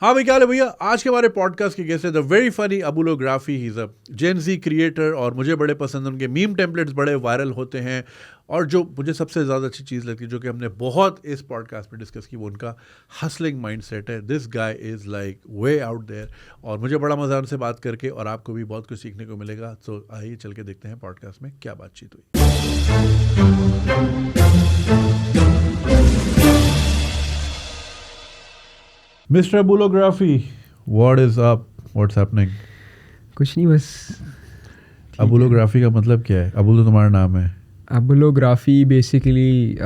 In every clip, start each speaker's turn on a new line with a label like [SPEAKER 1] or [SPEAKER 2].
[SPEAKER 1] हाँ भाई, क्या हाल है भैया। आज के हमारे पॉडकास्ट के गेस्ट है the very funny Abulography. He is a Gen Z creator और मुझे बड़े पसंद, उनके मीम टेम्पलेट्स बड़े वायरल होते हैं। और जो मुझे सबसे ज़्यादा अच्छी चीज़ लगती है, जो कि हमने बहुत इस पॉडकास्ट में डिस्कस की, वो उनका हसलिंग माइंडसेट है। This guy is like way out there और मुझे बड़ा मज़ा उनसे बात करके, और आपको भी बहुत कुछ सीखने को मिलेगा। तो आइए चल के देखते हैं पॉडकास्ट में क्या बातचीत हुई। Mr. Abulography, what is up? What's happening?
[SPEAKER 2] कुछ नहीं, बस
[SPEAKER 1] अबुलोग्राफी का मतलब क्या है? अबुल तो तुम्हारा नाम है।
[SPEAKER 2] अबुलोग्राफी बेसिकली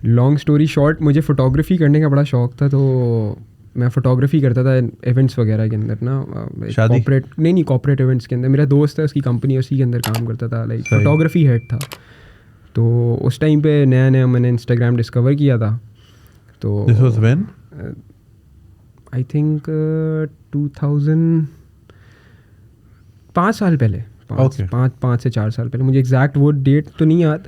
[SPEAKER 2] लॉन्ग स्टोरी शॉर्ट, मुझे फ़ोटोग्राफी करने का बड़ा शौक था, तो मैं फ़ोटोग्राफी करता था इवेंट्स वगैरह के अंदर ना।
[SPEAKER 1] शादी?
[SPEAKER 2] कॉर्पोरेट इवेंट्स के अंदर। मेरा दोस्त है, उसकी कंपनी, उसी के अंदर काम करता था, लाइक फ़ोटोग्राफी हेड था। तो उस टाइम पे नया नया मैंने इंस्टाग्राम डिस्कवर किया था। तो
[SPEAKER 1] This was when?
[SPEAKER 2] I think 5 साल पहले, पाँच से 4 साल पहले, मुझे एग्जैक्ट वो डेट तो नहीं याद।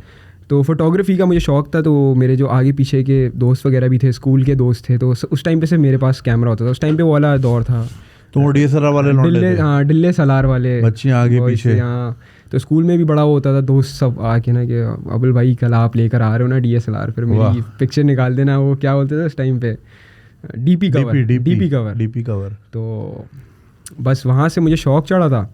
[SPEAKER 2] तो फोटोग्राफी का मुझे शौक था, तो मेरे जो आगे पीछे के दोस्त वगैरह भी थे, स्कूल के दोस्त थे, तो उस टाइम पे से मेरे पास कैमरा होता था। उस टाइम पे वो वाला दौर था,
[SPEAKER 1] तो DSLR वाले लौंडे थे।
[SPEAKER 2] हाँ, डिल्ले सलार वाले
[SPEAKER 1] बच्चे आगे पीछे।
[SPEAKER 2] हाँ, तो स्कूल में भी बड़ा होता था, दोस्त सब आके ना कि अबुल भाई कल आप लेकर आ रहे हो ना DSLR, फिर मेरी पिक्चर निकाल देना। वो क्या बोलते थे उस टाइम पे, डीपी कवर। तो बस वहाँ से मुझे शौक चढ़ा था।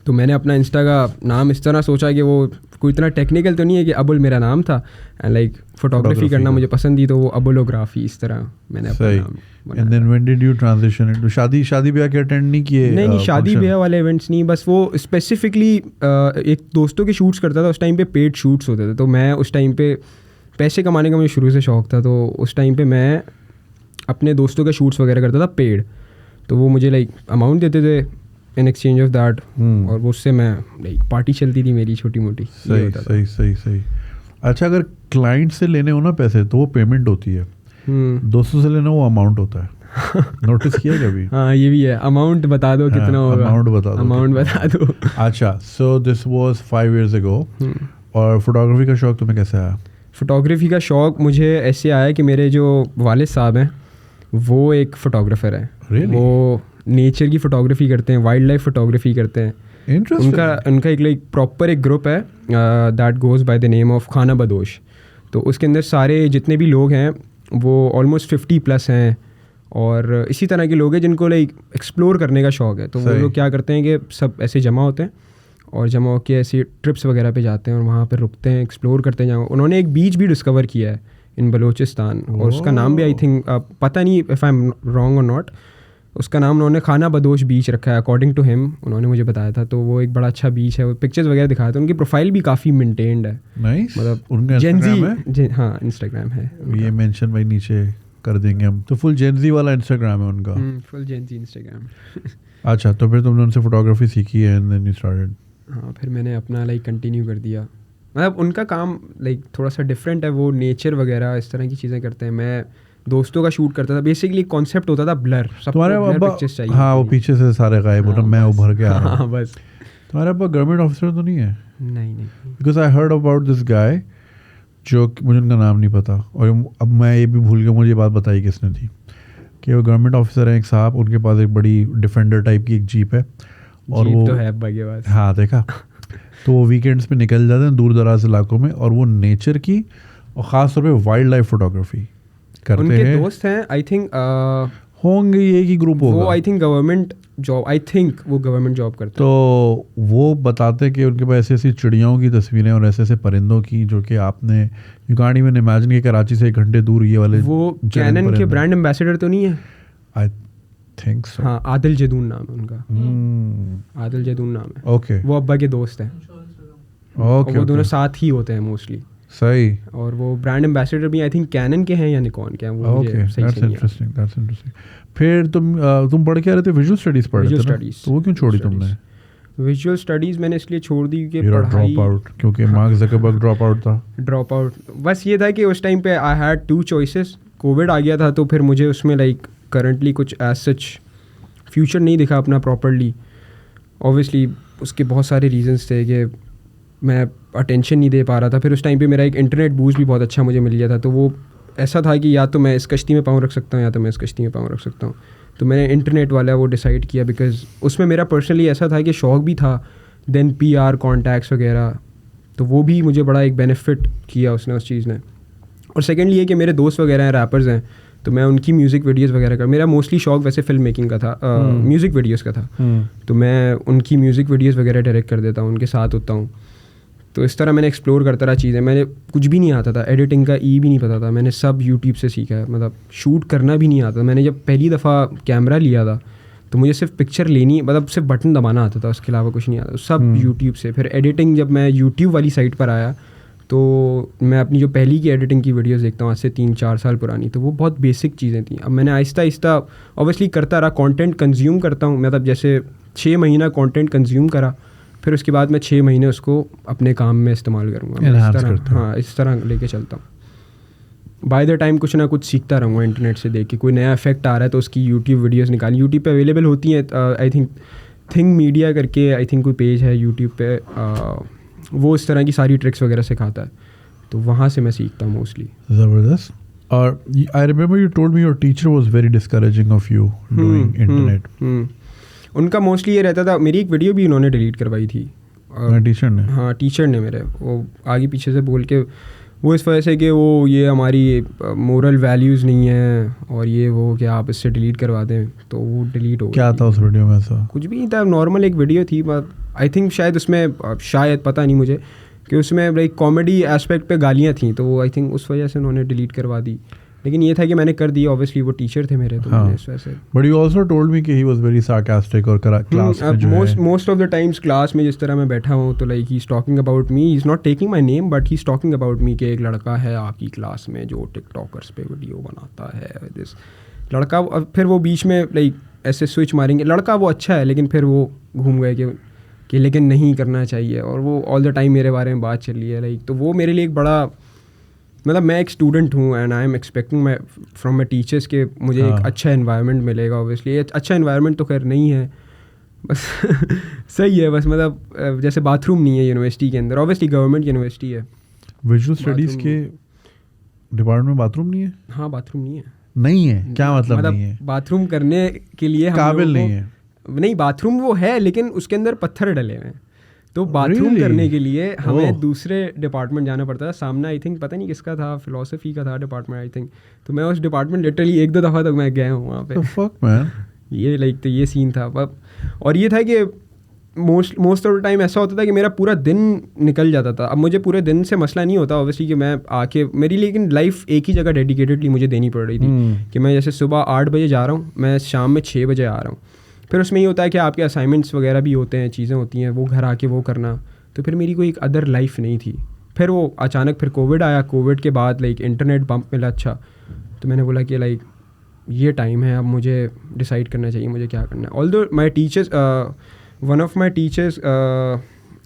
[SPEAKER 2] तो मैंने अपना इंस्टा का नाम इस तरह सोचा कि वो कोई इतना टेक्निकल तो नहीं है, कि अबुल मेरा नाम था एंड लाइक फोटोग्राफी करना मुझे पसंद थी, तो वो अबुलोग्राफी इस तरह मैंने अपना नाम बनाया।
[SPEAKER 1] And then when did you transition into शादी ब्याह के अटेंड नहीं किए?
[SPEAKER 2] नहीं, शादी ब्याह वाले इवेंट्स नहीं, बस वो स्पेसिफिकली एक दोस्तों के शूट्स करता था। उस टाइम पे पेड शूट्स होते थे, तो मैं उस टाइम पे पैसे कमाने का मुझे शुरू से शौक था, तो उस टाइम पे मैं अपने दोस्तों के शूट्स वगैरह करता था पेड। तो वो मुझे लाइक अमाउंट देते थे इन एक्सचेंज ऑफ दैट, और वो उससे मैं लाइक पार्टी चलती थी मेरी छोटी मोटी।
[SPEAKER 1] सही। अच्छा, अगर क्लाइंट से लेने हो ना पैसे, तो वो पेमेंट होती है। दोस्तों से लेना वो अमाउंट होता है। नोटिस किया कभी?
[SPEAKER 2] हाँ, ये भी है। अमाउंट बता दो कितना होगा। अमाउंट बता दो।
[SPEAKER 1] अच्छा, so this was 5 years ago। और फोटोग्राफी का शौक तुम्हें कैसे आया?
[SPEAKER 2] फोटोग्राफी का शौक मुझे ऐसे आया कि मेरे जो वालिद साहब हैं, वो एक फ़ोटोग्राफ़र है।
[SPEAKER 1] Really?
[SPEAKER 2] वो नेचर की फ़ोटोग्राफी करते हैं, वाइल्ड लाइफ फ़ोटोग्राफी करते हैं। उनका एक प्रॉपर एक ग्रुप है that goes by the name of खाना बदोश। तो उसके अंदर सारे जितने भी लोग हैं वो ऑलमोस्ट 50+ हैं, और इसी तरह के लोग हैं जिनको लाइक एक्सप्लोर करने का शौक है। तो वो लोग क्या करते हैं कि सब ऐसे जमा होते हैं, और जमा होकर ऐसे ट्रिप्स वगैरह पे जाते हैं और वहाँ पर रुकते हैं, एक्सप्लोर करते हैं। उन्होंने एक बीच भी डिस्कवर किया है इन बलूचिस्तान, और उसका नाम भी आई थिंक, पता नहीं इफ़ आई एम रॉन्ग और नॉट, उसका नाम उन्होंने खाना बदोश बीच रखा है अकॉर्डिंग टू हिम। उन्होंने मुझे बताया था, तो वो एक बड़ा अच्छा बीच है। वो पिक्चर्स वगैरह दिखाया था, उनकी प्रोफाइल भी काफ़ी मेंटेन्ड है।
[SPEAKER 1] मतलब
[SPEAKER 2] जेनजी, हाँ, इंस्टाग्राम है।
[SPEAKER 1] ये मेंशन भाई नीचे कर देंगे हम। तो फुल जेनजी वाला इंस्टाग्राम है उनका?
[SPEAKER 2] Full Gen Z Instagram.
[SPEAKER 1] अच्छा, तो फिर तुमने उनसे फोटोग्राफी सीखी है एंड देन यू स्टार्टेड?
[SPEAKER 2] हाँ, फिर मैंने अपना लाइक कंटिन्यू कर दिया। मतलब उनका काम लाइक थोड़ा सा डिफरेंट है, वो नेचर वगैरह इस तरह की चीज़ें करते हैं। मैं दोस्तों का शूट करता था। बेसिकली कॉन्सेप्ट होता था ब्लर,
[SPEAKER 1] तुम्हारे पिक्चर्स चाहिए। हाँ, वो पीछे से सारे गायब होना, मैं उभर के आ रहा हूँ।
[SPEAKER 2] बस।
[SPEAKER 1] तुम्हारे पास गवर्नमेंट ऑफिसर तो नहीं है?
[SPEAKER 2] नहीं।
[SPEAKER 1] Because I heard about this guy, जो मुझे उनका नाम नहीं पता, और अब मैं ये भी भूल गया मुझे ये बात बताई किसने थी, कि वो गवर्नमेंट ऑफिसर है एक साहब, उनके पास एक बड़ी डिफेंडर टाइप की एक जीप है, और वो
[SPEAKER 2] तो है भाई के पास।
[SPEAKER 1] हाँ, देखा। तो वो वीकेंड्स पे निकल जाते हैं दूर दराज इलाकों में, और वो नेचर की और ख़ास तौर पे वाइल्ड लाइफ फोटोग्राफी करते हैं।
[SPEAKER 2] उनके दोस्त हैं, आई थिंक
[SPEAKER 1] होंगे, ये ही ग्रुप होगा।
[SPEAKER 2] वो आई थिंक गवर्नमेंट जॉब करते हैं।
[SPEAKER 1] तो वो बताते हैं कि उनके पास ऐसी ऐसी चिड़ियाओं की तस्वीरें और ऐसे ऐसे परिंदों की, जो कि आपने यू कांट इवन इमेजिन कि कराची से 1 घंटे दूर ये वाले।
[SPEAKER 2] वो कैनन के ब्रांड एम्बेसडर तो नहीं है?
[SPEAKER 1] I think so.
[SPEAKER 2] हाँ, आदिल जदून नाम है उनका। आदिल जदून नाम है।
[SPEAKER 1] ओके।
[SPEAKER 2] वो अब्बा के दोस्त हैं।
[SPEAKER 1] ओके।
[SPEAKER 2] वो दोनों साथ ही होते हैं मोस्टली।
[SPEAKER 1] सही।
[SPEAKER 2] और वो ब्रांड एम्बेसडर भी आई थिंक कैनन के हैं या निकॉन के हैं, वो मुझे सही से नहीं
[SPEAKER 1] इंटरेस्टिंग, दैट्स इंटरेस्टिंग। फिर तुम पढ़ के आ रहे थे, विजुअल स्टडीज पढ़ रहे थे, तो वो क्यों छोड़ी तुमने?
[SPEAKER 2] विजुअल स्टडीज़ मैंने इसलिए छोड़ दी कि
[SPEAKER 1] पढ़ाई ड्रॉप आउट, क्योंकि मार्क ज़करबर्ग ड्रॉप आउट।
[SPEAKER 2] बस ये था कि उस टाइम पे आई हैड 2 choices। कोविड आ गया था, तो फिर मुझे उसमें लाइक करंटली कुछ एज सच फ्यूचर नहीं दिखा अपना प्रॉपरली। ऑब्वियसली उसके बहुत सारे रीजंस थे कि मैं अटेंशन नहीं दे पा रहा था। फिर उस टाइम पे मेरा एक इंटरनेट बूस्ट भी बहुत अच्छा मुझे मिल गया था, तो वो ऐसा था कि या तो मैं इस कश्ती में पाँव रख सकता हूँ या तो मैं इस कश्ती में पाँव रख सकता हूँ। तो मैंने इंटरनेट वाला वो डिसाइड किया, बिकॉज उसमें मेरा पर्सनली ऐसा था कि शौक भी था, देन PR कॉन्टैक्ट्स वगैरह, तो वो भी मुझे बड़ा एक बेनिफिट किया उसने, उस चीज़ ने। और सेकेंडली ये कि मेरे दोस्त वगैरह हैं, रैपर्स हैं, तो मैं उनकी म्यूज़िक वीडियोस वगैरह का, मेरा मोस्टली शौक वैसे फिल्म मेकिंग का था, म्यूज़िक वीडियोस का था, तो मैं उनकी म्यूज़िक वीडियोस वगैरह डायरेक्ट कर देता हूँ, उनके साथ होता हूँ। तो इस तरह मैंने एक्सप्लोर करता रहा चीज़ें। मैंने कुछ भी नहीं आता था, एडिटिंग का भी नहीं पता था, मैंने सब यूट्यूब से सीखा है, मतलब शूट करना भी नहीं आता। मैंने जब पहली दफ़ा कैमरा लिया था तो मुझे सिर्फ पिक्चर लेनी, मतलब सिर्फ बटन दबाना आता था, उसके अलावा कुछ नहीं आता, सब यूट्यूब से। फिर एडिटिंग जब मैं यूट्यूब वाली साइट पर आया तो मैं अपनी जो पहली की एडिटिंग की वीडियोस देखता हूँ आज से 3-4 साल पुरानी, तो वो बहुत बेसिक चीज़ें थी। अब मैंने आहिस्ता आहिस्ता ऑब्वियसली करता रहा, कंटेंट कंज्यूम करता हूँ, मतलब जैसे 6 महीना कंटेंट कंज्यूम करा, फिर उसके बाद मैं 6 महीने उसको अपने काम में इस्तेमाल करूँगा, हाँ इस तरह लेके चलता हूँ। बाय द टाइम कुछ ना कुछ सीखता रहूँगा इंटरनेट से देख के, कोई नया इफेक्ट आ रहा है तो उसकी यूट्यूब वीडियोज़ निकाली, यूट्यूब पे अवेलेबल होती हैं, आई थिंक मीडिया करके आई थिंक कोई पेज है यूट्यूब पे, वो इस तरह की सारी ट्रिक्स वगैरह सिखाता है, तो वहाँ से मैं सीखता हूँ मोस्टली।
[SPEAKER 1] ज़बरदस्त। और I remember you told me your teacher was very discouraging of you doing internet.
[SPEAKER 2] उनका मोस्टली ये रहता था, मेरी एक वीडियो भी उन्होंने डिलीट करवाई थी
[SPEAKER 1] टीचर ने,
[SPEAKER 2] हाँ टीचर ने मेरे, वो आगे पीछे से बोल के, वो इस वजह से कि वो ये हमारी मोरल वैल्यूज़ नहीं है और ये वो कि आप इससे डिलीट करवा दें, तो वो डिलीट हो गई।
[SPEAKER 1] क्या था उस वीडियो में ऐसा?
[SPEAKER 2] कुछ भी नहीं था, नॉर्मल एक वीडियो थी, आई थिंक शायद उसमें, शायद पता नहीं मुझे, कि उसमें लाइक कॉमेडी एस्पेक्ट पे गालियाँ थी, तो वो आई थिंक उस वजह से उन्होंने डिलीट करवा दी। लेकिन ये था कि मैंने कर दिया, ऑब्वियसली वो टीचर थे मेरे, तो मैंने इस वजह से।
[SPEAKER 1] But you also told me कि ही वाज वेरी सार्कास्टिक, और क्लास में जो है
[SPEAKER 2] most of the times class में जिस तरह मैं बैठा हूँ तो like he is talking about me, he is not taking my name but he is talking about me, कि एक लड़का है आपकी क्लास में जो टिकटॉकर्स पे वीडियो बनाता है, दिस लड़का। फिर वो बीच में लाइक ऐसे स्विच मारेंगे, लड़का वो अच्छा है, लेकिन फिर वो घूम गए कि लेकिन नहीं करना चाहिए, और वो ऑल द टाइम मेरे बारे में बात चल रही है लाइक। तो वो मेरे लिए एक बड़ा, मतलब मैं एक स्टूडेंट हूँ and I am expecting from my teachers के मुझे एक अच्छा इन्वायरमेंट मिलेगा। ऑब्वियसली अच्छा इन्वायरमेंट तो खैर नहीं है, बस सही है, बस मतलब जैसे बाथरूम नहीं है यूनिवर्सिटी के अंदर, ऑब्वियसली गवर्नमेंट यूनिवर्सिटी है।
[SPEAKER 1] विजुअल स्टडीज़ के डिपार्टमेंट में बाथरूम नहीं है?
[SPEAKER 2] हाँ बाथरूम नहीं है।
[SPEAKER 1] नहीं है क्या मतलब नहीं है?
[SPEAKER 2] बाथरूम करने के लिए
[SPEAKER 1] काबिल नहीं है?
[SPEAKER 2] नहीं, बाथरूम वो है लेकिन उसके अंदर पत्थर डले हुए हैं, तो बाथरूम करने के लिए हमें दूसरे डिपार्टमेंट जाना पड़ता था। सामने आई थिंक पता नहीं किसका था, फिलोसफी का था डिपार्टमेंट आई थिंक, तो मैं उस डिपार्टमेंट लिटरली 1-2 दफ़ा तक मैं गया हूँ वहाँ पे।
[SPEAKER 1] फक मैन,
[SPEAKER 2] ये लाइक तो ये सीन था। और ये था कि मोस्ट ऑफ द टाइम ऐसा होता था कि मेरा पूरा दिन निकल जाता था। अब मुझे पूरे दिन से मसला नहीं होता ऑब्वियसली कि मैं आके मेरी, लेकिन लाइफ एक ही जगह डेडिकेटेडली मुझे देनी पड़ रही थी कि मैं जैसे सुबह 8 बजे जा रहा हूँ, मैं शाम में 6 बजे आ रहा हूँ। फिर उसमें ये होता है कि आपके असाइनमेंट्स वगैरह भी होते हैं, चीज़ें होती हैं, वो घर आके वो करना, तो फिर मेरी कोई एक अदर लाइफ नहीं थी। फिर वो अचानक फिर कोविड आया, कोविड के बाद लाइक इंटरनेट बम्प मिला अच्छा, तो मैंने बोला कि लाइक ये टाइम है, अब मुझे डिसाइड करना चाहिए मुझे क्या करना है। Although my teachers, one of my teachers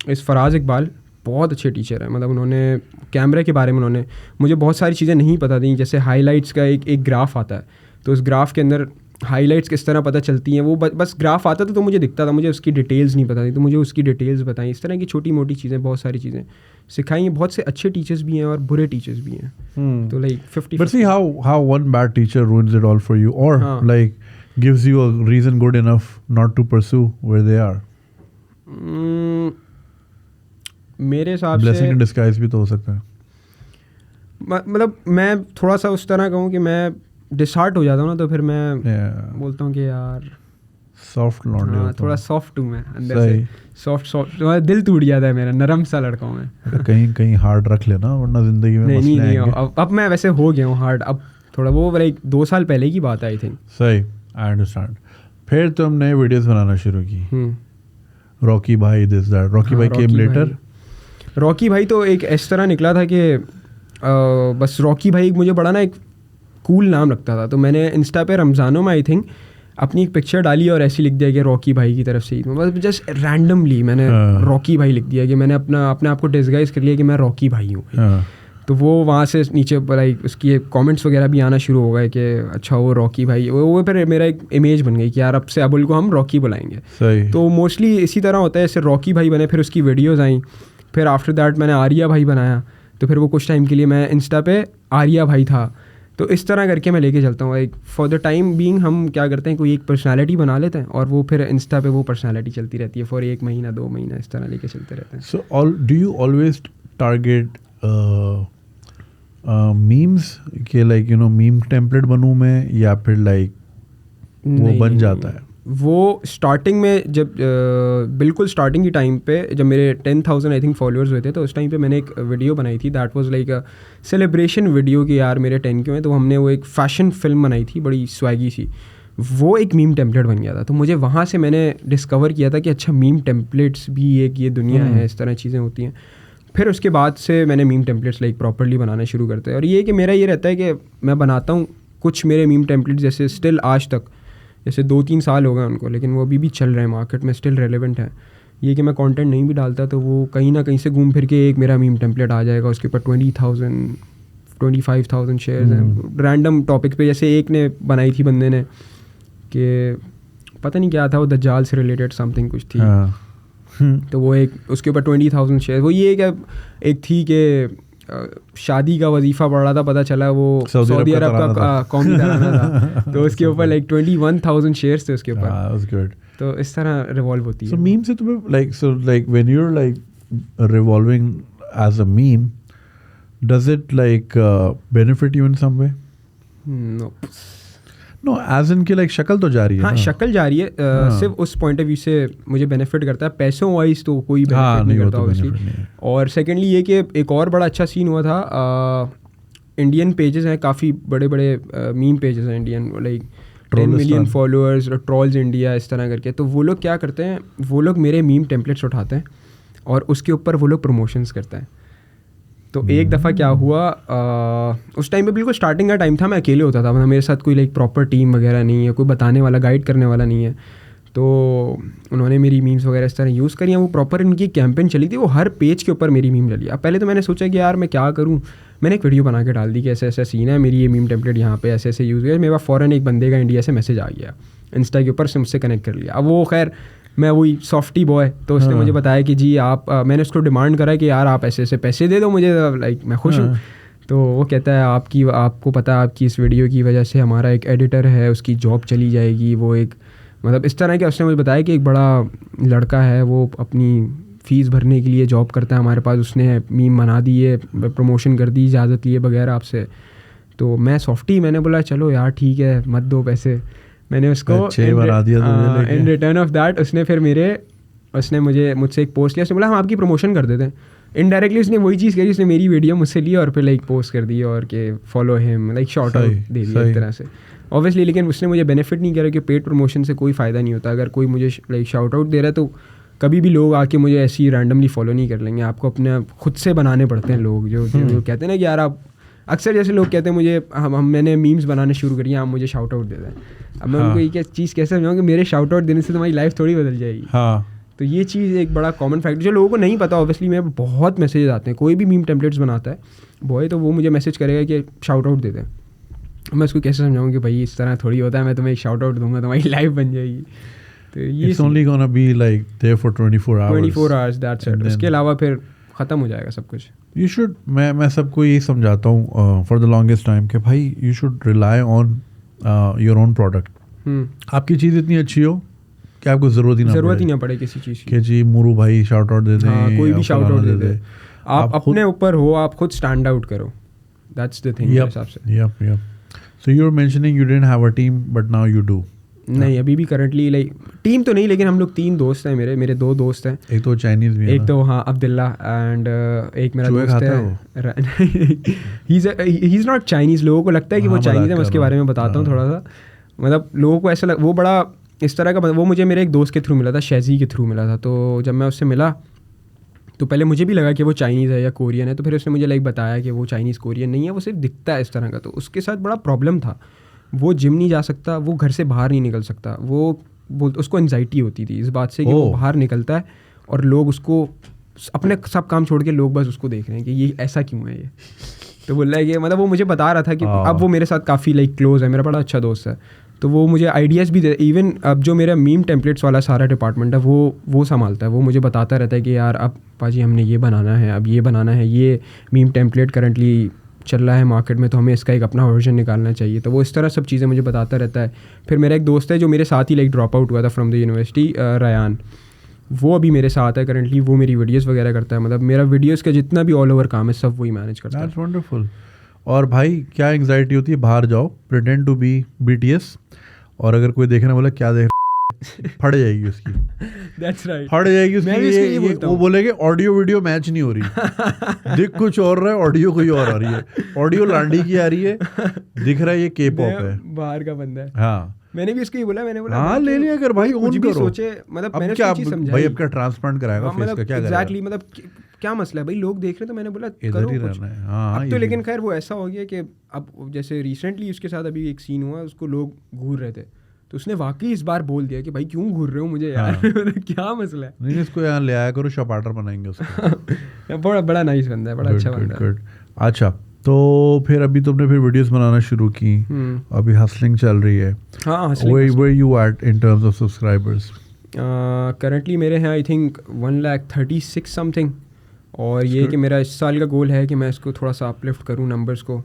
[SPEAKER 2] is Faraz Iqbal, बहुत अच्छे टीचर हैं, मतलब उन्होंने कैमरे के बारे में उन्होंने मुझे बहुत सारी चीज़ें नहीं पता थी। जैसे हाईलाइट्स का एक ग्राफ आता है, तो उस ग्राफ के अंदर हाईलाइट्स किस तरह पता चलती हैं, वो बस ग्राफ आता था तो मुझे दिखता था, मुझे उसकी डिटेल्स नहीं पता थी, तो मुझे उसकी डिटेल्स बताई। इस तरह की छोटी मोटी चीज़ें, बहुत सारी चीज़ें सिखाई हैं। बहुत से अच्छे टीचर्स भी हैं और बुरे टीचर्स भी हैं, तो like 50।
[SPEAKER 1] But see how one bad teacher ruins it all for you, or like gives you a reason good enough not to pursue where they are.
[SPEAKER 2] मेरे हिसाब से
[SPEAKER 1] ब्लेसिंग इन डिस्गाइज भी तो हो सकता है।
[SPEAKER 2] मतलब मैं थोड़ा सा उस तरह कहूँ कि मैं डिसहार्ट हो जाता हूँ ना, तो फिर मैं बोलता हूँ कि यार
[SPEAKER 1] सॉफ्ट लौंडे,
[SPEAKER 2] हाँ थोड़ा सॉफ्ट हूँ मैं अंदर से, सॉफ्ट दिल टूट जाता है मेरा, नरम सा लड़का हूँ मैं।
[SPEAKER 1] कहीं हार्ड रख लेना वरना जिंदगी में मसले आएंगे।
[SPEAKER 2] अब मैं वैसे हो गया हूँ हार्ड, अब थोड़ा वो लाइक 2 साल पहले की बात है आई थिंक।
[SPEAKER 1] सही, आई अंडरस्टैंड। फिर तुमने वीडियोस बनाना शुरू की, रॉकी भाई दिस दैट, रॉकी भाई केम लेटर।
[SPEAKER 2] रॉकी भाई तो एक इस तरह निकला था कि बस रॉकी भाई मुझे बड़ा ना एक कूल नाम लगता था, तो मैंने इंस्टा पे रमज़ानों में आई थिंक अपनी एक पिक्चर डाली और ऐसी लिख दिया कि रॉकी भाई की तरफ से ही, बस जस्ट रैंडमली मैंने रॉकी भाई लिख दिया कि मैंने अपने आप को डिस्गाइज कर लिया कि मैं रॉकी भाई हूँ। तो वो वहाँ से नीचे लाइक उसकी कमेंट्स वगैरह भी आना शुरू हो गए कि अच्छा वो रॉकी भाई, वो फिर मेरा एक इमेज बन गई कि यार अब से अबुल को हम रॉकी बुलाएंगे। तो मोस्टली इसी तरह होता है, जैसे रॉकी भाई बने, फिर उसकी वीडियोज़ आई, फिर आफ्टर दैट मैंने आर्या भाई बनाया, तो फिर वो कुछ टाइम के लिए मैं इंस्टा पे आर्या भाई था, तो इस तरह करके मैं लेके चलता हूँ। एक फॉर द टाइम बीइंग हम क्या करते हैं, कोई एक पर्सनालिटी बना लेते हैं और वो फिर इंस्टा पे वो पर्सनालिटी चलती रहती है फॉर 1 महीना 2 महीना, इस तरह लेके चलते रहते हैं।
[SPEAKER 1] So do you always target memes के like you know meme template बनूँ मैं, या फिर लाइक वो बन जाता है?
[SPEAKER 2] वो स्टार्टिंग में जब बिल्कुल स्टार्टिंग की टाइम पे जब मेरे 10,000 आई थिंक फॉलोअर्स हुए थे, तो उस टाइम पे मैंने एक वीडियो बनाई थी that was like a celebration video कि यार मेरे 10 क्यों हैं। तो हमने वो एक फैशन फिल्म बनाई थी बड़ी स्वैगी सी, वो एक मीम टेम्पलेट बन गया था। तो मुझे वहाँ से मैंने डिस्कवर किया था कि अच्छा मीम टेम्पलेट्स भी एक ये दुनिया है, इस तरह चीज़ें होती हैं। फिर उसके बाद से मैंने मीम टेम्पलेट्स लाइक प्रॉपर्ली बनाना शुरू करते हैं। और ये कि मेरा ये रहता है कि मैं बनाता हूँ कुछ मेरे मीम टेम्पलेट्स जैसे स्टिल आज तक, जैसे 2-3 साल हो गए उनको, लेकिन वो अभी भी चल रहे हैं मार्केट में, स्टिल रेलेवेंट है। ये कि मैं कंटेंट नहीं भी डालता तो वो कहीं ना कहीं से घूम फिर के एक मेरा मीम टेम्पलेट आ जाएगा, उसके ऊपर 20,000 25,000 शेयर्स हैं रैंडम टॉपिक पे। जैसे एक ने बनाई थी बंदे ने कि पता नहीं क्या था, वो दज्जाल से रिलेटेड समथिंग कुछ थी, तो वो एक उसके ऊपर 20,000 शेयर। वो ये क्या एक थी कि शादी का वजीफ़ा पड़ रहा था, पता चला वो सऊदी अरब का कौमी तराना था, तो उसके ऊपर लाइक 21,000 शेयर्स थे उसके ऊपर। तो इस तरह रिवॉल्व होती है।
[SPEAKER 1] सो मीम से तुम्हें like when you are like revolving as a meme, does it like benefit you in some way? No as in की लाइक शक्ल तो जा रही है।
[SPEAKER 2] हाँ, शक्ल जा रही है। सिर्फ उस पॉइंट ऑफ व्यू से मुझे बेनिफिट करता है, पैसों वाइज तो कोई बेनिफिट नहीं करता ऑब्वियसली। और सेकेंडली ये कि एक और बड़ा अच्छा सीन हुआ था, इंडियन पेजेस हैं काफ़ी बड़े बड़े मीम पेजेस हैं Indian, like 10 million followers, trolls India, इस तरह करके। तो वो लोग क्या करते हैं, वो लोग मेरे मीम टेम्पलेट्स उठाते हैं और उसके ऊपर वो लोग प्रमोशंस करते हैं। तो एक दफ़ा क्या हुआ, उस टाइम पे बिल्कुल स्टार्टिंग का टाइम था, मैं अकेले होता था, मतलब मेरे साथ कोई लाइक प्रॉपर टीम वगैरह नहीं है, कोई बताने वाला गाइड करने वाला नहीं है। तो उन्होंने मेरी मीम्स वगैरह इस तरह यूज़ करी हैं। वो प्रॉपर इनकी कैंपेन चली थी, वो हर पेज के ऊपर मेरी मीम डली। अब पहले तो मैंने सोचा कि यार मैं क्या करूँ, मैंने एक वीडियो बना के डाल दी कि ऐसा ऐसा सीन है, मेरी ये मीम टेम्पलेट यहाँ पे ऐसे ऐसे यूज़ हुआ। मेरे पास फ़ौरन एक बंदे का इंडिया से मैसेज आ गया, इंस्टा के ऊपर से मुझसे कनेक्ट कर लिया। अब वो खैर मैं वही सॉफ्टी बॉय, तो उसने मुझे बताया कि जी आप मैंने उसको डिमांड करा कि यार आप ऐसे ऐसे पैसे दे दो मुझे, लाइक मैं खुश हूँ। तो वो कहता है आपको पता है आपकी इस वीडियो की वजह से हमारा एक एडिटर है उसकी जॉब चली जाएगी। वो एक मतलब इस तरह के उसने मुझे बताया कि एक बड़ा लड़का है, वो अपनी फ़ीस भरने के लिए जॉब करता है हमारे पास, उसने मीम बना दी है, प्रमोशन कर दी इजाज़त लिए बगैर आपसे। तो मैं सॉफ्टी, मैंने बोला चलो यार ठीक है मत दो पैसे। मैंने उसको इन रिटर्न ऑफ दैट उसने मुझसे एक पोस्ट लिया, उसने बोला हम आपकी प्रमोशन कर देते हैं। इनडायरेक्टली उसने वही चीज़ करी, उसने मेरी वीडियो मुझसे ली और फिर लाइक पोस्ट कर दी और कि follow him, like short out दे दिया एक तरह से ऑब्वियसली। लेकिन उसने मुझे बेनिफिट नहीं करा कि पेड प्रमोशन से कोई फ़ायदा नहीं होता। अगर कोई मुझे लाइक शाउट आउट दे रहा है तो कभी भी लोग आके मुझे ऐसे ही रैंडमली फॉलो नहीं कर लेंगे, आपको अपने खुद से बनाने पड़ते हैं लोग। जो कहते हैं ना कि यार आप अक्सर जैसे लोग कहते हैं मुझे मैंने मीम्स बनाने शुरू करी, आप मुझे शाउट आउट दे दें। अब मैं उनको ये चीज़ कैसे समझाऊँ कि मेरे शाउट आउट देने से तुम्हारी लाइफ थोड़ी बदल जाएगी। तो ये चीज़ एक बड़ा कॉमन फैक्टर जो लोगों को नहीं पता। ऑब्वियसली मेरे बहुत मैसेजेस आते हैं, कोई भी मीम टेम्पलेट्स बनाता है बॉय तो वो मुझे मैसेज करेगा कि शाउट आउट दे दें। मैं उसको कैसे समझाऊँ कि भाई इस तरह थोड़ी होता है, मैं तुम्हें एक शाउट आउट दूंगा तुम्हारी लाइफ बन जाएगी। तो ये
[SPEAKER 1] It's only gonna be like there for 24
[SPEAKER 2] hours that's it। उसके अलावा फिर ख़त्म हो जाएगा सब कुछ।
[SPEAKER 1] You should, मैं सबको यही समझाता हूँ for the longest time कि भाई you should rely on your own product। आपकी चीज़ इतनी अच्छी हो कि आपको ज़रूरत ही ना पड़े किसी चीज़ की कि जी मुरू भाई शाउट आउट दे दें।
[SPEAKER 2] हाँ, कोई भी शाउट आउट दे दे, आप अपने ऊपर हो, आप खुद स्टैंड आउट करो, दैट्स द थिंग मेरे हिसाब से।
[SPEAKER 1] Yep. So you were mentioning you didn't have a team but now you do।
[SPEAKER 2] नहीं अभी भी करंटली लाइक टीम तो नहीं, लेकिन हम लोग 3 दोस्त हैं, मेरे 2 दोस्त हैं।
[SPEAKER 1] एक तो चाइनीज़ भी है,
[SPEAKER 2] एक तो हाँ अब्दुल्ला एंड एक मेरा दोस्त है ही इज़ नॉट चाइनीज़। लोगों को लगता है कि वो चाइनीज़ है, मैं उसके बारे में बताता हूँ थोड़ा सा। मतलब लोगों को ऐसा वो बड़ा इस तरह का, वो मुझे मेरे एक दोस्त के थ्रू मिला था, शैज़ी के थ्रू मिला था। तो जब मैं उससे मिला तो पहले मुझे भी लगा कि वो चाइनीज़ है या कोरियन है, तो फिर उसने मुझे लाइक बताया कि वो चाइनीज़ कोरियन नहीं है, वो सिर्फ दिखता है इस तरह का। तो उसके साथ बड़ा प्रॉब्लम था, वो जिम नहीं जा सकता, वो घर से बाहर नहीं निकल सकता, उसको एंजाइटी होती थी इस बात से कि वो बाहर निकलता है और लोग उसको अपने सब काम छोड़ के लोग बस उसको देख रहे हैं कि ये ऐसा क्यों है ये। तो बोल रहा है कि मतलब वो मुझे बता रहा था कि अब वो मेरे साथ काफ़ी लाइक क्लोज है, मेरा बड़ा अच्छा दोस्त है, तो वो मुझे आइडियाज़ भी दे। इवन अब जो मेरा मीम टेम्पलेट्स वाला सारा डिपार्टमेंट है वो संभालता है, वो मुझे बताता रहता है कि यार अब पाजी हमने ये बनाना है, अब ये बनाना है, ये मीम टेम्पलेट करंटली चल रहा है मार्केट में, तो हमें इसका एक अपना वर्जन निकालना चाहिए। तो वो इस तरह सब चीज़ें मुझे बताता रहता है। फिर मेरा एक दोस्त है जो मेरे साथ ही लाइक ड्रॉप आउट हुआ था फ्रॉम द यूनिवर्सिटी, रयान, वो अभी मेरे साथ है करंटली। वो मेरी वीडियोस वगैरह करता है, मतलब मेरा वीडियोस का जितना भी ऑल ओवर काम है सब वही मैनेज करता है।
[SPEAKER 1] That's wonderful. और भाई क्या एंग्जाइटी होती है, बाहर जाओ, प्रिटेंड टू बी BTS, और अगर कोई देखने बोला क्या देख फट जाएगी उसकी।
[SPEAKER 2] That's right.
[SPEAKER 1] फट जाएगी
[SPEAKER 2] मैं भी इसके लिए बोलता
[SPEAKER 1] वो
[SPEAKER 2] हूँ।
[SPEAKER 1] बोलेंगे ऑडियो वीडियो मैच नहीं हो रही, दिख कुछ और रहा है, ऑडियो कोई और आ रही है, ऑडियो लांडी की आ रही है, दिख रहा है ये K-pop है,
[SPEAKER 2] बाहर का बंदा है।
[SPEAKER 1] हाँ
[SPEAKER 2] मैंने भी इसको ही बोला, मैंने बोला
[SPEAKER 1] हाँ ले लिया अगर भाई
[SPEAKER 2] कुछ
[SPEAKER 1] ओन
[SPEAKER 2] भी
[SPEAKER 1] करो।
[SPEAKER 2] सोचे, मतलब मैंने
[SPEAKER 1] अब क्या
[SPEAKER 2] उसकी चीज़ समझाई।
[SPEAKER 1] भाई आपका ट्रांसप्लांट कराएगा
[SPEAKER 2] हाँ,
[SPEAKER 1] फेस का,
[SPEAKER 2] मतलब
[SPEAKER 1] क्या करेगा?
[SPEAKER 2] एग्जैक्टली, मतलब क्या मसला है भाई, लोग देख रहे हैं, तो मैंने बोला
[SPEAKER 1] इधर
[SPEAKER 2] करो
[SPEAKER 1] ही
[SPEAKER 2] कुछ।
[SPEAKER 1] रहना है। हाँ
[SPEAKER 2] अब
[SPEAKER 1] ये
[SPEAKER 2] तो
[SPEAKER 1] भी।
[SPEAKER 2] लेकिन खैर वो ऐसा हो गया कि अब जैसे रिसेंटली उसके साथ अभी एक सीन हुआ, उसको लोग घूर रहे थे, तो उसने वाकई इस बार बोल दिया कि भाई क्यों घूर रहे हो मुझे यार। क्या मसला है?
[SPEAKER 1] नहीं इसको यहाँ ले आया करो, शपाटर बनाएंगे उसको।
[SPEAKER 2] बड़ा बड़ा नाइस बंदा है, बड़ा अच्छा बंदा है।
[SPEAKER 1] गुड। अच्छा तो फिर अभी तुमने फिर वीडियोस बनाना शुरू की, अभी हसलिंग चल रही है।
[SPEAKER 2] हाँ,
[SPEAKER 1] where you at in terms of subscribers?
[SPEAKER 2] Currently मेरे हैं आई थिंक 136 समथिंग, और ये कि मेरा इस साल का गोल है कि मैं इसको थोड़ा सा अपलिफ्ट करूँ नंबर्स को,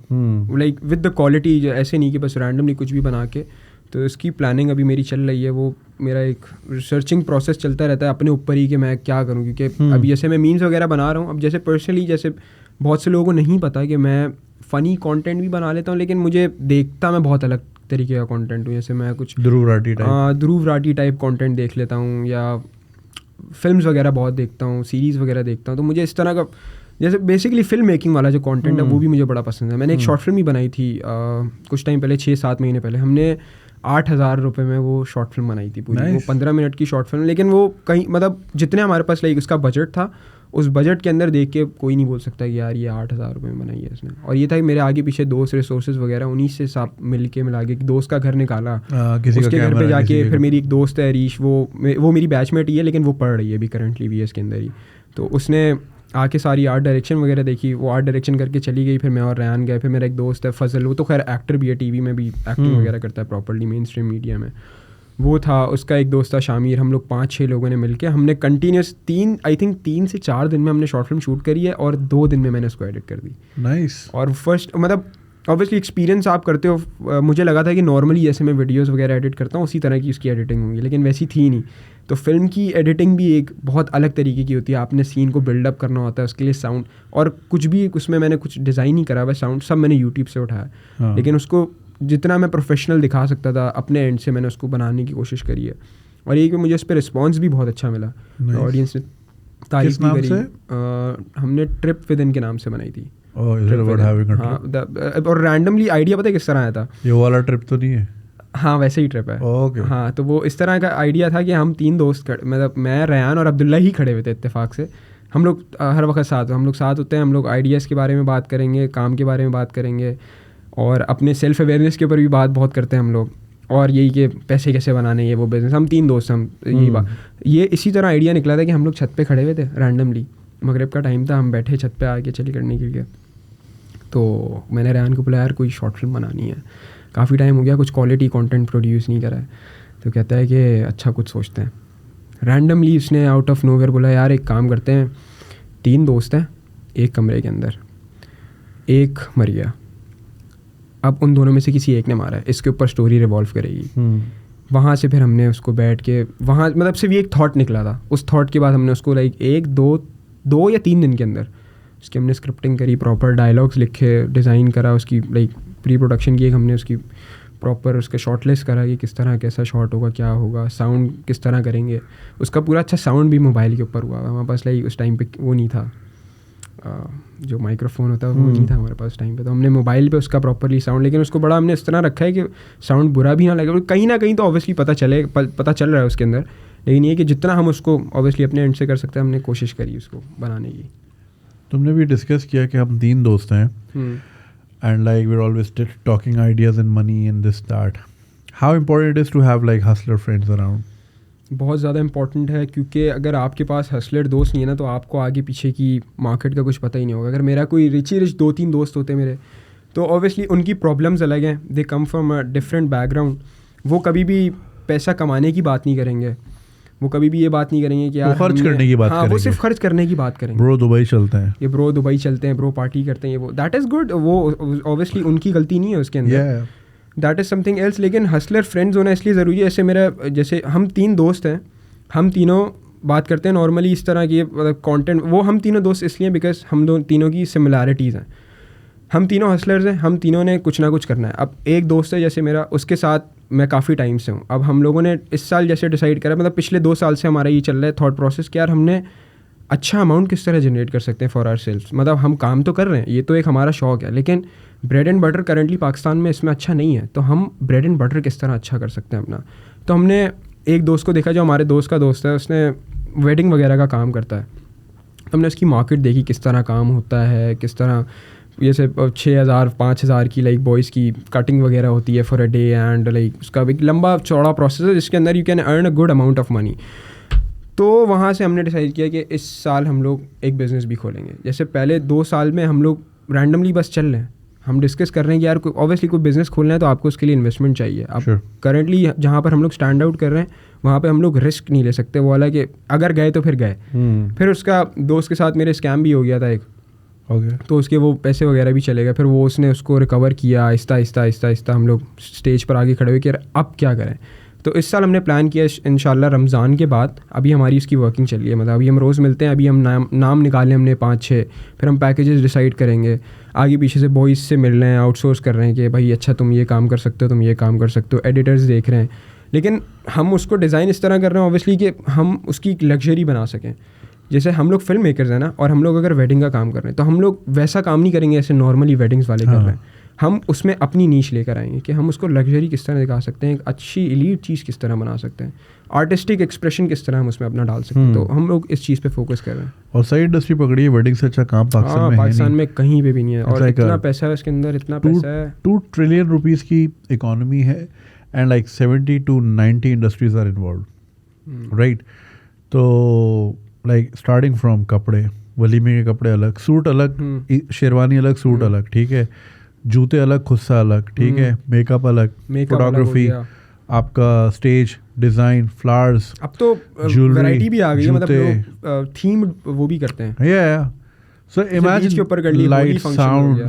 [SPEAKER 2] लाइक विद द क्वालिटी, ऐसे नहीं कि बस रैंडमली कुछ भी बना के। तो इसकी प्लानिंग अभी मेरी चल रही है, वो मेरा एक रिसर्चिंग प्रोसेस चलता रहता है अपने ऊपर ही कि मैं क्या करूँ, क्योंकि अभी जैसे मैं मीम्स वगैरह बना रहा हूँ, अब जैसे पर्सनली जैसे बहुत से लोगों को नहीं पता कि मैं फ़नी कंटेंट भी बना लेता हूँ, लेकिन मुझे देखता मैं बहुत अलग तरीके का कंटेंट हूँ। जैसे मैं कुछ ध्रुव राठी टाइप कंटेंट देख लेता हूँ, या फिल्म्स वगैरह बहुत देखता हूँ, सीरीज़ वगैरह देखता हूँ। तो मुझे इस तरह का जैसे बेसिकली फिल्म मेकिंग वाला जो कंटेंट है वो भी मुझे बड़ा पसंद है। मैंने एक शॉर्ट फिल्म भी बनाई थी कुछ टाइम पहले, 6-7 महीने पहले। हमने 8,000 रुपये में वो शॉर्ट फिल्म बनाई थी पूरी। वो 15 मिनट की शॉर्ट फिल्म, लेकिन वो कहीं मतलब जितने हमारे पास लाइक उसका बजट था, उस बजट के अंदर देख के कोई नहीं बोल सकता कि यार ये 8,000 रुपये में बनाई है इसने। और ये था कि मेरे आगे पीछे दोस्त, रिसोर्सेज वगैरह, उन्हीं से सब मिला के दोस्त का घर निकाला, उसके घर पे जाके फिर मेरी एक दोस्त है हरीश, वो मेरी बैचमेट ही है, लेकिन वो पढ़ रही है अभी करंटली BS के अंदर ही। तो उसने आके सारी आर्ट डायरेक्शन वगैरह देखी, वो आर्ट डायरेक्शन करके चली गई। फिर मैं और रयान गए। फिर मेरा एक दोस्त है फजल, वो तो खैर एक्टर भी है, TV में भी एक्टिंग वगैरह करता है प्रॉपर्ली मेन स्ट्रीम मीडिया में, वो था। उसका एक दोस्त था शामिर। हम लोग 5-6 लोगों ने मिलके हमने कंटिन्यूस 3 से 4 दिन में हमने शॉर्ट फिल्म शूट करी है, और 2 दिन में मैंने उसको एडिट कर दी।
[SPEAKER 1] नाइस।
[SPEAKER 2] और फर्स्ट मतलब ऑब्वियसली एक्सपीरियंस आप करते हो, मुझे लगा था कि नॉर्मली जैसे मैं वीडियोस वगैरह एडिट करता हूँ उसी तरह की उसकी एडिटिंग होगी, लेकिन वैसी थी नहीं। तो फिल्म की एडिटिंग भी एक बहुत अलग तरीके की होती है। आपने सीन को बिल्डअप करना होता है, उसके लिए साउंड और कुछ भी उसमें मैंने कुछ डिज़ाइन नहीं करा हुआ, साउंड सब मैंने यूट्यूब से उठाया।
[SPEAKER 1] हाँ।
[SPEAKER 2] लेकिन उसको जितना मैं प्रोफेशनल दिखा सकता था अपने एंड से मैंने उसको बनाने की कोशिश करी है, और ये कि मुझे उस पर रिस्पॉन्स भी बहुत अच्छा मिला। ऑडियंस ने तारीफ भी करी। हमने ट्रिप विद इन के नाम से बनाई थी। हाँ, और रैंडमली आइडिया पता है किस तरह आया था?
[SPEAKER 1] ये वाला ट्रिप तो नहीं है?
[SPEAKER 2] हाँ, वैसे ही ट्रिप है। हाँ, तो वो इस तरह का आइडिया था कि हम 3 दोस्त, मतलब मैं, रयान और अब्दुल्ला ही खड़े हुए थे इत्तेफाक से। हम लोग हर वक्त साथ होते हैं, हम लोग आइडियाज़ के बारे में बात करेंगे, काम के बारे में बात करेंगे, और अपने सेल्फ अवेयरनेस के ऊपर भी बात बहुत करते हैं हम लोग, और यही कि पैसे कैसे बनाने, ये वो बिज़नेस। हम 3 दोस्त, हम यही बात, ये इसी तरह आइडिया निकला था कि हम लोग छत पे खड़े हुए थे रैंडमली, मगरिब का टाइम था, हम बैठे छत पे आके चली करने के लिए। तो मैंने रयान को बोला यार कोई शॉर्ट फिल्म बनानी है, काफ़ी टाइम हो गया कुछ क्वालिटी कंटेंट प्रोड्यूस नहीं करा है। तो कहता है कि अच्छा कुछ सोचते हैं। रैंडमली उसने आउट ऑफ नोवेयर बोला यार एक काम करते हैं, 3 दोस्त हैं एक कमरे के अंदर, एक मर गया, अब उन दोनों में से किसी एक ने मारा है, इसके ऊपर स्टोरी रिवॉल्व करेगी। वहाँ से फिर हमने उसको बैठ के वहाँ मतलब सिर्फ ये एक थॉट निकला था। उस थॉट के बाद हमने उसको लाइक 1-2 या 3 दिन के अंदर उसकी हमने स्क्रिप्टिंग करी, प्रॉपर डायलॉग्स लिखे, डिज़ाइन करा, उसकी लाइक प्री प्रोडक्शन की हमने उसकी प्रॉपर उसका शॉर्ट लिस्ट करा कि किस तरह कैसा शॉट होगा, क्या होगा, साउंड किस तरह करेंगे। उसका पूरा अच्छा साउंड भी मोबाइल के ऊपर हुआ। हमारे पास लाइक उस टाइम पे वो नहीं था, जो माइक्रोफोन होता है वो नहीं था हमारे पास टाइम पे, तो हमने मोबाइल पे उसका प्रॉपरली साउंड, लेकिन उसको बड़ा हमने इस तरह रखा है कि साउंड बुरा भी ना लगे। कहीं ना कहीं तो ऑब्वियसली पता चल रहा है उसके अंदर, लेकिन ये कि जितना हम उसको ऑब्वियसली अपने एंड से कर सकते हैं हमने कोशिश करी उसको बनाने की।
[SPEAKER 1] तुमने भी डिस्कस किया कि हम 3 दोस्त हैं, and like we're always talking ideas and money and this that. How important it is to have like hustler friends around?
[SPEAKER 2] बहुत ज़्यादा इंपॉर्टेंट है, क्योंकि अगर आपके पास हसलर दोस्त नहीं है ना तो आपको आगे पीछे की मार्केट का कुछ पता ही नहीं होगा। अगर मेरा कोई रिच 2-3 दोस्त होते मेरे, तो ऑब्वियसली उनकी प्रॉब्लम्स अलग हैं, they come from a different background, वो कभी भी पैसा कमाने की बात नहीं करेंगे, वो कभी भी ये बात नहीं करेंगे कि यार
[SPEAKER 1] खर्च करने की बात
[SPEAKER 2] हाँ,
[SPEAKER 1] करेंगे,
[SPEAKER 2] वो सिर्फ खर्च करने की बात करेंगे,
[SPEAKER 1] ब्रो दुबई चलते हैं,
[SPEAKER 2] ये ब्रो दुबई चलते हैं, ब्रो पार्टी करते हैं, ये वो दैट इज़ गुड, वो ऑब्वियसली उनकी गलती नहीं है उसके अंदर, दैट इज़ समथिंग एल्स। लेकिन हसलर फ्रेंड्स होना इसलिए ज़रूरी है, जैसे हम 3 दोस्त हैं, हम तीनों बात करते हैं नॉर्मली इस तरह की मतलब कंटेंट, वो हम तीनों दोस्त इसलिए बिकॉज हम तीनों की सिमिलैरिटीज़ हैं, हम तीनों हसलर्स हैं, हम तीनों ने कुछ ना कुछ करना है। अब एक दोस्त है जैसे मेरा, उसके साथ मैं काफ़ी टाइम से हूँ, अब हम लोगों ने इस साल जैसे डिसाइड करा, मतलब पिछले 2 साल से हमारा ये चल रहा है थॉट प्रोसेस कि यार हमने अच्छा अमाउंट किस तरह जनरेट कर सकते हैं फॉर आवर सेल्स। मतलब हम काम तो कर रहे हैं, ये तो एक हमारा शौक है, लेकिन bread and butter currently Pakistan में इसमें अच्छा नहीं है, तो हम ब्रेड एंड बटर किस तरह अच्छा कर सकते हैं अपना। तो हमने एक दोस्त को देखा जो हमारे दोस्त का दोस्त है, उसने वेडिंग वगैरह का काम करता है, हमने उसकी मार्केट देखी किस तरह काम होता है, किस तरह जैसे 6,000 5,000 की लाइक बॉयज़ की कटिंग वगैरह होती है for a day, and like उसका एक लंबा चौड़ा प्रोसेस है जिसके अंदर you can earn a good amount of money. तो वहाँ से हमने डिसाइड किया कि इस साल हम लोग एक बिज़नेस भी खोलेंगे। जैसे पहले 2 साल में हम लोग रैंडमली बस चल रहे हैं, हम डिस्कस कर रहे हैं कि यार ऑब्वियसली कोई बिज़नेस खोलना है तो आपको उसके लिए इन्वेस्टमेंट चाहिए। अब करंटली जहाँ पर हम लोग स्टैंड आउट कर रहे हैं वहाँ पे हम लोग रिस्क नहीं ले सकते, वो वाला कि अगर गए तो फिर गए। फिर उसका दोस्त के साथ मेरे स्कैम भी हो गया था एक, तो उसके वो पैसे वगैरह भी चले गए, फिर वो उसने उसको रिकवर किया आहिस्ता आहिस्ता हम लोग स्टेज पर आगे खड़े हुए कि यार अब क्या करें। तो इस साल हमने प्लान किया इंशाल्लाह रमज़ान के बाद, अभी हमारी इसकी वर्किंग चल रही है, मतलब अभी हम रोज़ मिलते हैं, अभी हम नाम निकाले हमने 5-6, फिर हम पैकेजेस डिसाइड करेंगे, आगे पीछे से बॉयज़ से मिल रहे हैं, आउटसोर्स कर रहे हैं कि भाई अच्छा तुम ये काम कर सकते हो, तुम ये काम कर सकते हो, एडिटर्स देख रहे हैं, लेकिन हम उसको डिज़ाइन इस तरह कर रहे हैं ऑब्वियसली कि हम उसकी एक लग्जरी बना सकें। जैसे हम लोग फिल्म मेकर्स हैं ना, और हम लोग अगर वेडिंग का काम कर रहे हैं तो हम लोग वैसा काम नहीं करेंगे जैसे नॉर्मली वेडिंग्स वाले कर रहे हैं, हम उसमें अपनी नीश लेकर आएंगे कि हम उसको लग्जरी किस तरह दिखा सकते हैं, एक अच्छी एलीट चीज़ किस तरह बना सकते हैं, आर्टिस्टिक एक्सप्रेशन किस तरह हम उसमें अपना डाल सकते हैं। तो हम लोग इस चीज़ पे फोकस कर रहे हैं।
[SPEAKER 1] और सही इंडस्ट्री पकड़ी है, वेडिंग से अच्छा काम पाकिस्तान
[SPEAKER 2] में कहीं पे भी नहीं है, और इतना पैसा है उसके अंदर, इतना पैसा है,
[SPEAKER 1] 2 ट्रिलियन रुपीज़ की इकोनॉमी है, and like 70 to 90 industries are involved, right. तो लाइक स्टार्टिंग फ्रॉम कपड़े, वलीमे के कपड़े अलग, सूट अलग, शेरवानी अलग, सूट अलग, ठीक है, जूते अलग, खुस्सा अलग, ठीक है, मेकअप अलग, फोटोग्राफी, आपका स्टेज डिज़ाइन, फ्लावर्स,
[SPEAKER 2] अब तो वैरायटी भी आ गई है, मतलब थीम वो भी करते हैं।
[SPEAKER 1] या सो इमेजिन
[SPEAKER 2] के ऊपर कर ली,
[SPEAKER 1] लाइट, साउंड,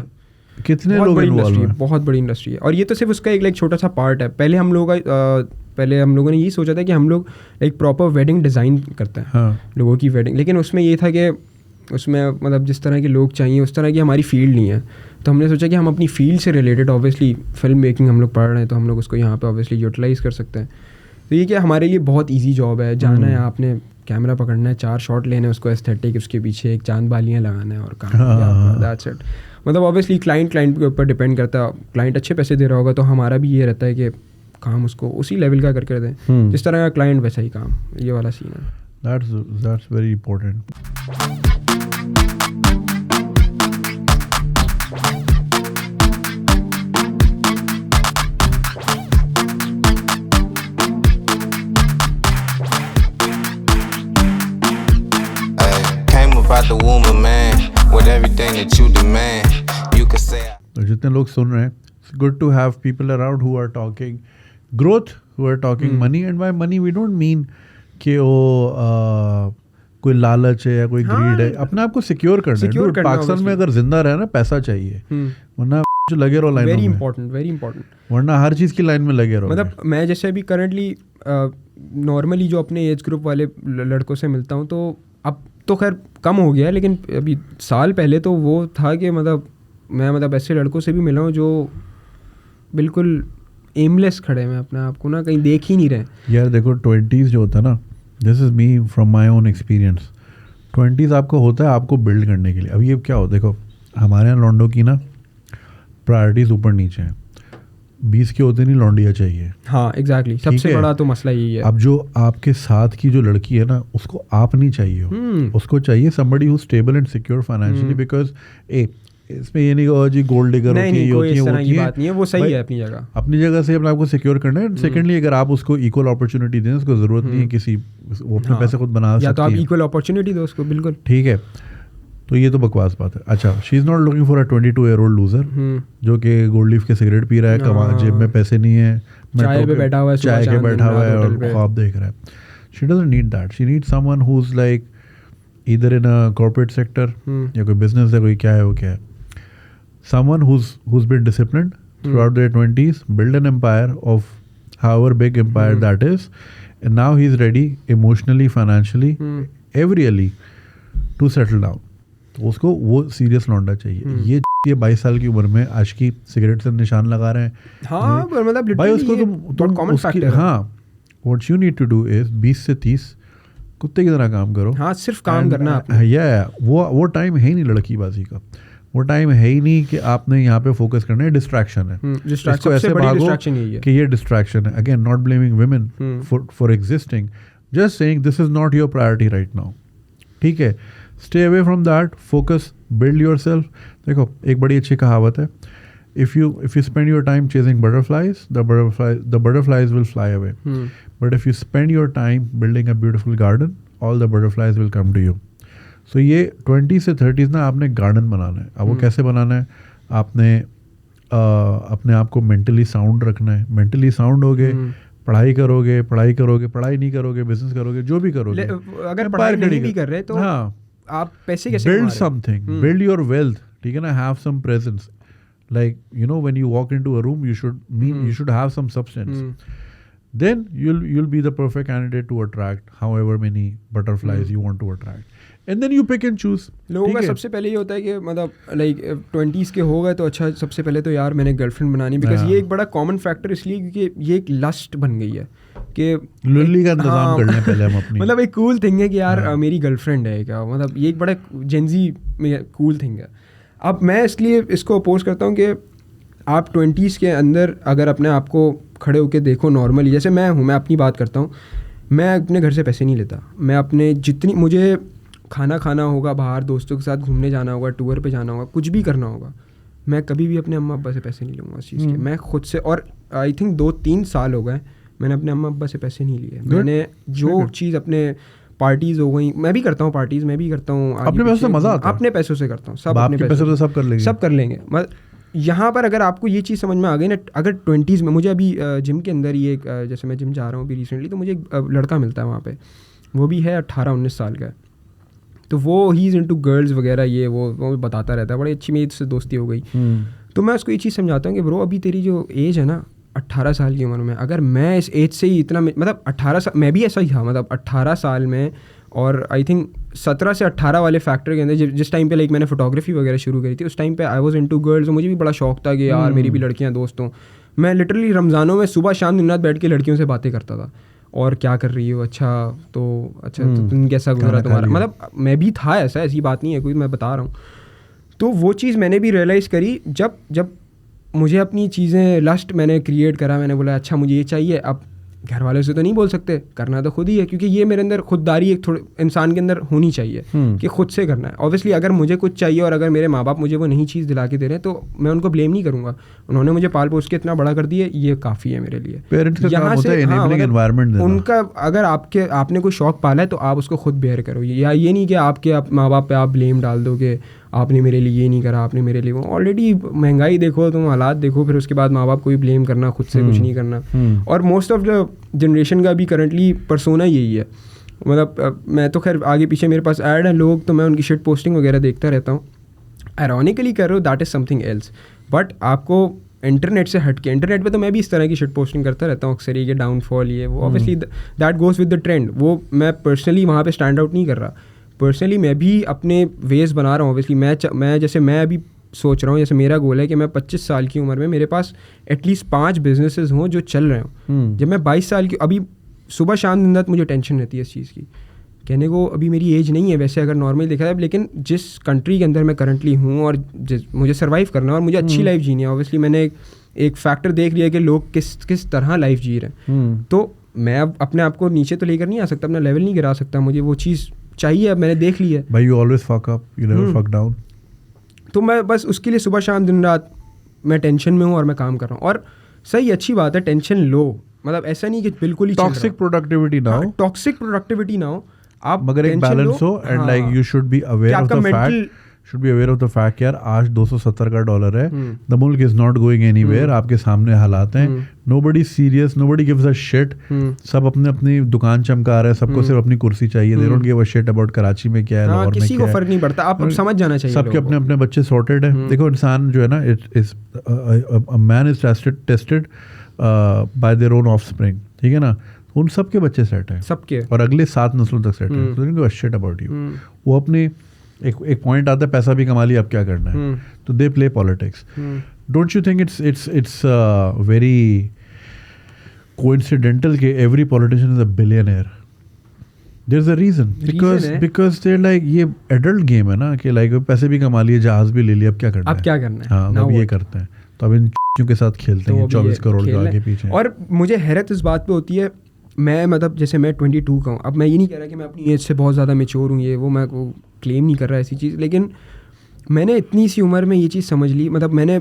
[SPEAKER 1] कितने लोग इन्वॉल्व हैं,
[SPEAKER 2] बहुत बड़ी इंडस्ट्री है। और ये तो सिर्फ उसका एक छोटा सा पार्ट है। पहले हम लोगों ने यही सोचा था कि हम लोग एक प्रॉपर वेडिंग डिज़ाइन करते हैं, लोगों की वेडिंग, लेकिन उसमें ये था कि उसमें मतलब जिस तरह के लोग चाहिए उस तरह की हमारी फील्ड नहीं है। तो हमने सोचा कि हम अपनी फील्ड से रिलेटेड, ऑब्वियसली फिल्म मेकिंग हम लोग पढ़ रहे हैं, तो हम लोग उसको यहाँ पे ऑब्वियसली यूटिलाइज़ कर सकते हैं। तो ये क्या हमारे लिए बहुत ईजी जॉब है, जाना है, आपने कैमरा पकड़ना है, 4 शॉट लेने हैं, उसको एस्थेटिक, उसके पीछे एक चांद बालियाँ लगाना है और काम, दैट्स इट। मतलब ऑब्वियसली क्लाइंट के ऊपर डिपेंड करता है, क्लाइंट अच्छे पैसे दे रहा होगा तो हमारा भी ये रहता है कि काम उसको उसी लेवल का करके दें, जिस तरह का क्लाइंट वैसा ही काम, ये वाला सीन है।
[SPEAKER 1] That's very important.
[SPEAKER 3] Out the womb of man with everything that you demand, you could say.
[SPEAKER 1] तो जितने लोग सुन रहे हैं, it's good to have people around who are talking growth, who are talking money, and by money we don't mean कि वो कोई लालच है या कोई ग्रीड है, अपने आप को सिक्योर करना है। पाकिस्तान में अगर जिंदा रहना पैसा चाहिए, वरना जो लगे रहो लाइन में,
[SPEAKER 2] वेरी इंपॉर्टेंट,
[SPEAKER 1] वरना हर चीज़ की लाइन में लगे रहो।
[SPEAKER 2] मतलब मैं जैसे अभी करंटली नॉर्मली जो अपने एज ग्रुप वाले लड़कों से मिलता हूँ, तो अब तो खैर कम हो गया, लेकिन अभी साल पहले तो वो था कि मैं ऐसे लड़कों से भी मिला हूँ जो बिल्कुल एमलेस खड़े हैं, अपने आप को ना कहीं देख ही नहीं रहे।
[SPEAKER 1] यार देखो 20s जो होता है ना, this is me from my own experience, 20s आपको होता है आपको बिल्ड करने के लिए। अभी ये क्या हो, देखो हमारे यहाँ लॉन्डो की ना प्रायोरिटीज़ ऊपर नीचे हैं, 20 के होते नहीं लौंडिया चाहिए।
[SPEAKER 2] हाँ एग्जैक्टली, सबसे बड़ा तो मसला यही है।
[SPEAKER 1] अब जो आपके साथ की जो लड़की है ना, उसको आप नहीं चाहिए हो, उसको चाहिए somebody who's stable and secure financially, because इसमें ये नहीं कहो जी गोल्ड डिगर होती है,
[SPEAKER 2] कोई इस तरह की बात नहीं है, वो सही है अपनी
[SPEAKER 1] जगह से अपने आपको सिक्योर करना है। सेकेंडली अगर आप उसको इक्वल अपॉर्चुनिटी दें, उसको जरूरत नहीं है किसी, वो अपने पैसे खुद बना सकती है,
[SPEAKER 2] तो आप इक्वल अपॉर्चुनिटी दो उसको, बिल्कुल
[SPEAKER 1] ठीक है। तो ये तो बकवास बात है। अच्छा, she is not looking for a 22-year-old loser जो कि गोल्ड लीफ के सिगरेट पी रहा है, जेब में पैसे नहीं है,
[SPEAKER 2] चाय पे बैठा हुआ है,
[SPEAKER 1] चाय के बैठा हुआ है और ख्वाब देख रहा है। She doesn't need that. She needs someone who's like either in a corporate sector या कोई business है, कोई क्या है, वो क्या है. Someone who's been disciplined throughout their 20s, build an empire of however big empire that is, and now he's ready emotionally, financially, everyly to settle down. तो उसको वो सीरियस लौंडा चाहिए. ये 22 साल की उम्र में आज की सिगरेट से निशान लगा रहे हैं.
[SPEAKER 2] हाँ, मतलब
[SPEAKER 1] भाई उसको तुम
[SPEAKER 2] कॉमन फैक्टर है.
[SPEAKER 1] हाँ, what you need to do is 20 से 30 कुत्ते की तरह काम करो.
[SPEAKER 2] हाँ, सिर्फ काम करना है.
[SPEAKER 1] वो टाइम है ही नहीं लड़कीबाजी का. वो टाइम है ही नहीं कि आपने यहाँ पे फोकस करना है. डिस्ट्रैक्शन है. इसको ऐसे भागो कि ये डिस्ट्रैक्शन है. Again, not blaming women for existing, just saying this is not your priority right now. ठीक है, stay away from that, focus, build yourself. देखो, एक बड़ी अच्छी कहावत है, if you spend your time chasing butterflies, the butterflies will fly away. But if you spend your time building a beautiful garden, all the butterflies will come to you. So ये 20 से 30 ना आपने गार्डन बनाना है. अब वो कैसे बनाना है? आपने अपने आप को मेंटली साउंड रखना है. मेंटली साउंड होगे, पढ़ाई करोगे, पढ़ाई नहीं करोगे, बिजनेस करोगे, जो भी करोगे.
[SPEAKER 2] अगर पढ़ाई नहीं भी कर रहे तो
[SPEAKER 1] हाँ,
[SPEAKER 2] आप पैसे कैसे
[SPEAKER 1] build something, build your wealth. ठीक है ना, have some presence. Like, you know, when you walk into a room, you should have some substance. Then you'll be the perfect candidate to attract however many butterflies you want to attract. And then you pick and choose.
[SPEAKER 2] लोगों का सबसे पहले ये होता है कि मतलब like 20s के हो गए तो अच्छा, सबसे पहले तो यार मैंने गर्लफ्रेंड बनानी. बिकॉज ये एक बड़ा कॉमन फैक्टर इसलिए क्योंकि ये एक लस्ट बन गई है कि
[SPEAKER 1] लुल्ली का इंतजाम करने पहले हम अपनी.
[SPEAKER 2] मतलब एक कूल थिंग है कि यार मेरी गर्लफ्रेंड है क्या. मतलब ये एक बड़ा जेंजी में कूल थिंग है. अब मैं इसलिए इसको अपोज करता हूँ कि आप 20s के अंदर अगर अपने आप को खड़े होकर देखो नॉर्मली, जैसे मैं हूँ, मैं अपनी बात करता हूँ, मैं अपने घर से पैसे नहीं लेता. मैं अपने जितनी मुझे खाना खाना होगा बाहर, दोस्तों के साथ घूमने जाना होगा, टूर पे जाना होगा, कुछ भी करना होगा, मैं कभी भी अपने अम्मा अब्बा से पैसे नहीं लूँगा उस चीज़ के. मैं खुद से, और आई थिंक 2-3 साल हो गए मैंने अपने अम्मा अब्बा से पैसे नहीं लिए. मैंने जो चीज़ अपने पार्टीज़ हो गई, मैं भी करता हूँ पार्टीज़, मैं भी करता हूँ
[SPEAKER 1] अपने पैसों से. मज़ा आता है.
[SPEAKER 2] अपने पैसों से करता हूँ. सब
[SPEAKER 1] अपने पैसों से सब कर लेंगे.
[SPEAKER 2] मतलब यहाँ पर अगर आपको ये चीज़ समझ में आ गई ना, अगर 20s में मुझे अभी जिम के अंदर ही एक, जैसे मैं जिम जा रहा हूँ अभी रिसेंटली, तो मुझे एक लड़का मिलता है वहाँ पे, वो भी है 18-19 साल का. तो वो ही इज़ इनटू गर्ल्स वगैरह, ये वो बताता रहता है. बड़ी अच्छी मेरी उससे दोस्ती हो गई. तो मैं उसको ये चीज़ समझाता हूँ कि ब्रो, अभी तेरी जो एज है ना 18 साल की उम्र में, अगर मैं इस एज से ही इतना, मतलब 18 साल, मैं भी ऐसा ही था, मतलब 18 साल में, और आई थिंक 17 से 18 वाले फैक्टर के अंदर जिस टाइम पे लाइक मैंने फोटोग्राफी वगैरह शुरू करी थी, उस टाइम पे आई वाज इनटू गर्ल्स. मुझे भी बड़ा शौक था कि यार मेरी भी लड़कियां दोस्त हों. मैं लिटरली रमज़ानों में सुबह शाम दिन रात बैठ के लड़कियों से बातें करता था. और क्या कर रही हो, अच्छा तो तुम कैसा गुजरा तुम्हारा. मतलब मैं भी था ऐसी बात नहीं है कोई, मैं बता रहा हूँ. तो वो चीज़ मैंने भी रियलाइज़ करी जब मुझे अपनी चीज़ें लस्ट मैंने क्रिएट करा. मैंने बोला अच्छा मुझे ये चाहिए. अब घर वालों से तो नहीं बोल सकते, करना तो खुद ही है, क्योंकि ये मेरे अंदर खुददारी एक थोड़ी इंसान के अंदर होनी चाहिए कि खुद से करना है. ऑब्वियसली अगर मुझे कुछ चाहिए और अगर मेरे माँ बाप मुझे वो नहीं चीज़ दिला के दे रहे हैं तो मैं उनको ब्लेम नहीं करूँगा. उन्होंने मुझे पाल पोस के इतना बड़ा कर दिया, ये काफ़ी है मेरे लिए. यहाँ से उनका अगर आपने कोई शौक पाला है तो आप उसको खुद बेयर करो. या ये नहीं कि आपके माँ बाप पे आप ब्लेम डाल दो कि आपने मेरे लिए ये नहीं करा, आपने मेरे लिए वो. ऑलरेडी महंगाई देखो, तुम हालात देखो, फिर उसके बाद माँ बाप को भी ब्लेम करना, खुद से कुछ नहीं करना. और मोस्ट ऑफ द जनरेशन का भी करंटली पर्सोना यही है. मतलब मैं तो खैर आगे पीछे मेरे पास ऐड है लोग, तो मैं उनकी शिट पोस्टिंग वगैरह देखता रहता हूँ. आयरॉनिकली कर रहे हो, that is something else. But आपको इंटरनेट से हट के, इंटरनेट पे तो मैं भी इस तरह की शिट पोस्टिंग करता रहता हूँ अक्सर. ये डाउनफॉल, ये वो, obviously that goes with the trend. वो मैं पर्सनली वहाँ पे स्टैंड आउट नहीं कर रहा. पर्सनली मैं भी अपने वेज बना रहा हूँ. ऑब्वियसली मैं अभी सोच रहा हूँ, जैसे मेरा गोल है कि मैं 25 साल की उम्र में मेरे पास एटलीस्ट 5 बिजनेसेस हों जो चल रहे हों. जब मैं 22 साल की, अभी सुबह शाम दिन रात मुझे टेंशन रहती है इस चीज़ की. कहने को अभी मेरी एज नहीं है वैसे अगर नॉर्मली देखा जाए, लेकिन जिस कंट्री के अंदर मैं करंटली हूँ और मुझे सर्वाइव करना है और मुझे अच्छी लाइफ जीनी है. ऑब्वियसली मैंने एक फैक्टर देख लिया कि लोग किस तरह लाइफ जी रहे हैं. तो मैं अब अपने आप को नीचे तो लेकर नहीं आ सकता, अपना लेवल नहीं गिरा सकता. मुझे वो चीज़ चाहिए, अब मैंने देख ली है.
[SPEAKER 1] भाई you always fuck up, you never fuck down.
[SPEAKER 2] तो मैं बस उसके लिए सुबह शाम दिन रात मैं टेंशन में हूँ और मैं काम कर रहा हूँ. और सही अच्छी बात है, टेंशन लो. मतलब ऐसा नहीं कि बिल्कुल ही
[SPEAKER 1] टॉक्सिक प्रोडक्टिविटी ना हो.
[SPEAKER 2] टॉक्सिक प्रोडक्टिविटी ना हो, आप
[SPEAKER 1] मगर एक बैलेंस हो. And like you should be aware of the fact should be aware of the fact यार आज 270 का डॉलर है, the मुल्क is not going anywhere, आपके सामने हालात हैं, nobody serious, nobody gives a shit, सब अपने अपनी दुकान चमका रहे हैं, सबको सिर्फ अपनी कुर्सी चाहिए, they don't give a shit about Karachi में क्या है, लाहौर में क्या है,
[SPEAKER 2] किसी को फर्क नहीं पड़ता, आप समझ जाना चाहिए,
[SPEAKER 1] सबके अपने अपने बच्चे sorted है। देखो इंसान जो है ना, a man is tested by their own offspring, ठीक है ना, उन सबके बच्चे सेट हैं
[SPEAKER 2] सबके, और
[SPEAKER 1] अगले 7 नस्लों तक सेट हैं, so they don't give a shit about you। वो अपने एक पॉइंट आता है, पैसा भी कमा लिया, अब क्या करना है, तो they play politics. Don't you think it's very coincidental कि every politician is a billionaire? There is a reason, because they like, ये एडल्ट गेम है ना, कि लाइक पैसे भी कमा लिए, जहाज भी ले लिया, अब क्या करना है,
[SPEAKER 2] अब क्या करना है,
[SPEAKER 1] हाँ अब ये करते हैं, तो अब इन के साथ खेलते हैं 24 करोड़ के आगे पीछे।
[SPEAKER 2] और मुझे हैरत इस बात पे होती है, मैं मतलब जैसे मैं 22 का हूँ, अब मैं ये नहीं कह रहा कि मैं अपनी एज से बहुत ज़्यादा मैच्योर हूँ, ये वो मैं को क्लेम नहीं कर रहा ऐसी चीज़, लेकिन मैंने इतनी सी उम्र में ये चीज़ समझ ली, मतलब मैंने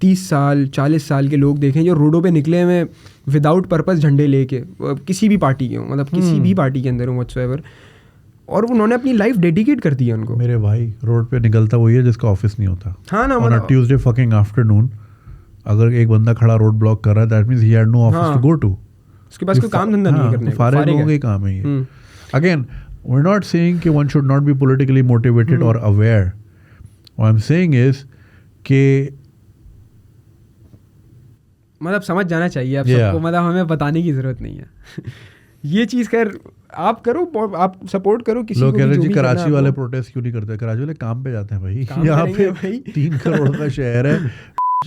[SPEAKER 2] 30 साल 40 साल के लोग देखे जो रोडों पे निकले हुए विदाउट पर्पस झंडे लेके, किसी भी पार्टी के हों, मतलब किसी भी पार्टी के अंदर हो व्हाटसोएवर, और उन्होंने अपनी लाइफ डेडिकेट कर दी है उनको।
[SPEAKER 1] मेरे भाई रोड पे निकलता वही है जिसका ऑफिस नहीं होता।
[SPEAKER 2] हाँ ना,
[SPEAKER 1] मतलब ट्यूसडे फकिंग आफ्टरनून अगर एक बंदा खड़ा रोड ब्लॉक कर रहा है, that means he had no office to go to, उसके
[SPEAKER 2] पास कोई काम धंधा नहीं करने का,
[SPEAKER 1] सारे लोगों का काम है ये। Again we are not saying कि one should not be politically motivated और aware, what I am saying is कि
[SPEAKER 2] मतलब समझ जाना चाहिए आप सबको, मतलब हमें बताने की जरूरत नहीं है ये चीज़ खैर आप करो, आप सपोर्ट करो किसी को।
[SPEAKER 1] लोग कह रहे जी कराची वाले प्रोटेस्ट क्यों नहीं करते? कराची वाले काम पे जाते हैं भाई, यहाँ पे 3 करोड़ का शहर है,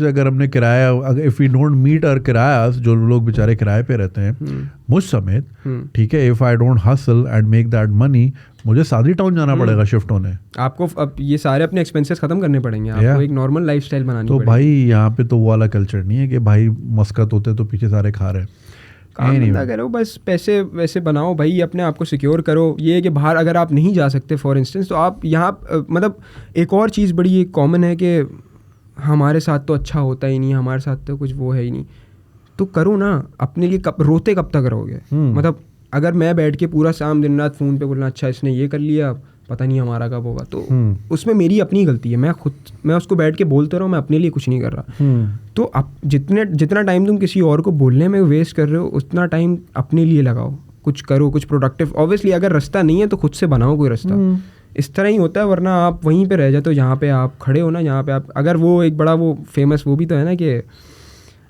[SPEAKER 1] अगर हमने किराया, if we don't meet our किराया, जो लोग बेचारे किराए पे रहते हैं मुझ समेत, ठीक है, if I don't hustle and make that money, मुझे सादी टाउन जाना पड़ेगा शिफ्ट होने, आपको
[SPEAKER 2] अब ये सारे अपने एक्सपेंसेस खत्म करने पड़ेंगे, आपको एक नॉर्मल लाइफस्टाइल बनानी
[SPEAKER 1] पड़ेगी। तो भाई यहाँ पे तो वो वाला कल्चर नहीं है कि भाई मस्कत होते तो पीछे सारे खा रहे,
[SPEAKER 2] काम धंधा करो, बस पैसे वैसे बनाओ भाई, अपने आप को सिक्योर करो। ये है कि बाहर अगर आप नहीं जा सकते फॉर इंस्टेंस, तो आप यहाँ मतलब एक और चीज़ बड़ी कॉमन है कि हमारे साथ तो अच्छा होता ही नहीं, हमारे साथ तो कुछ वो है ही नहीं, तो करो ना अपने लिए। रोते कब तक रहोगे? मतलब अगर मैं बैठ के पूरा शाम दिन रात फ़ोन पे बोलना अच्छा इसने ये कर लिया, पता नहीं हमारा कब होगा, तो उसमें मेरी अपनी गलती है। मैं उसको बैठ के बोलते रहो, मैं अपने लिए कुछ नहीं कर रहा। तो आप जितना टाइम तुम किसी और को बोलने में वेस्ट कर रहे हो, उतना टाइम अपने लिए लगाओ, कुछ करो, कुछ प्रोडक्टिव। ऑब्वियसली अगर रास्ता नहीं है तो खुद से बनाओ कोई रास्ता। इस तरह ही होता है, वरना आप वहीं पे रह जाते हो जहाँ पे आप खड़े हो ना, जहाँ पे आप, अगर वो एक बड़ा वो फेमस वो भी तो है ना कि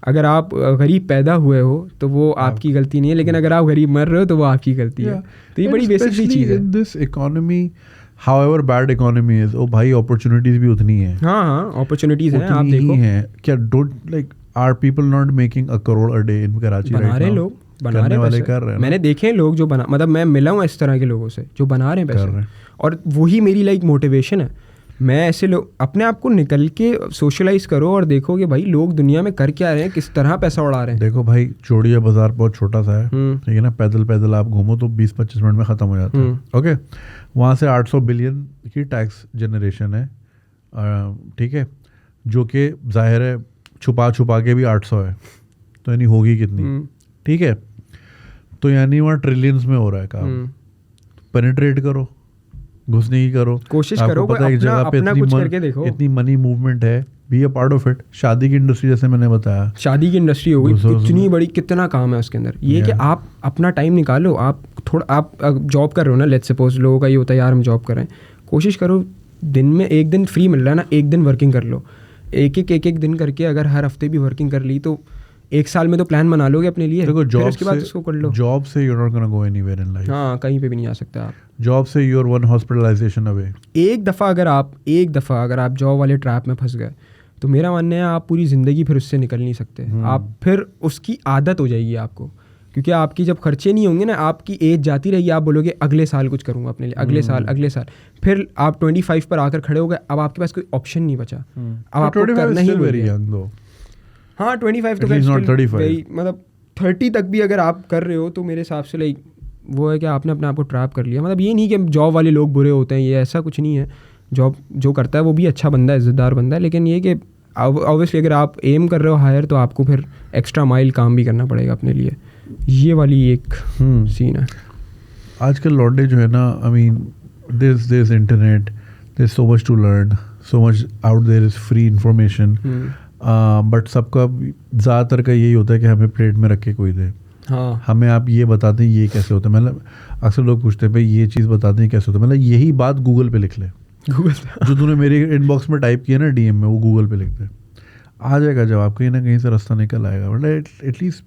[SPEAKER 2] अगर आप गरीब पैदा हुए हो तो वो आपकी गलती नहीं है, लेकिन अगर आप गरीब मर रहे हो तो वो आपकी गलती है। तो ये बड़ी बेसिक सी चीज़ है।
[SPEAKER 1] In this economy, however bad economy is, ओ भाई अपॉर्चुनिटीज भी उतनी है।
[SPEAKER 2] हाँ अपॉर्चुनिटीज हैं, आप देखो
[SPEAKER 1] हैं क्या। Don't like are people not making a crore a day in Karachi?
[SPEAKER 2] बना रहे लोग, बना रहे वाले कर रहे हैं। मैंने देखे लोग जो बना, मतलब मैं मिला हूँ इस तरह के लोगों से जो बना रहे हैं पैसे, और वही मेरी लाइक मोटिवेशन है। मैं ऐसे लोग, अपने आप को निकल के सोशलाइज करो और देखो कि भाई लोग दुनिया में कर क्या रहे हैं, किस तरह पैसा उड़ा रहे हैं।
[SPEAKER 1] देखो भाई जोड़िया बाजार बहुत छोटा सा है, ठीक है ना, पैदल आप घूमो तो 20-25 मिनट में ख़त्म हो जाता है। ओके, वहाँ से 800 बिलियन की टैक्स जनरेशन है, ठीक है, जो कि जाहिर है छुपा के भी 800 है, तो यानी होगी कितनी, ठीक है। तो यानी वहाँ ट्रिलियंस में हो रहा है काम। पेनिट्रेट करो, घुसने की करो, कोशिश करो, पता है एक जगह पे इतनी मनी मूवमेंट है, be a part of it. शादी की इंडस्ट्री जैसे मैंने बताया,
[SPEAKER 2] शादी की इंडस्ट्री हो गई कितनी बड़ी, कितना काम है उसके अंदर। ये कि आप अपना टाइम निकालो, आप थोड़ा, आप जॉब कर रहे हो ना, लेट्स सपोज लोगों का ये होता है यार हम जॉब कर रहे हैं, कोशिश करो दिन में एक दिन फ्री मिल रहा है ना, एक दिन वर्किंग कर लो। एक दिन करके अगर हर हफ्ते भी वर्किंग कर ली तो 1 साल में तो प्लान बना लोगे अपने लिए।
[SPEAKER 1] देखो जॉब
[SPEAKER 2] उसके बाद उसको कर लो।
[SPEAKER 1] जॉब से you are not gonna go anywhere in life.
[SPEAKER 2] हाँ, कहीं पे भी नहीं आ सकते आप।
[SPEAKER 1] जॉब से you are one hospitalisation away.
[SPEAKER 2] एक दफ़ा अगर आप जॉब वाले ट्रैप में फंस गए तो मेरा मानना है आप पूरी ज़िंदगी फिर उससे निकल नहीं सकते। आप फिर उसकी आदत हो जाएगी आपको, क्योंकि आपकी जब खर्चे नहीं होंगे ना, आपकी एज जाती रहेगी, आप बोलोगे अगले साल कुछ करूँगा अपने लिए, अगले साल। फिर आप 25 पर आकर खड़े हो गए, अब आपके पास कोई ऑप्शन नहीं बचा, अब आपको करना ही है। हाँ 25 तो मतलब 30 तक भी अगर आप कर रहे हो तो मेरे हिसाब से लाइक वो है कि आपने अपने आप को ट्रैप कर लिया। मतलब ये नहीं कि जॉब वाले लोग बुरे होते हैं, ये ऐसा कुछ नहीं है। जॉब जो करता है वो भी अच्छा बंदा है, इज़्ज़तदार बंदा है, लेकिन ये कि ऑब्वियसली अगर आप एम कर रहे हो हायर तो आपको फिर एक्स्ट्रा माइल काम भी करना पड़ेगा अपने लिए। ये वाली एक सीन है।
[SPEAKER 1] आजकल लौंडे जो है ना, I mean this internet, there's so much to learn, so much out there is free information. But सबका ज़्यादातर का यही होता है कि हमें प्लेट में रख के कोई दे.
[SPEAKER 2] हाँ,
[SPEAKER 1] हमें आप ये बताते हैं ये कैसे होता है. मतलब अक्सर लोग पूछते हैं भाई ये चीज़ बताते हैं कैसे होता है. मतलब यही बात गूगल पे लिख ले.
[SPEAKER 2] गूगल
[SPEAKER 1] जो तूने मेरे इनबॉक्स में टाइप किया ना DM में, वो गूगल पे लिख दे, आ जाएगा जवाब. कहीं ना कहीं से रास्ता निकल आएगा. मतलब एटलीस्ट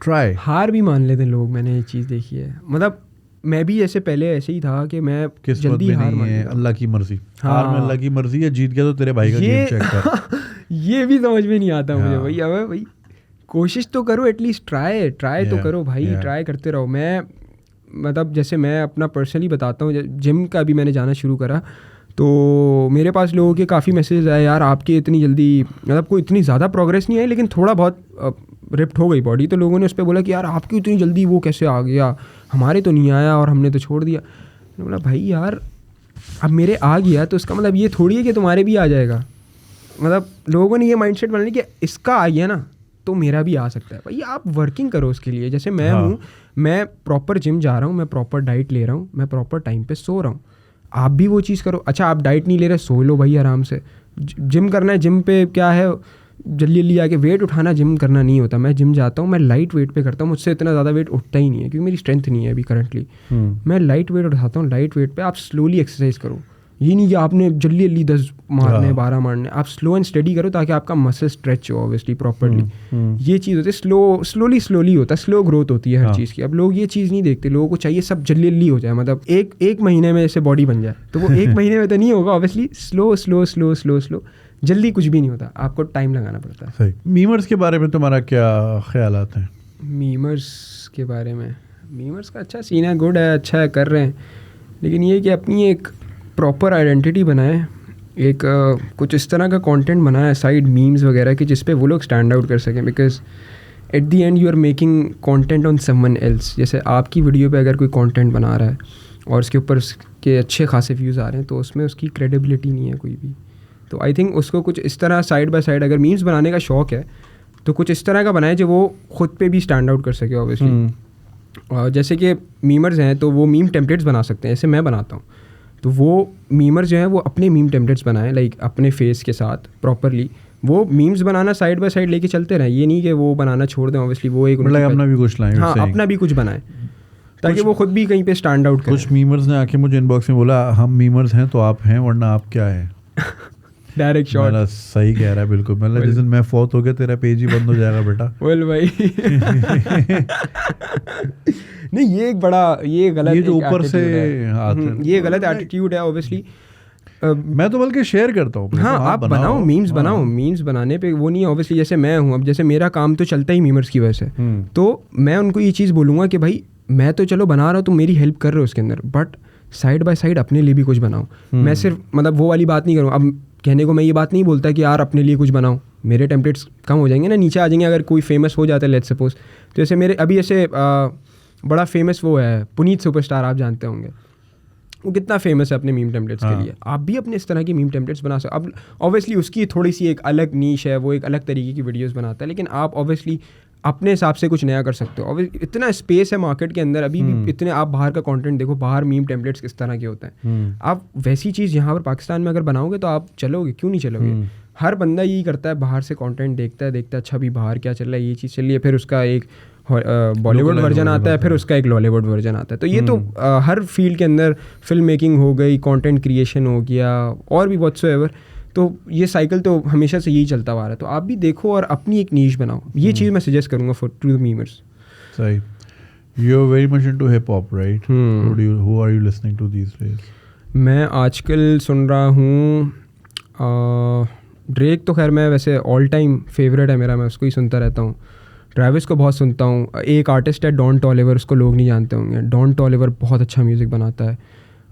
[SPEAKER 1] ट्राई.
[SPEAKER 2] हार भी मान लेते हैं लोग, मैंने ये चीज़ देखी है. मतलब मैं भी ऐसे पहले ऐसे ही था कि मैं जल्दी हार मान
[SPEAKER 1] है. अल्लाह की मर्जी.
[SPEAKER 2] हाँ.
[SPEAKER 1] हार में अल्लाह की मर्जी है. जीत गया तो तेरे भाई का गेम चेक कर.
[SPEAKER 2] ये भी समझ में नहीं आता मुझे.
[SPEAKER 1] हाँ.
[SPEAKER 2] भाई अब भाई कोशिश तो करो, एटलीस्ट ट्राई तो करो भाई. ट्राई करते रहो. मैं मतलब जैसे मैं अपना पर्सनली बताता हूँ, जिम का भी मैंने जाना शुरू करा तो मेरे पास लोगों के काफ़ी मैसेज आए, यार आपकी इतनी जल्दी मतलब कोई इतनी ज़्यादा प्रोग्रेस नहीं आई लेकिन थोड़ा बहुत रिप्ट हो गई बॉडी. तो लोगों ने उस पर बोला कि यार आपकी इतनी जल्दी वो कैसे आ गया, हमारे तो नहीं आया और हमने तो छोड़ दिया. मैंने बोला भाई यार अब मेरे आ गया तो इसका मतलब ये थोड़ी है कि तुम्हारे भी आ जाएगा. मतलब लोगों ने ये माइंडसेट बना लिया कि इसका आ गया ना तो मेरा भी आ सकता है. भाई आप वर्किंग करो उसके लिए. जैसे मैं हूँ, मैं प्रॉपर जिम जा रहा हूँ, मैं प्रॉपर डाइट ले रहा हूँ, मैं प्रॉपर टाइम पे सो रहा हूँ. आप भी वो चीज़ करो. अच्छा आप डाइट नहीं ले रहे, सो लो भाई आराम से. जिम करना है, जिम पे क्या है जल्दी जल्दी आके वेट उठाना जिम करना नहीं होता. मैं जिम जाता हूँ, मैं लाइट वेट पे करता हूँ. मुझसे इतना ज़्यादा वेट उठता ही नहीं है क्योंकि मेरी स्ट्रेंथ नहीं है अभी करंटली. मैं लाइट वेट उठाता हूँ. लाइट वेट पे आप स्लोली एक्सरसाइज करो. ये नहीं कि आपने जल्दी जल्दी 10 मारने 12 मारने. आप स्लो एंड स्टडी करो ताकि आपका मसल स्ट्रेच हो ऑब्वियसली प्रॉपरली. ये चीज़ होती है स्लोली होता है. स्लो ग्रोथ होती है हर चीज़ की. अब लोग ये चीज़ नहीं देखते. लोगों को चाहिए सब जल्दी जल्दी हो जाए. मतलब एक महीने में जैसे बॉडी बन जाए तो वो एक महीने में तो नहीं होगा ऑब्वियसली. स्लो जल्दी कुछ भी नहीं होता. आपको टाइम लगाना पड़ता है.
[SPEAKER 1] सही. मीमर्स के बारे में तुम्हारा क्या ख्यालात हैं?
[SPEAKER 2] मीमर्स के बारे में, मीमर्स का अच्छा सीन है, गुड है, अच्छा है, कर रहे हैं. लेकिन ये कि अपनी एक प्रॉपर आइडेंटिटी बनाए, एक कुछ इस तरह का कंटेंट बनाए साइड मीम्स वगैरह की जिस पे वो लोग स्टैंड आउट कर सकें. Because at the end you are making content on someone else. जैसे आपकी वीडियो पे अगर कोई कंटेंट बना रहा है और उसके ऊपर उसके अच्छे खासे व्यूज़ आ रहे हैं तो उसमें उसकी क्रेडिबिलिटी नहीं है कोई भी. तो आई थिंक उसको कुछ इस तरह साइड बाय साइड अगर मीम्स बनाने का शौक़ है तो कुछ इस तरह का बनाए जो वो खुद पे भी स्टैंड आउट कर सके ऑब्वियसली. जैसे कि मीमर्स हैं तो वो मीम टेम्पलेट्स बना सकते हैं. ऐसे मैं बनाता हूँ तो वो मीमर्स जो हैं वो अपने मीम टेम्पलेट्स बनाएं लाइक अपने फेस के साथ प्रॉपरली. वो memes banana side by side लेके चलते रहें. ये नहीं कि वो बनाना छोड़ दें ऑब्वियसली. वो एक
[SPEAKER 1] अपना भी कुछ लाएं.
[SPEAKER 2] हाँ अपना भी कुछ बनाएं ताकि वो खुद भी कहीं पे स्टैंड आउट करें.
[SPEAKER 1] कुछ मीमर्स ने आके मुझे इनबॉक्स में बोला हम मीमर्स हैं तो आप हैं वरना आप क्या हैं.
[SPEAKER 2] Direct shot.
[SPEAKER 1] सही कह रहा है बिल्कुल. मतलब जिस दिन मैं फौत हो गया तेरा पेज ही बंद हो जाएगा बेटा.
[SPEAKER 2] बोल भाई. नहीं ये एक बड़ा ये गलत,
[SPEAKER 1] ये जो ऊपर से
[SPEAKER 2] ये गलत एटीट्यूड है ऑब्वियसली.
[SPEAKER 1] मैं तो बल्कि शेयर करता हूँ.
[SPEAKER 2] हाँ आप बनाओ मीम्स बनाओ. मीम्स बनाने पे वो नहीं ऑब्वियसली. जैसे मैं हूँ अब, जैसे मेरा काम तो चलता ही मीमर्स की वजह से, तो मैं उनको ये चीज़ बोलूँगा कि भाई मैं तो चलो बना रहा हूँ, तुम मेरी हेल्प कर रहे हो उसके अंदर, बट साइड बाय साइड अपने लिए भी कुछ बनाओ. मैं सिर्फ मतलब वो वाली बात नहीं करूँ. अब कहने को मैं ये बात नहीं बोलता कि यार अपने लिए कुछ बनाओ. मेरे टेम्पलेट्स कम हो जाएंगे ना, नीचे आ जाएंगे अगर कोई फेमस हो जाता है लेट्स सपोज. तो जैसे मेरे अभी ऐसे बड़ा फेमस वो है पुनीत सुपरस्टार, आप जानते होंगे. वो कितना फेमस है अपने मीम टेम्पलेट्स के लिए. आप भी अपने इस तरह की मीम टेम्पलेट्स बना सकते. अब ऑब्वियसली उसकी थोड़ी सी एक अलग नीश है, वो एक अलग तरीके की वीडियोस बनाता है, लेकिन आप ऑब्वियसली अपने हिसाब से कुछ नया कर सकते हो. इतना स्पेस है मार्केट के अंदर अभी भी. इतने आप बाहर का कंटेंट देखो, बाहर मीम टेम्पलेट्स किस तरह के होते हैं. आप वैसी चीज़ यहाँ पर पाकिस्तान में अगर बनाओगे तो आप चलोगे, क्यों नहीं चलोगे. हर बंदा यही करता है, बाहर से कंटेंट देखता है अच्छा भी बाहर क्या चल रहा है, ये चीज़ चल रही है, फिर उसका एक बॉलीवुड वर्जन आता है, फिर उसका एक लॉलीवुड वर्जन आता है. तो ये तो हर फील्ड के अंदर फिल्म मेकिंग हो गई, कंटेंट क्रिएशन हो गया और भी व्हाट्सोएवर. तो ये साइकिल तो हमेशा से यही चलता आ रहा है. तो आप भी देखो और अपनी एक नीश बनाओ. ये चीज़ मैं सजेस्ट करूँगा फॉर टू द मीमर्स.
[SPEAKER 1] सही. You are very much into hip hop right? Who are you listening to these days?
[SPEAKER 2] मैं आजकल सुन रहा हूँ ड्रेक. तो खैर मैं वैसे ऑल टाइम फेवरेट है मेरा, मैं उसको ही सुनता रहता हूँ. ट्रैविस को बहुत सुनता हूँ. एक आर्टिस्ट है डॉन टॉलिवर, उसको लोग नहीं जानते होंगे. डॉन टॉलिवर बहुत अच्छा म्यूज़िक बनाता है.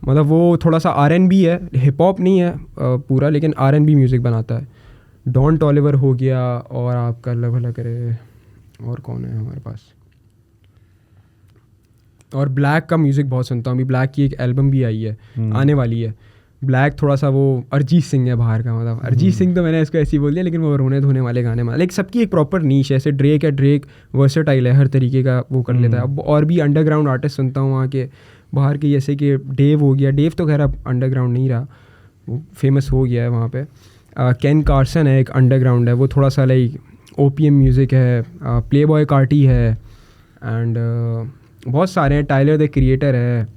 [SPEAKER 2] मतलब वो थोड़ा सा R&B है, हिप हॉप नहीं है पूरा, लेकिन R&B म्यूज़िक बनाता है. डॉन टॉलिवर हो गया. और आपका अल्लाह भला करे और कौन है हमारे पास. और ब्लैक का म्यूज़िक बहुत सुनता हूँ. अभी ब्लैक की एक एल्बम भी आई है, आने वाली है. ब्लैक थोड़ा सा वो अरिजीत सिंह है बाहर का. मतलब अरिजीत सिंह तो मैंने इसको ऐसे ही बोल दिया, लेकिन वो रोने धोने वाले गाने में. लाइक सबकी एक प्रॉपर नीश है. ऐसे ड्रेक है, ड्रेक वर्सेटाइल है, हर तरीके का वो कर लेता है. अब और भी अंडरग्राउंड आर्टिस्ट सुनता हूँ वहाँ के बाहर के, जैसे कि डेव हो गया. डेव तो खैर अब अंडरग्राउंड नहीं रहा, फेमस हो गया है वहाँ पे। केन कार्सन है, एक अंडरग्राउंड है, वो थोड़ा सा लाइक ओपीएम म्यूज़िक है। प्लेबॉय कार्टी है एंड बहुत सारे हैं। टाइलर द क्रिएटर है,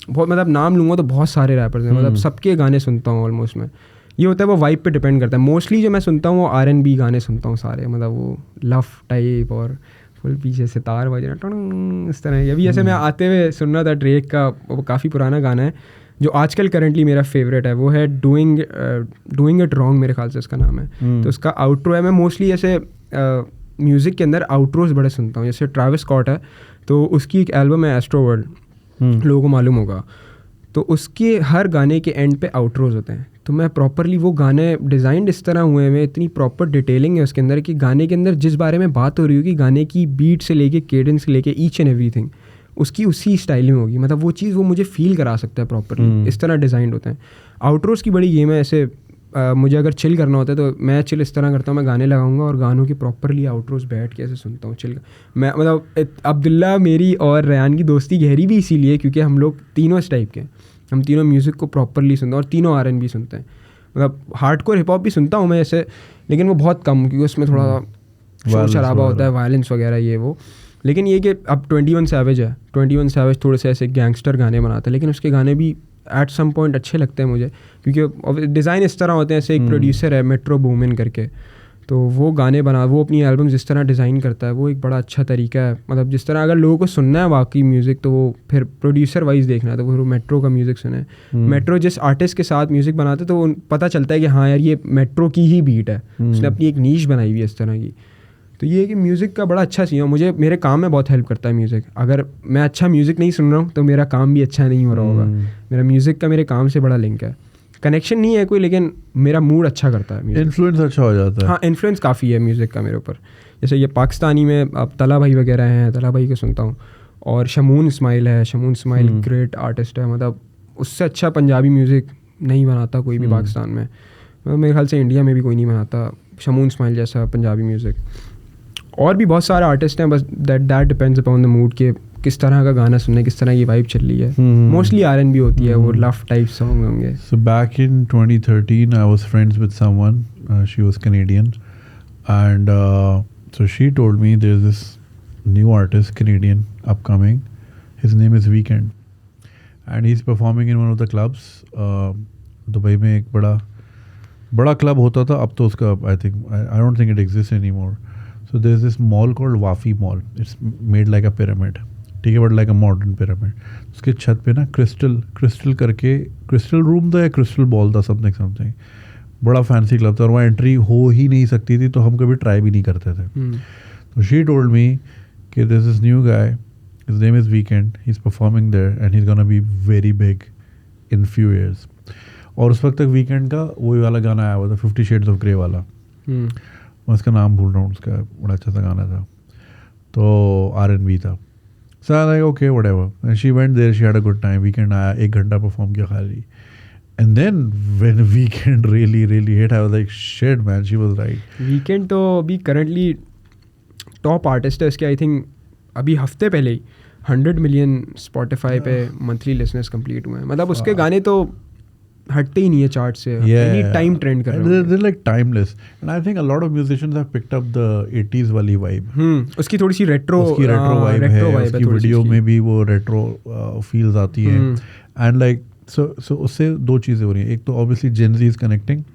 [SPEAKER 2] बहुत मतलब नाम लूँगा तो बहुत सारे रैपर्स हैं, मतलब सबके गाने सुनता हूँ ऑलमोस्ट मैं। ये होता है वो वाइब पे डिपेंड करता है। मोस्टली जो मैं सुनता हूँ वो R&B गाने सुनता हूँ सारे, मतलब वो लव टाइप और फुल पीछे सितार बजना टंग इस तरह के। अभी जैसे मैं आते हुए सुन रहा था ड्रेक का, वो काफ़ी पुराना गाना है जो आजकल करंटली मेरा फेवरेट है, वो है डूइंग इट रॉन्ग, मेरे ख्याल से उसका नाम है। तो उसका आउट्रो है। मैं मोस्टली ऐसे म्यूज़िक के अंदर आउट्रोज बड़े सुनता हूँ। जैसे ट्रैविस स्कॉट है तो उसकी एक एल्बम है एस्ट्रो वर्ल्ड, लोगों को मालूम होगा, तो उसके हर गाने के एंड पे आउट्रोज होते हैं। तो मैं प्रॉपरली वो गाने डिज़ाइंड इस तरह हुए हैं, इतनी प्रॉपर डिटेलिंग है उसके अंदर कि गाने के अंदर जिस बारे में बात हो रही होगी, गाने की बीट से लेके केडेंस से लेके ईच एंड एवरीथिंग उसकी उसी स्टाइल में होगी। मतलब वो चीज़ वो मुझे फील करा सकता है प्रॉपरली, इस तरह डिज़ाइंड होते हैं। आउट्रोज की बड़ी गेम है। ऐसे मुझे अगर चिल करना होता है तो मैं चिल इस तरह करता हूँ, मैं गाने लगाऊंगा और गानों की प्रॉपरली आउट्रोज बैठ के ऐसे सुनता हूँ चिल। मैं मतलब अब्दुल्ला मेरी और रेयान की दोस्ती गहरी भी इसीलिए क्योंकि हम लोग तीनों इस टाइप के, हम तीनों म्यूज़िक को प्रॉपरली सुनते हैं और तीनों R&B सुनते हैं। मतलब हार्डकोर हिप हॉप भी सुनता हूँ मैं ऐसे, लेकिन वो बहुत कम क्योंकि उसमें थोड़ा शोर शराबा होता है, वायलेंस वगैरह ये वो। लेकिन ये कि अब 21 सैवेज है, 21 सैवेज थोड़े से ऐसे गैंगस्टर गाने बनाता है, लेकिन उसके गाने भी एट सम पॉइंट अच्छे लगते हैं मुझे क्योंकि डिज़ाइन इस तरह होते हैं। ऐसे एक प्रोड्यूसर है मेट्रो बूमिन करके, तो वो गाने वो अपनी एल्बम जिस तरह डिज़ाइन करता है वो एक बड़ा अच्छा तरीका है। मतलब जिस तरह अगर लोगों को सुनना है वाकई म्यूज़िक तो वो फिर प्रोड्यूसर वाइज देखना है तो वो मेट्रो का म्यूज़िक सुने। मेट्रो जिस आर्टिस्ट के साथ म्यूज़िक बनाते तो पता चलता है कि हाँ यार ये मेट्रो की ही बीट है, उसने अपनी एक नीश बनाई हुई है इस तरह की। तो ये कि म्यूज़िक का बड़ा अच्छा सीन है, मुझे मेरे काम में बहुत हेल्प करता है म्यूज़िक। अगर मैं अच्छा म्यूज़िक नहीं सुन रहा हूँ तो मेरा काम भी अच्छा नहीं हो रहा होगा। मेरा म्यूज़िक का मेरे काम से बड़ा लिंक है, कनेक्शन नहीं है कोई, लेकिन मेरा मूड अच्छा करता है।
[SPEAKER 1] इन्फ्लुएंस अच्छा हो जाता है।
[SPEAKER 2] हाँ, इन्फ्लुएंस काफ़ी है म्यूज़िक का मेरे ऊपर। जैसे ये पाकिस्तानी में अब तला भाई वगैरह हैं, तला भाई को सुनता हूँ, और शमून इस्माइल है। शमून इस्माइल ग्रेट आर्टिस्ट है, मतलब उससे अच्छा पंजाबी म्यूज़िक नहीं बनाता कोई भी पाकिस्तान में, मतलब मेरे ख्याल से इंडिया में भी कोई नहीं बनाता शमून इस्माइल जैसा पंजाबी म्यूज़िक। और भी बहुत सारे आर्टिस्ट हैं, बस that depends upon the mood के किस तरह का गाना सुनने, किस तरह की वाइब चल रही है। मोस्टली R&B होती है, वो लव टाइप सॉन्ग होंगे।
[SPEAKER 1] So back in 2013 I was friends with someone, she was Canadian, and so she told me there's this new artist Canadian upcoming, his name is Weekend and he's performing in one of the clubs. Dubai में एक बड़ा club होता था, अब तो उसका I don't think it exists anymore. So there's this mall called Wafi Mall. It's made like a pyramid, ठीक है, but like a modern pyramid. उसके छत पे ना क्रिस्टल करके क्रिस्टल रूम था या क्रिस्टल बॉल था, समथिंग बड़ा फैंसी क्लब था और वहाँ एंट्री हो ही नहीं सकती थी, तो हम कभी ट्राई भी नहीं करते थे। तो शी टोल्ड मी कि this is new guy, his name is Weeknd, he is performing there and he is gonna be very big in few years. और उस वक्त तक वीकेंड का वही वाला गाना आया हुआ था, 50 Shades of Grey वाला, मैं उसका नाम भूल रहा हूँ, उसका बड़ा अच्छा सा गाना था, तो R&B था। So I was like, okay, whatever. And she went there, she had a good time. Weekend आया, 1 घंटा परफॉर्म किया खाली. And then when Weekend really hit, I was like, shit man, she was right.
[SPEAKER 2] Weekend तो अभी currently top artist है। इसके I think अभी हफ्ते पहले ही 100 मिलियन Spotify पे मंथली लिसनर्स कंप्लीट हुए हैं। मतलब उसके गाने तो हटते ही नहीं है चार्ट से, एनी टाइम ट्रेंड कर रहे हैं।
[SPEAKER 1] They're like timeless. And I think a lot of musicians have picked up the 80s वाली vibe.
[SPEAKER 2] उसकी थोड़ी सी रेट्रो
[SPEAKER 1] vibe है, उसकी वीडियो में भी वो रेट्रो फील्स आती है। And like so उससे दो चीज़ें हो रही हैं, एक तो obviously Gen Z is connecting,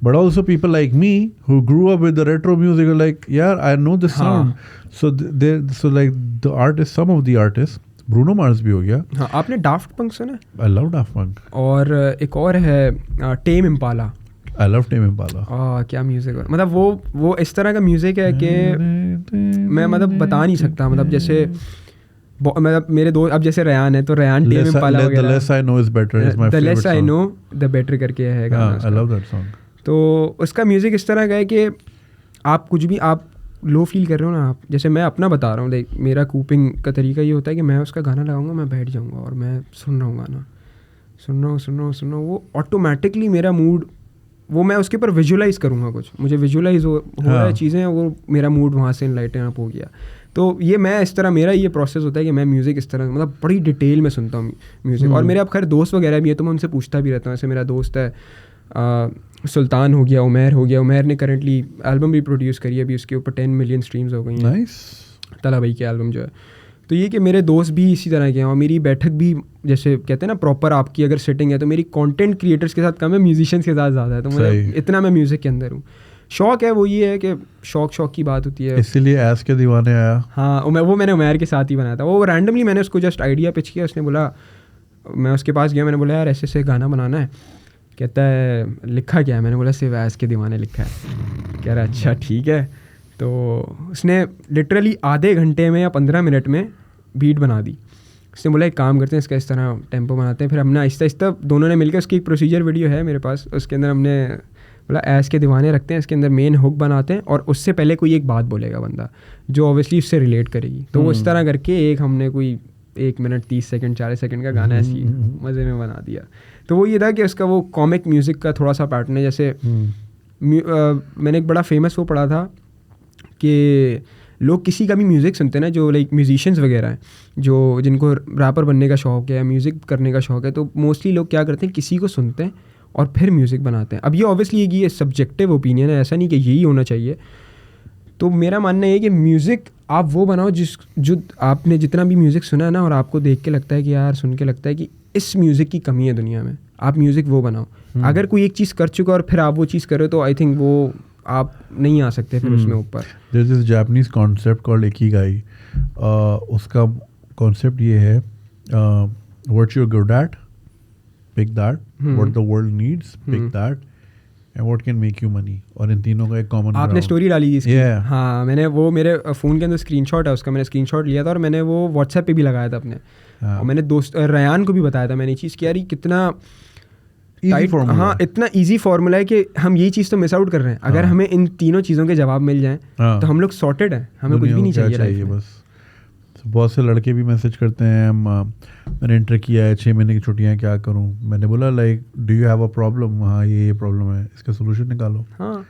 [SPEAKER 1] but also people like me who grew up with the retro music are like, yeah, I know this sound. So like the artists, some of the artists, Bruno Mars भी हो गया।
[SPEAKER 2] हाँ, आपने Daft Punk सुना?
[SPEAKER 1] I love Daft Punk.
[SPEAKER 2] और एक और है Tame Impala.
[SPEAKER 1] I love Tame Impala.
[SPEAKER 2] क्या म्यूज़िक है, मतलब वो इस तरह का म्यूज़िक है कि मैं मतलब बता नहीं सकता। मतलब जैसे मतलब मेरे दोस्त, अब जैसे रेयान है तो रेयान टेम इम्पाला वगैरह,
[SPEAKER 1] The less I know is better is my favorite song.
[SPEAKER 2] The less I know the better करके है गाना।
[SPEAKER 1] I love that song.
[SPEAKER 2] तो उसका म्यूज़िक इस तरह का है कि आप कुछ भी आप लो फील कर रहे हो ना, आप जैसे मैं अपना बता रहा हूँ, देख मेरा कूपिंग का तरीका ये होता है कि मैं उसका गाना लगाऊंगा, मैं बैठ जाऊंगा और मैं सुन रहा हूँ गाना, सुन रहा हूँ, वो ऑटोमेटिकली मेरा मूड, वो मैं उसके ऊपर विजुलाइज़ करूँगा, कुछ मुझे विजुलाइज हो रहा है चीज़ें, वो मेरा मूड वहाँ से इनलाइटन अप हो गया। तो ये मैं इस तरह, मेरा ये प्रोसेस होता है कि मैं म्यूज़िक इस तरह मतलब बड़ी डिटेल में सुनता हूँ म्यूज़िक। और मेरे अब खैर दोस्त वगैरह भी है तो मैं उनसे पूछता भी रहता हूँ। ऐसे मेरा दोस्त है सुल्तान हो गया, उमैर हो गया। उमैर ने करेंटली एल्बम भी प्रोड्यूस करी है, अभी उसके ऊपर 10 मिलियन स्ट्रीम्स हो गई हैं।
[SPEAKER 1] नाइस।
[SPEAKER 2] तला भाई की एल्बम जो है। तो ये कि मेरे दोस्त भी इसी तरह के हैं और मेरी बैठक भी जैसे कहते हैं ना प्रॉपर आपकी अगर सेटिंग है तो मेरी कंटेंट क्रिएटर्स के साथ कम है, म्यूजिशियंस के साथ ज़्यादा है। तो मुझे इतना मैं म्यूज़िक के अंदर हूँ। शौक है वो ये है कि शौक की बात होती है,
[SPEAKER 1] इसीलिए ऐस के दीवाने आया।
[SPEAKER 2] हाँ वो मैंने उमैर के साथ ही बनाया था। वो रैंडमली मैंने उसको जस्ट आइडिया पिच किया, उसने बोला, मैं उसके पास गया, मैंने बोला यार ऐसे गाना बनाना है। कहता है लिखा क्या है? मैंने बोला सिर्फ ऐस के दीवाने लिखा है। कह रहा अच्छा ठीक है। तो उसने लिटरली आधे घंटे में या 15 मिनट में बीट बना दी। उसने बोला एक काम करते हैं, इसका इस तरह टेम्पो बनाते हैं। फिर हमने आहिस्ता आहिस्ता दोनों ने मिलकर, उसकी एक प्रोसीजर वीडियो है मेरे पास, उसके अंदर हमने बोला ऐस के दीवाने रखते हैं, इसके अंदर मेन हुक बनाते हैं और उससे पहले कोई एक बात बोलेगा बंदा जो ऑब्वियसली उससे रिलेट करेगी। तो वो इस तरह करके एक हमने कोई 1 मिनट 30 सेकंड 40 सेकंड का गाना ऐसी मज़े में बना दिया। तो वो ये था कि उसका वो कॉमिक म्यूज़िक का थोड़ा सा पैटर्न है। जैसे मैंने एक बड़ा फेमस वो पढ़ा था कि लोग किसी का भी म्यूज़िक सुनते हैं ना, जो लाइक म्यूजिशियंस वगैरह हैं, जो जिनको रैपर बनने का शौक़ है, म्यूज़िक करने का शौक़ है, तो मोस्टली लोग क्या करते हैं, किसी को सुनते हैं और फिर म्यूज़िक बनाते हैं। अब ये ऑब्वियसली ये सब्जेक्टिव ओपिनियन है, ऐसा नहीं कि यही होना चाहिए। तो मेरा मानना है कि म्यूज़िक आप वो बनाओ जो आपने जितना भी म्यूज़िक सुना है ना और आपको देख के लगता है कि यार सुन के लगता है कि इस म्यूज़िक की कमी है दुनिया में, आप म्यूज़िक वो बनाओ। अगर कोई एक चीज़ कर चुका और फिर आप वो चीज़ करो तो आई थिंक वो आप नहीं आ सकते फिर उसमें ऊपर।
[SPEAKER 1] There's this Japanese concept called ikigai. उसका कॉन्सेप्ट ये है, what you're good at, pick that. What the world needs, pick that. And what can make you money. और इन तीनों का एक कॉमन
[SPEAKER 2] आपने स्टोरी डाली थी इसकी? हाँ, मैंने वो मेरे फ़ोन के अंदर स्क्रीनशॉट है उसका, मैंने स्क्रीनशॉट लिया था और मैंने वो व्हाट्सएप पे भी लगाया था अपने। और मैंने दोस्त रयान को भी बताया था मैंने ये चीज़ कि यार कितना हाँ इतना इजी फार्मूला है कि हम ये चीज़ तो मिस आउट कर रहे हैं। अगर हमें इन तीनों चीज़ों के जवाब मिल जाएं तो हम लोग सॉर्टेड हैं, हमें कुछ भी नहीं चाहिए
[SPEAKER 1] बस। बहुत से लड़के भी मैसेज करते हैं, मैंने इंटर किया है 6 महीने की छुट्टियां, क्या करूं? मैंने बोला like do you have a problem? हाँ ये प्रॉब्लम है, इसका सोल्यूशन निकालो।
[SPEAKER 2] हाँ,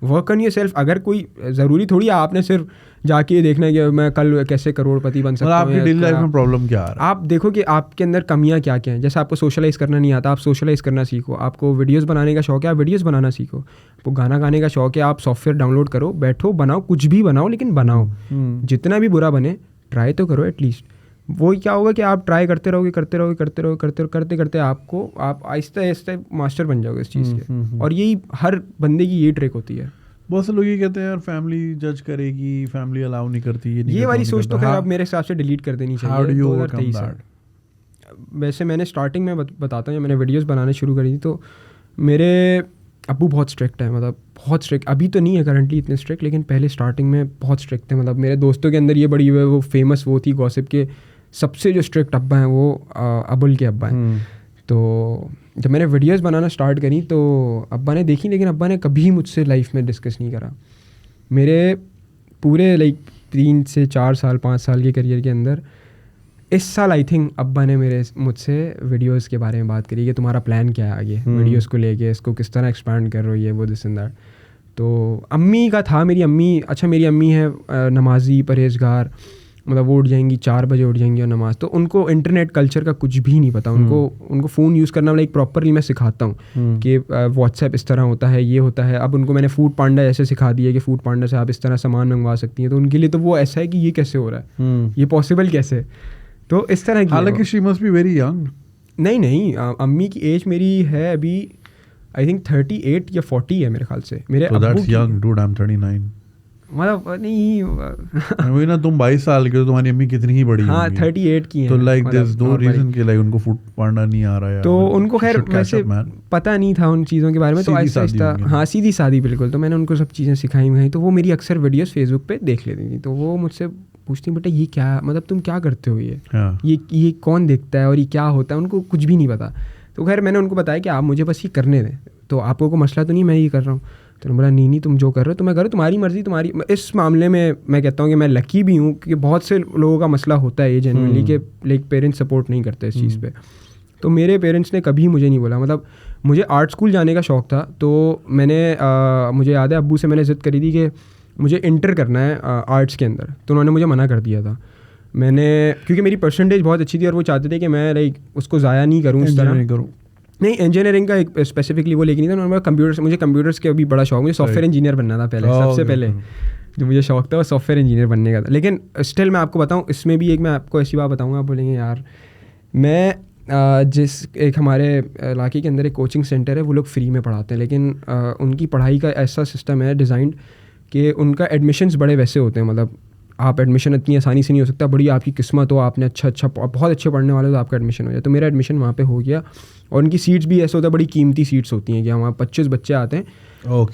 [SPEAKER 2] वर्क ऑन योरसेल्फ। अगर कोई ज़रूरी थोड़ी आपने सिर्फ जाके ये देखना है कि मैं कल कैसे करोड़पति बन सकता हूँ।
[SPEAKER 1] आपकी डेली लाइफ में प्रॉब्लम क्या आ रहा है?
[SPEAKER 2] आप देखो कि आपके अंदर कमियाँ क्या क्या हैं। जैसे आपको सोशलाइज़ करना नहीं आता, आप सोशलाइज़ करना सीखो। आपको वीडियोस बनाने का शौक है, आप वीडियोस बनाना सीखो। आपको गाना गाने का शौक है, आप सॉफ्टवेयर डाउनलोड करो, बैठो, बनाओ, कुछ भी बनाओ, लेकिन बनाओ। जितना भी बुरा बने ट्राई तो करो एटलीस्ट। वो क्या होगा कि आप ट्राई करते रहोगे करते करते आपको आप आहिस्ता आहिस्ता मास्टर बन जाओगे इस चीज़ के। और यही हर बंदे की ये ट्रिक होती है।
[SPEAKER 1] बहुत से लोग ये कहते हैं यार फैमिली जज करेगी, फैमिली अलाउ नहीं करती, ये
[SPEAKER 2] वाली सोच तो खैर अब मेरे हिसाब से डिलीट कर देनी चाहिए।
[SPEAKER 1] 2023
[SPEAKER 2] वैसे मैंने स्टार्टिंग में बताता हूँ, जब मैंने वीडियोस बनाने शुरू करी थी तो मेरे अब्बू बहुत स्ट्रिक्ट है, मतलब बहुत स्ट्रिक्ट। अभी तो नहीं है करंटली इतने स्ट्रिक्ट, लेकिन पहले स्टार्टिंग में बहुत स्ट्रिक्ट थे। मतलब मेरे दोस्तों के अंदर ये बड़ी वो फेमस वो थी गॉसिप के सबसे जो स्ट्रिक्ट अब्बा हैं वो अबुल के अब्बा हैं। तो जब मैंने वीडियोस बनाना स्टार्ट करी तो अब्बा ने देखी, लेकिन अब्बा ने कभी मुझसे लाइफ में डिस्कस नहीं करा। मेरे पूरे लाइक 3 से 4 साल 5 साल के करियर के अंदर इस साल आई थिंक अब्बा ने मुझसे वीडियोस के बारे में बात करी कि तुम्हारा प्लान क्या है आगे वीडियोस को लेके, इसको किस तरह एक्सपैंड कर रही है वो दिस एंड दैट। तो अम्मी का था, मेरी अम्मी है नमाजी परहेजगार, मतलब वो उठ जाएंगी 4 बजे उठ जाएंगी और नमाज़। तो उनको इंटरनेट कल्चर का कुछ भी नहीं पता। उनको फ़ोन यूज़ करना लाइक प्रॉपरली मैं सिखाता हूँ कि व्हाट्सएप इस तरह होता है, ये होता है। अब उनको मैंने फूड पांडा ऐसे सिखा दिया कि फूड पांडा से आप इस तरह सामान मंगवा सकती हैं। तो उनके लिए तो वो ऐसा है कि ये कैसे हो रहा है, ये पॉसिबल कैसे? तो इस तरह की,
[SPEAKER 1] हालांकि she must be very young.
[SPEAKER 2] नहीं, अम्मी की एज मेरी है अभी आई थिंक 38 या 40 है मेरे ख्याल से। मेरे
[SPEAKER 1] so that's young dude, I'm 39।
[SPEAKER 2] मतलब नहीं
[SPEAKER 1] वही ना, तुम 22 साल के हो, तुम्हारी अम्मी कितनी ही बड़ी
[SPEAKER 2] हाँ 38 की है।
[SPEAKER 1] तो लाइक there's no reason कि लाइक उनको फूड पांडा नहीं आ रहा है।
[SPEAKER 2] तो उनको खैर वैसे पता नहीं था उन चीज़ों के बारे में, तो आहिस्ता हाँ सीधी सादी बिल्कुल। तो मैंने उनको सब चीज़ें सिखाई। तो वो मेरी अक्सर वीडियोस फेसबुक पे देख लेती थी। तो वो मुझसे पूछती बेटा ये क्या, मतलब तुम क्या करते हो, ये कौन देखता है और ये क्या होता है? उनको कुछ भी नहीं पता। तो खैर मैंने उनको बताया कि आप मुझे बस ये करने दें, तो आपको कोई मसला तो नहीं, मैं ये कर रहा हूँ। तो उन्होंने बोला नहीं तुम जो कर रहे हो तो मैं करो, तुम्हारी मर्ज़ी तुम्हारी। इस मामले में मैं कहता हूँ कि मैं लकी भी हूँ कि बहुत से लोगों का मसला होता है ये जेन्युइनली कि लाइक पेरेंट्स सपोर्ट नहीं करते इस चीज़ पे। तो मेरे पेरेंट्स ने कभी मुझे नहीं बोला। मतलब मुझे आर्ट स्कूल जाने का शौक़ था, तो मैंने मुझे याद है अब्बू से मैंने ज़िद करी थी कि मुझे इंटर करना है आर्ट्स के अंदर, तो उन्होंने मुझे मना कर दिया था। मैंने, क्योंकि मेरी परसेंटेज बहुत अच्छी थी और वो चाहते थे कि मैं लाइक उसको ज़ाया नहीं करूँ इस तरह
[SPEAKER 1] करूँ।
[SPEAKER 2] नहीं, इंजीनियरिंग का एक स्पेसिफिकली वो लेके नहीं था उन्होंने। कंप्यूटर्स, मुझे कंप्यूटर्स के अभी बड़ा शौक, मुझे सॉफ्टवेयर इंजीनियर बनना था पहले, सबसे पहले जो मुझे शौक था वो सॉफ्टवेयर इंजीनियर बनने का था। लेकिन स्टिल मैं आपको बताऊँ, इसमें भी एक मैं आपको ऐसी बात बताऊँगा, आप बोलेंगे यार, मैं जिस एक हमारे इलाके के अंदर एक कोचिंग सेंटर है, वो लोग फ्री में पढ़ाते हैं, लेकिन उनकी पढ़ाई का ऐसा सिस्टम है डिज़ाइंड कि उनका एडमिशन्स बड़े वैसे होते हैं, मतलब आप एडमिशन इतनी आसानी से नहीं हो सकता, बड़ी आपकी किस्मत हो, आपने अच्छा बहुत अच्छे पढ़ने वाले हो तो आपका एडमिशन हो जाए। तो मेरा एडमिशन वहाँ पे हो गया, और उनकी सीट्स भी ऐसे होता है, बड़ी कीमती सीट्स होती हैं कि वहाँ 25 बच्चे आते हैं।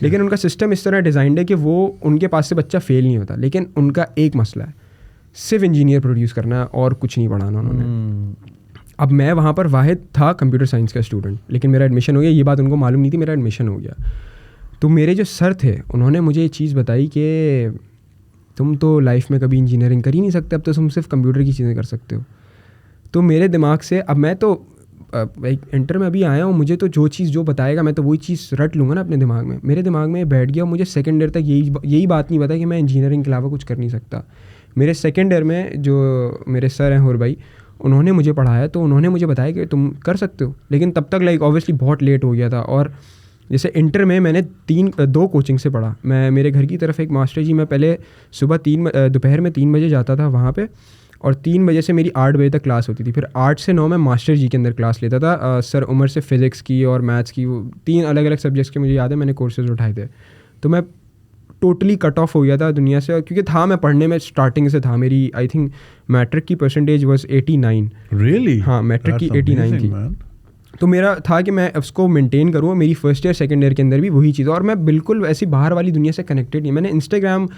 [SPEAKER 2] लेकिन उनका सिस्टम इस तरह डिज़ाइंड है कि वो उनके पास से बच्चा फेल नहीं होता, लेकिन उनका एक मसला है, सिर्फ इंजीनियर प्रोड्यूस करना है और कुछ नहीं पढ़ाना उन्होंने। अब मैं वहाँ पर वाहिद था कंप्यूटर साइंस का स्टूडेंट, लेकिन मेरा एडमिशन हो गया, ये बात उनको मालूम नहीं थी, मेरा एडमिशन हो गया। तो मेरे जो सर थे उन्होंने मुझे ये चीज़ बताई कि तुम तो लाइफ में कभी इंजीनियरिंग कर ही नहीं सकते, अब तो तुम सिर्फ कंप्यूटर की चीज़ें कर सकते हो। तो मेरे दिमाग से, अब मैं तो इंटर में अभी आया हूँ, मुझे तो जो चीज़ जो बताएगा मैं तो वही चीज़ रट लूँगा ना अपने दिमाग में। मेरे दिमाग में बैठ गया और मुझे सेकेंड ईयर तक यही बात नहीं पता कि मैं इंजीनियरिंग के अलावा कुछ कर नहीं सकता। मेरे सेकेंड ईयर में जो मेरे सर हैं हुर भाई, उन्होंने मुझे पढ़ाया, तो उन्होंने मुझे बताया कि तुम कर सकते हो। लेकिन तब तक लाइक ऑब्वियसली बहुत लेट हो गया था। और जैसे इंटर में मैंने 2 कोचिंग से पढ़ा। मैं मेरे घर की तरफ एक मास्टर जी, मैं पहले सुबह दोपहर में 3 बजे जाता था वहाँ पे, और 3 बजे से मेरी 8 बजे तक क्लास होती थी। फिर 8 से 9 मैं मास्टर जी के अंदर क्लास लेता था। सर उमर से फ़िज़िक्स की और मैथ्स की, वो 3 अलग अलग सब्जेक्ट्स के मुझे याद है मैंने कोर्सेज उठाए थे। तो मैं टोटली कट ऑफ हो गया था दुनिया से, क्योंकि था मैं पढ़ने में स्टार्टिंग से था। मेरी आई थिंक मैट्रिक की परसेंटेज वाज 89।
[SPEAKER 1] रियली?
[SPEAKER 2] हाँ, मैट्रिक की 89 थी। तो मेरा था कि मैं उसको मेंटेन करूँ। मेरी फर्स्ट ईयर सेकंड ईयर के अंदर भी वही चीज़, और मैं बिल्कुल ऐसी बाहर वाली दुनिया से कनेक्टेड नहीं। मैंने इंस्टाग्राम,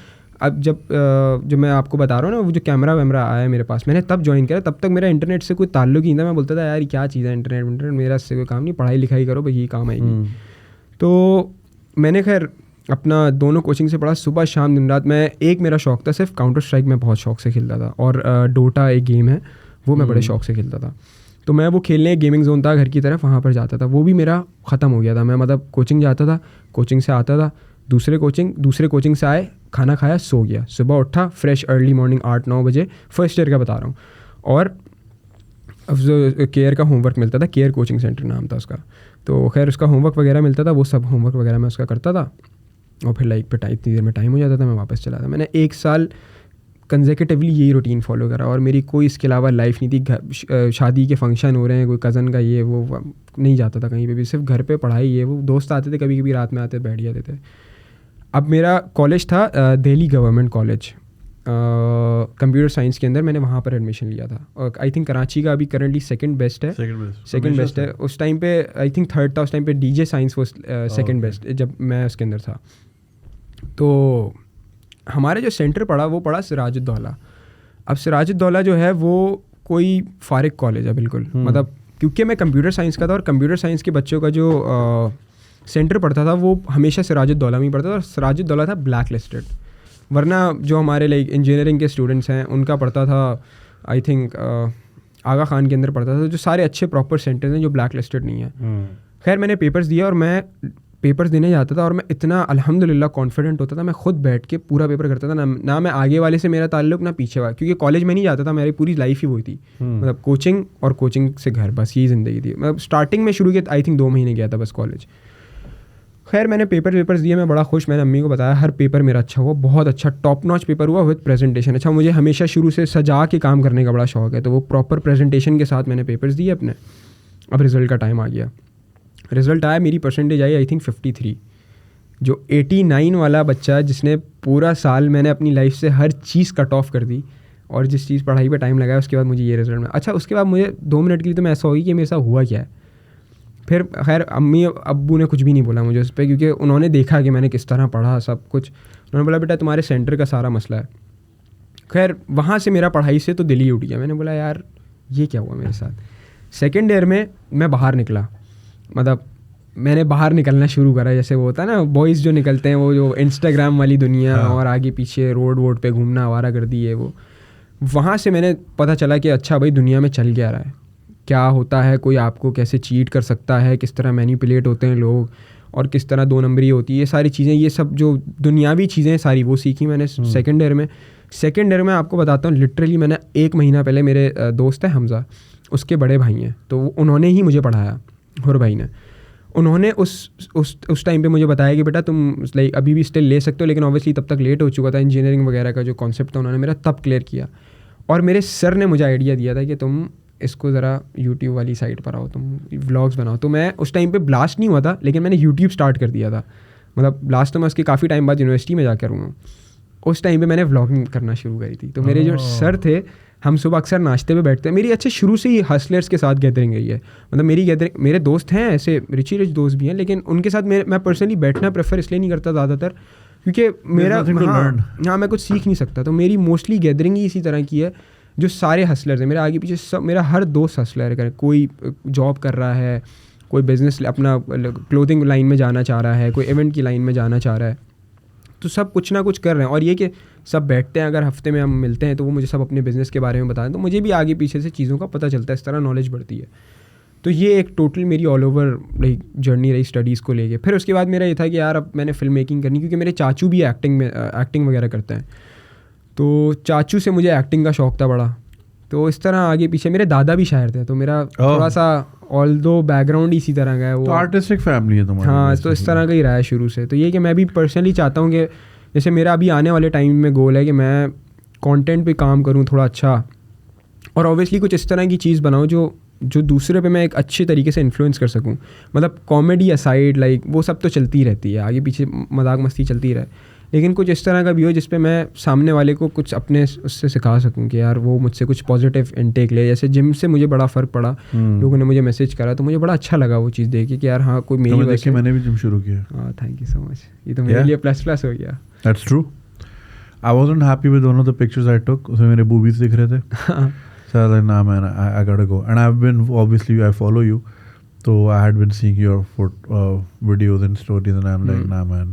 [SPEAKER 2] अब जब मैं आपको बता रहा हूँ ना, वो जो कैमरा वैमरा आया मेरे पास, मैंने तब ज्वाइन किया। तब तक मेरा इंटरनेट से कोई ताल्लुक ही नहीं था। मैं बोलता था यार क्या चीज़ है इंटरनेट, मेरा इससे कोई काम नहीं, पढ़ाई लिखाई करो भाई, यही काम आएगी। तो मैंने खैर अपना दोनों कोचिंग से पढ़ा, सुबह शाम दिन रात। मेरा शौक था सिर्फ काउंटर स्ट्राइक, मैं बहुत शौक से खेलता था, और डोटा एक गेम है वो मैं बड़े शौक से खेलता था। तो मैं वो खेलने, गेमिंग जोन था घर की तरफ, वहाँ पर जाता था। वो भी मेरा ख़त्म हो गया था। मैं मतलब कोचिंग जाता था, कोचिंग से आता था, दूसरे कोचिंग से आए, खाना खाया, सो गया, सुबह उठा फ्रेश अर्ली मॉर्निंग 8-9 बजे, फर्स्ट ईयर का बता रहा हूँ। और केयर का होमवर्क मिलता था, केयर कोचिंग सेंटर नाम था उसका। तो खैर उसका होमवर्क वगैरह मिलता था, वो सब होमवर्क वगैरह मैं उसका करता था, और फिर लाइक पे इतनी देर में टाइम हो जाता था, मैं वापस चला था। मैंने 1 साल कंसेक्यूटिवली यही रूटीन फॉलो करा, और मेरी कोई इसके अलावा लाइफ नहीं थी। शादी के फंक्शन हो रहे हैं, कोई कज़न का ये वो, नहीं जाता था कहीं पे भी, सिर्फ घर पे पढ़ाई ये वो। दोस्त आते थे कभी कभी रात में, आते बैठ जाते थे। अब मेरा कॉलेज था Delhi government college computer science के अंदर, मैंने वहाँ पर एडमिशन लिया था। और आई थिंक कराची का अभी करंटली सेकंड बेस्ट है। उस टाइम पे आई थिंक थर्ड था, उस टाइम पे DJ साइंस वो सेकंड बेस्ट जब मैं उसके अंदर था। तो हमारे जो सेंटर पड़ा वो पड़ा सिराजुद्दौला। अब सिराजुद्दौला जो है वो कोई फारिग कॉलेज है बिल्कुल, मतलब क्योंकि मैं कंप्यूटर साइंस का था, और कंप्यूटर साइंस के बच्चों का जो सेंटर पड़ता था वो हमेशा सिराजुद्दौला में ही पड़ता था, और सिराजुद्दौला था ब्लैक लिस्टेड। वरना जो हमारे लाइक इंजीनियरिंग के स्टूडेंट्स हैं उनका पड़ता था आई थिंक आगा खान के अंदर पड़ता था, जो सारे अच्छे प्रॉपर सेंटर्स हैं जो ब्लैक लिस्टेड नहीं है। खैर मैंने पेपर्स दिया, और मैं पेपर्स देने जाता था, और मैं इतना अल्हम्दुलिल्लाह कॉन्फिडेंट होता था, मैं खुद बैठ के पूरा पेपर करता था। ना मैं आगे वाले से मेरा ताल्लुक, ना पीछे वाले, क्योंकि कॉलेज में नहीं जाता था, मेरी पूरी लाइफ ही वही थी, मतलब कोचिंग और कोचिंग से घर, बस यही ज़िंदगी थी। मैं स्टार्टिंग में शुरू किया आई थिंक 2 महीने गया था बस कॉलेज। खैर मैंने पेपर्स दिए, मैं बड़ा खुश। मैंने अम्मी को बताया, हर पेपर मेरा अच्छा हुआ, बहुत अच्छा टॉप नॉच पेपर हुआ विद प्रेजेंटेशन। अच्छा, मुझे हमेशा शुरू से सजा के काम करने का बड़ा शौक है, तो वो प्रॉपर प्रेजेंटेशन के साथ मैंने पेपर्स दिए अपने। अब रिज़ल्ट का टाइम आ गया, रिज़ल्ट आया, मेरी परसेंटेज आई थिंक 53। जो 89 वाला बच्चा, जिसने पूरा साल मैंने अपनी लाइफ से हर चीज़ कट ऑफ कर दी, और जिस चीज़ पढ़ाई पे टाइम लगाया, उसके बाद मुझे ये रिज़ल्ट में। अच्छा, उसके बाद मुझे 2 मिनट के लिए तो मैं ऐसा होगी कि मेरे साथ हुआ क्या है। फिर खैर अम्मी अब्बू ने कुछ भी नहीं बोला मुझे उस पर, क्योंकि उन्होंने देखा कि मैंने किस तरह पढ़ा सब कुछ। उन्होंने बोला बेटा तुम्हारे सेंटर का सारा मसला है। खैर वहाँ से मेरा पढ़ाई से तो दिल ही उठ गया। मैंने बोला यार ये क्या हुआ मेरे साथ। सेकेंड ईयर में मैं बाहर निकला, मतलब मैंने बाहर निकलना शुरू करा, जैसे वो होता है ना बॉयज़ जो निकलते हैं, वो जो इंस्टाग्राम वाली दुनिया, और आगे पीछे रोड पे घूमना, आवारागर्दी है वो। वहाँ से मैंने पता चला कि अच्छा भाई दुनिया में चल क्या रहा है, क्या होता है, कोई आपको कैसे चीट कर सकता है, किस तरह मैनिपुलेट होते हैं लोग, और किस तरह 2 नंबरी होती है, ये सारी चीज़ें, ये सब जो दुनियावी चीज़ें सारी वो सीखी मैंने सेकेंड ईयर में। सेकेंड ईयर में आपको बताता हूँ, लिटरली मैंने 1 महीना पहले, मेरे दोस्त है हमज़ा, उसके बड़े भाई हैं, तो उन्होंने ही मुझे पढ़ाया, हुर भाई ने। उन्होंने उस टाइम पे मुझे बताया कि बेटा तुम लाइक अभी भी स्टिल ले सकते हो, लेकिन ऑब्वियसली तब तक लेट हो चुका था। इंजीनियरिंग वगैरह का जो कॉन्सेप्ट था उन्होंने मेरा तब क्लियर किया, और मेरे सर ने मुझे आइडिया दिया था कि तुम इसको ज़रा यूट्यूब वाली साइट पर आओ, तुम व्लॉग्स बनाओ। तो मैं उस टाइम पे ब्लास्ट नहीं हुआ था, लेकिन मैंने यूट्यूब स्टार्ट कर दिया था। मतलब ब्लास्ट तो मैं उसके काफ़ी टाइम बाद यूनिवर्सिटी में जाकर हूँ, उस टाइम पे मैंने व्लॉगिंग करना शुरू करी थी। तो मेरे जो सर थे, हम सुबह अक्सर नाश्ते पे बैठते हैं। मेरी अच्छे शुरू से ही हसलर्स के साथ गैदरिंग रही है। मतलब मेरी गैदरिंग, मेरे दोस्त हैं ऐसे रिच दोस्त भी हैं, लेकिन उनके साथ मैं पर्सनली बैठना प्रेफर इसलिए नहीं करता ज़्यादातर, क्योंकि मेरा हाँ मैं कुछ सीख नहीं सकता। तो मेरी मोस्टली गैदरिंग ही इसी तरह की है, जो सारे हसलर्स हैं मेरे आगे पीछे सब, मेरा हर दोस्त हसलर है। कोई जॉब कर रहा है, कोई बिजनेस अपना क्लोथिंग लाइन में जाना चाह रहा है, कोई इवेंट की लाइन में जाना चाह रहा है, तो सब कुछ ना कुछ कर रहे हैं। और ये कि सब बैठते हैं, अगर हफ्ते में हम मिलते हैं तो वो मुझे सब अपने बिज़नेस के बारे में बताएं, तो मुझे भी आगे पीछे से चीज़ों का पता चलता है, इस तरह नॉलेज बढ़ती है। तो ये एक टोटल मेरी ऑल ओवर लाइक जर्नी रही स्टडीज़ को लेके। फिर उसके बाद मेरा ये था कि यार अब मैंने फिल्म मेकिंग करनी, क्योंकि मेरे चाचू भी एक्टिंग वगैरह करते हैं, तो चाचू से मुझे एक्टिंग का शौक़ था बड़ा। तो इस तरह आगे पीछे, मेरे दादा भी शायर थे, तो मेरा थोड़ा सा ऑल दो बैकग्राउंड इसी तरह का है वो,
[SPEAKER 1] तो आर्टिस्टिक फैमिली है तुम्हारी।
[SPEAKER 2] हाँ, तो इस तरह का ही रहा है शुरू से। तो ये कि मैं भी पर्सनली चाहता हूँ कि जैसे मेरा अभी आने वाले टाइम में गोल है कि मैं कंटेंट पे काम करूँ थोड़ा अच्छा, और ऑब्वियसली कुछ इस तरह की चीज़ बनाऊँ जो दूसरे पे मैं एक अच्छे तरीके से इन्फ्लुएंस कर सकूँ। मतलब कॉमेडी असाइड, लाइक वो सब तो चलती रहती है, आगे पीछे मजाक मस्ती चलती रहे, लेकिन कुछ इस तरह का भी हो जिस पे मैं सामने वाले को कुछ अपने उससे सिखा सकूं कि यार वो मुझसे कुछ पॉजिटिव इनटेक ले। जैसे जिम से मुझे बड़ा फ़र्क पड़ा, लोगों ने मुझे मैसेज करा, तो मुझे बड़ा अच्छा लगा वो चीज़ देख के कि यार हाँ कोई मेरी वजह से।
[SPEAKER 1] मैंने भी जिम शुरू किया।
[SPEAKER 2] हाँ, थैंक यू सो मच, ये तो मेरे लिए प्लस हो गया।
[SPEAKER 1] That's true. I wasn't happy with one of the pictures I took, उसमें मेरे बूबीज दिख रहे थे। So like, nah man, I gotta go. And I've been, obviously I follow you, so I had been seeing your videos and stories and I'm like, nah man,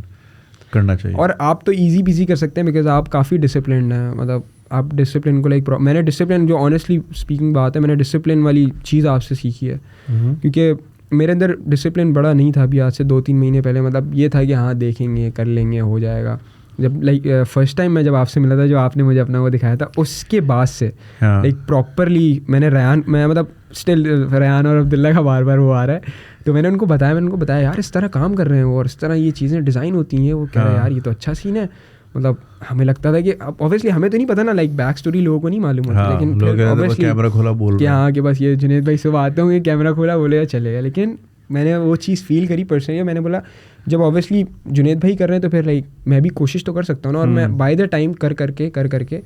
[SPEAKER 1] करना चाहिए।
[SPEAKER 2] और आप तो इजी पीजी कर सकते हैं, बिकॉज आप काफ़ी डिसिप्लिन हैं। मतलब आप डिसिप्लिन को लाइक, मैंने डिसिप्लिन, जो ऑनेस्टली स्पीकिंग बात है, मैंने डिसिप्लिन वाली चीज़ आपसे सीखी है, क्योंकि मेरे अंदर डिसिप्लिन बड़ा नहीं था अभी आज से 2-3 महीने पहले। मतलब ये था कि हाँ देखेंगे, कर लेंगे, हो जाएगा। जब लाइक फर्स्ट टाइम मैं जब आपसे मिला था, जो आपने मुझे अपना वो दिखाया था, उसके बाद से लाइक प्रॉपरली मैंने मैं मतलब स्टिल रेहान और अब्दुल्ला का बार बार वो आ रहा है, तो मैंने उनको बताया यार इस तरह काम कर रहे हैं वो, और इस तरह ये चीज़ें डिज़ाइन होती हैं। वो कह रहा है यार ये तो अच्छा सीन है। मतलब हमें लगता था कि ऑब्वियसली हमें तो नहीं पता ना, लाइक बैक स्टोरी लोगों को नहीं मालूम होती, लेकिन फिर ऑब्वियसली
[SPEAKER 1] कैमरा खोला बोल
[SPEAKER 2] कि हाँ कि बस ये जुनैद भाई सुबह आते होंगे, कैमरा खोला बोले चलेगा। लेकिन मैंने वो चीज़ फील करी पर्सनली, मैंने बोला जब ऑब्वियसली जुनैद भाई कर रहे हैं तो फिर लाइक मैं भी कोशिश तो कर सकता हूँ ना। और मैं बाय द टाइम कर करके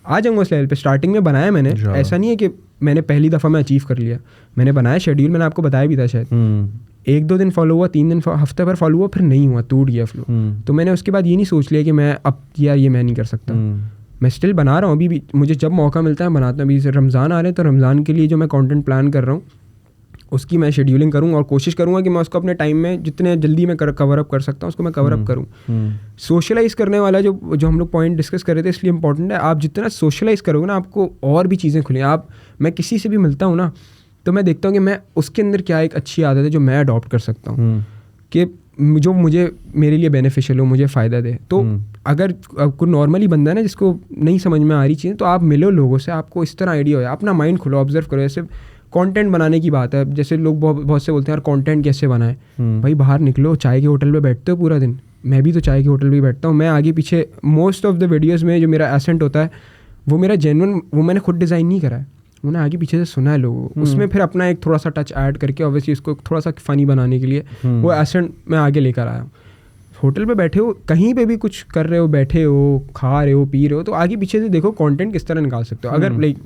[SPEAKER 2] आ जाऊँगा उस लेवल पे। स्टार्टिंग में बनाया मैंने, ऐसा नहीं है कि मैंने पहली दफ़ा में अचीव कर लिया। मैंने बनाया शेड्यूल, मैंने आपको बताया भी था शायद, 1-2 दिन फॉलो हुआ, 3 दिन हफ्ते भर फॉलो हुआ, फिर नहीं हुआ, टूट गया फ्लो। तो मैंने उसके बाद ये नहीं सोच लिया कि मैं अब यार ये मैं नहीं कर सकता। मैं स्टिल बना रहा हूँ अभी भी, मुझे जब मौका मिलता है बनाता हूँ। अभी से रमज़ान आ रहे हैं, तो रमज़ान के लिए जो मैं कंटेंट प्लान कर रहा हूँ उसकी मैं शेड्यूलिंग करूँ, और कोशिश करूँगा कि मैं उसको अपने टाइम में जितने जल्दी मैं कवर अप कर सकता हूँ उसको मैं कवर अप करूँ। सोशलाइज़ करने वाला जो हम लोग पॉइंट डिस्कस कर रहे थे, इसलिए इंपॉर्टेंट है। आप जितना सोशलाइज़ करोगे ना, आपको और भी चीज़ें खुलें। मैं किसी से भी मिलता हूँ ना, तो मैं देखता हूँ कि मैं उसके अंदर क्या एक अच्छी आदत है जो मैं अडॉप्ट कर सकता हूँ, कि जो मेरे लिए बेनिफिशियल हो, मुझे फ़ायदा दे। तो अगर कोई नॉर्मली बंदा है ना जिसको नहीं समझ में आ रही चीज़ें, तो आप मिलो लोगों से, आपको इस तरह आइडिया हो, अपना माइंड खोलो, ऑब्जर्व करो। जैसे कंटेंट बनाने की बात है, जैसे लोग बहुत से बोलते हैं यार कंटेंट कैसे बनाएं। भाई बाहर निकलो, चाय के होटल पे बैठते हो पूरा दिन, मैं भी तो चाय के होटल पे बैठता हूँ। मैं आगे पीछे मोस्ट ऑफ द वीडियोस में जो मेरा एसेंट होता है वो मेरा जेन्युइन, वो मैंने खुद डिज़ाइन नहीं करा है, मैंने आगे पीछे से सुना है लोगों को। उसमें फिर अपना एक थोड़ा सा टच ऐड करके ऑब्वियसली उसको थोड़ा सा फ़नी बनाने के लिए वो एसेंट मैं आगे लेकर आया हूँ। होटल पे बैठे हो, कहीं पे भी कुछ कर रहे हो, बैठे हो, खा रहे हो, पी रहे हो, तो आगे पीछे से देखो कंटेंट किस तरह निकाल सकते हो। अगर लाइक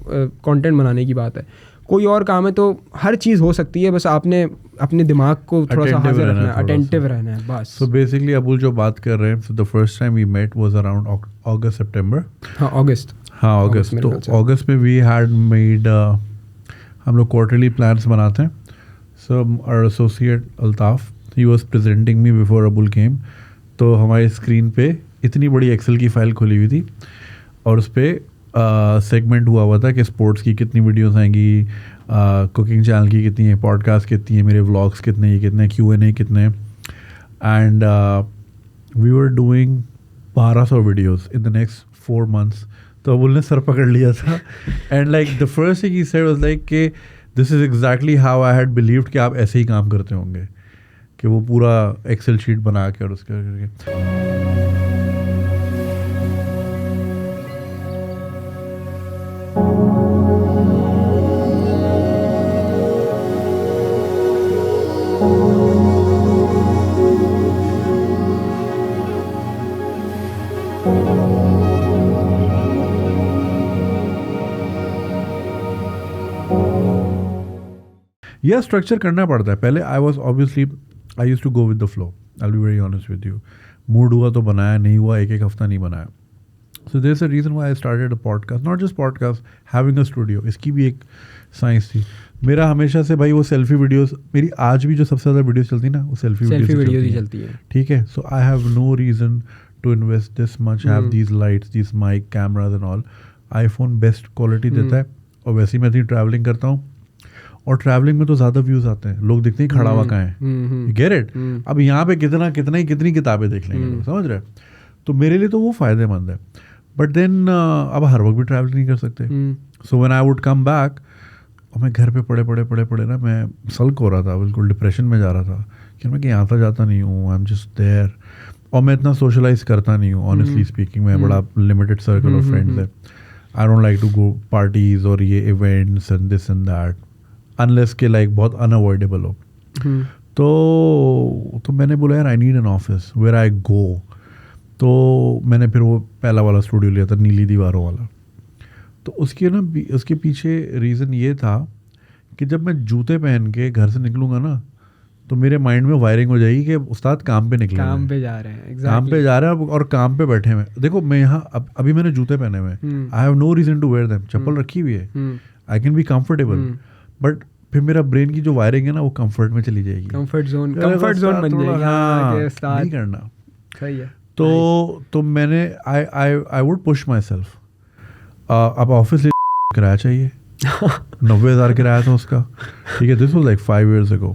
[SPEAKER 2] कंटेंट बनाने की बात है, कोई और काम है तो हर चीज़ हो सकती है, बस आपने अपने दिमाग को थोड़ा सा हाजिर रखना है, अटेंटिव रहना है बस।
[SPEAKER 1] सो बेसिकली अबुल जो बात कर रहे हैं, so the first time we met was around August September.
[SPEAKER 2] हाँ अगस्त।
[SPEAKER 1] तो अगस्त में वी हैड मेड, हम लोग क्वार्टरली प्लान्स बनाते हैं। So our associate Altaf, he was presenting me before Abul came. तो हमारी स्क्रीन पे इतनी बड़ी एक्सेल की फाइल खुली हुई थी, और उस पर सेगमेंट हुआ था कि स्पोर्ट्स की कितनी वीडियोस आएंगी, कुकिंग चैनल की कितनी है, पॉडकास्ट कितनी है, मेरे व्लॉग्स कितने, ये कितने, Q&A कितने। And we were doing 1200 videos in the next 4 months. तो अबुल ने सर पकड़ लिया था and like the first thing he said was like कि this is exactly how I had believed कि आप ऐसे ही काम करते होंगे, कि वो पूरा एक्सेल शीट बना के और उसके करके. यह स्ट्रक्चर करना पड़ता है. पहले I was obviously I use to go with the flow. I will be very honest with you. मूड हुआ तो बनाया, नहीं हुआ एक हफ्ता नहीं बनाया. So there is a reason why I started a podcast. Not just podcast, having a studio. इसकी भी एक साइंस थी. मेरा हमेशा से भाई वो सेल्फी वीडियोस, मेरी आज भी जो सबसे ज़्यादा वीडियोस चलती है ना वो सेल्फी वीडियोस ही चलती है. ठीक है. So I have no reason to invest this much, have these lights, these mic, cameras and all. IPhone best quality देता है. और वैसे ही मैं इतनी ट्रैवलिंग करता हूँ, और ट्रैवलिंग में तो ज़्यादा व्यूज़ आते हैं. लोग देखते हैं खड़ा हुआ कहाँ है. Get it. अब यहाँ पे कितनी किताबें देख लेंगे लोग, समझ रहे. तो मेरे लिए तो वो फ़ायदेमंद है. बट देन अब हर वक्त भी ट्रैवल नहीं कर सकते. So when I would come back, और मैं घर पे पड़े ना मैं सल्क हो रहा था, बिल्कुल डिप्रेशन में जा रहा था कि मैं कहीं आता जाता नहीं हूँ. I am just there. और मैं इतना सोशलाइज करता नहीं हूँ ऑनेस्टली स्पीकिंग. मैं बड़ा लिमिटेड सर्कल ऑफ फ्रेंड्स है. I don't like to go parties और ये events and this and that, unless के लाइक बहुत अनअवॉइडेबल हो. तो मैंने बोला यार I need an office where I go. तो मैंने फिर वो पहला वाला स्टूडियो लिया था, नीली दीवारों वाला. तो उसके पीछे रीज़न ये था कि जब मैं जूते पहन के घर से निकलूँगा ना, तो मेरे माइंड में वायरिंग हो जाएगी कि उस्ताद काम पे निकले,
[SPEAKER 2] काम पे जा रहे हैं. exactly.
[SPEAKER 1] काम पे जा रहे हैं और काम पे बैठे हुए. देखो मैं यहाँ अभी मैंने जूते पहने हुए हैं. I have no reason to wear them. चप्पल रखी हुई है. I can be comfortable. But फिर मेरा ब्रेन की जो वायरिंग है ना वो कंफर्ट में चली जाएगी.
[SPEAKER 2] कंफर्ट जोन बन जाएगी.
[SPEAKER 1] हाँ, नहीं करना.
[SPEAKER 2] सही है.
[SPEAKER 1] तो मैंने I would push my self. अब ऑफिस किराया चाहिए. 90,000 किराया था उसका. ठीक है. This was like 5 years ago.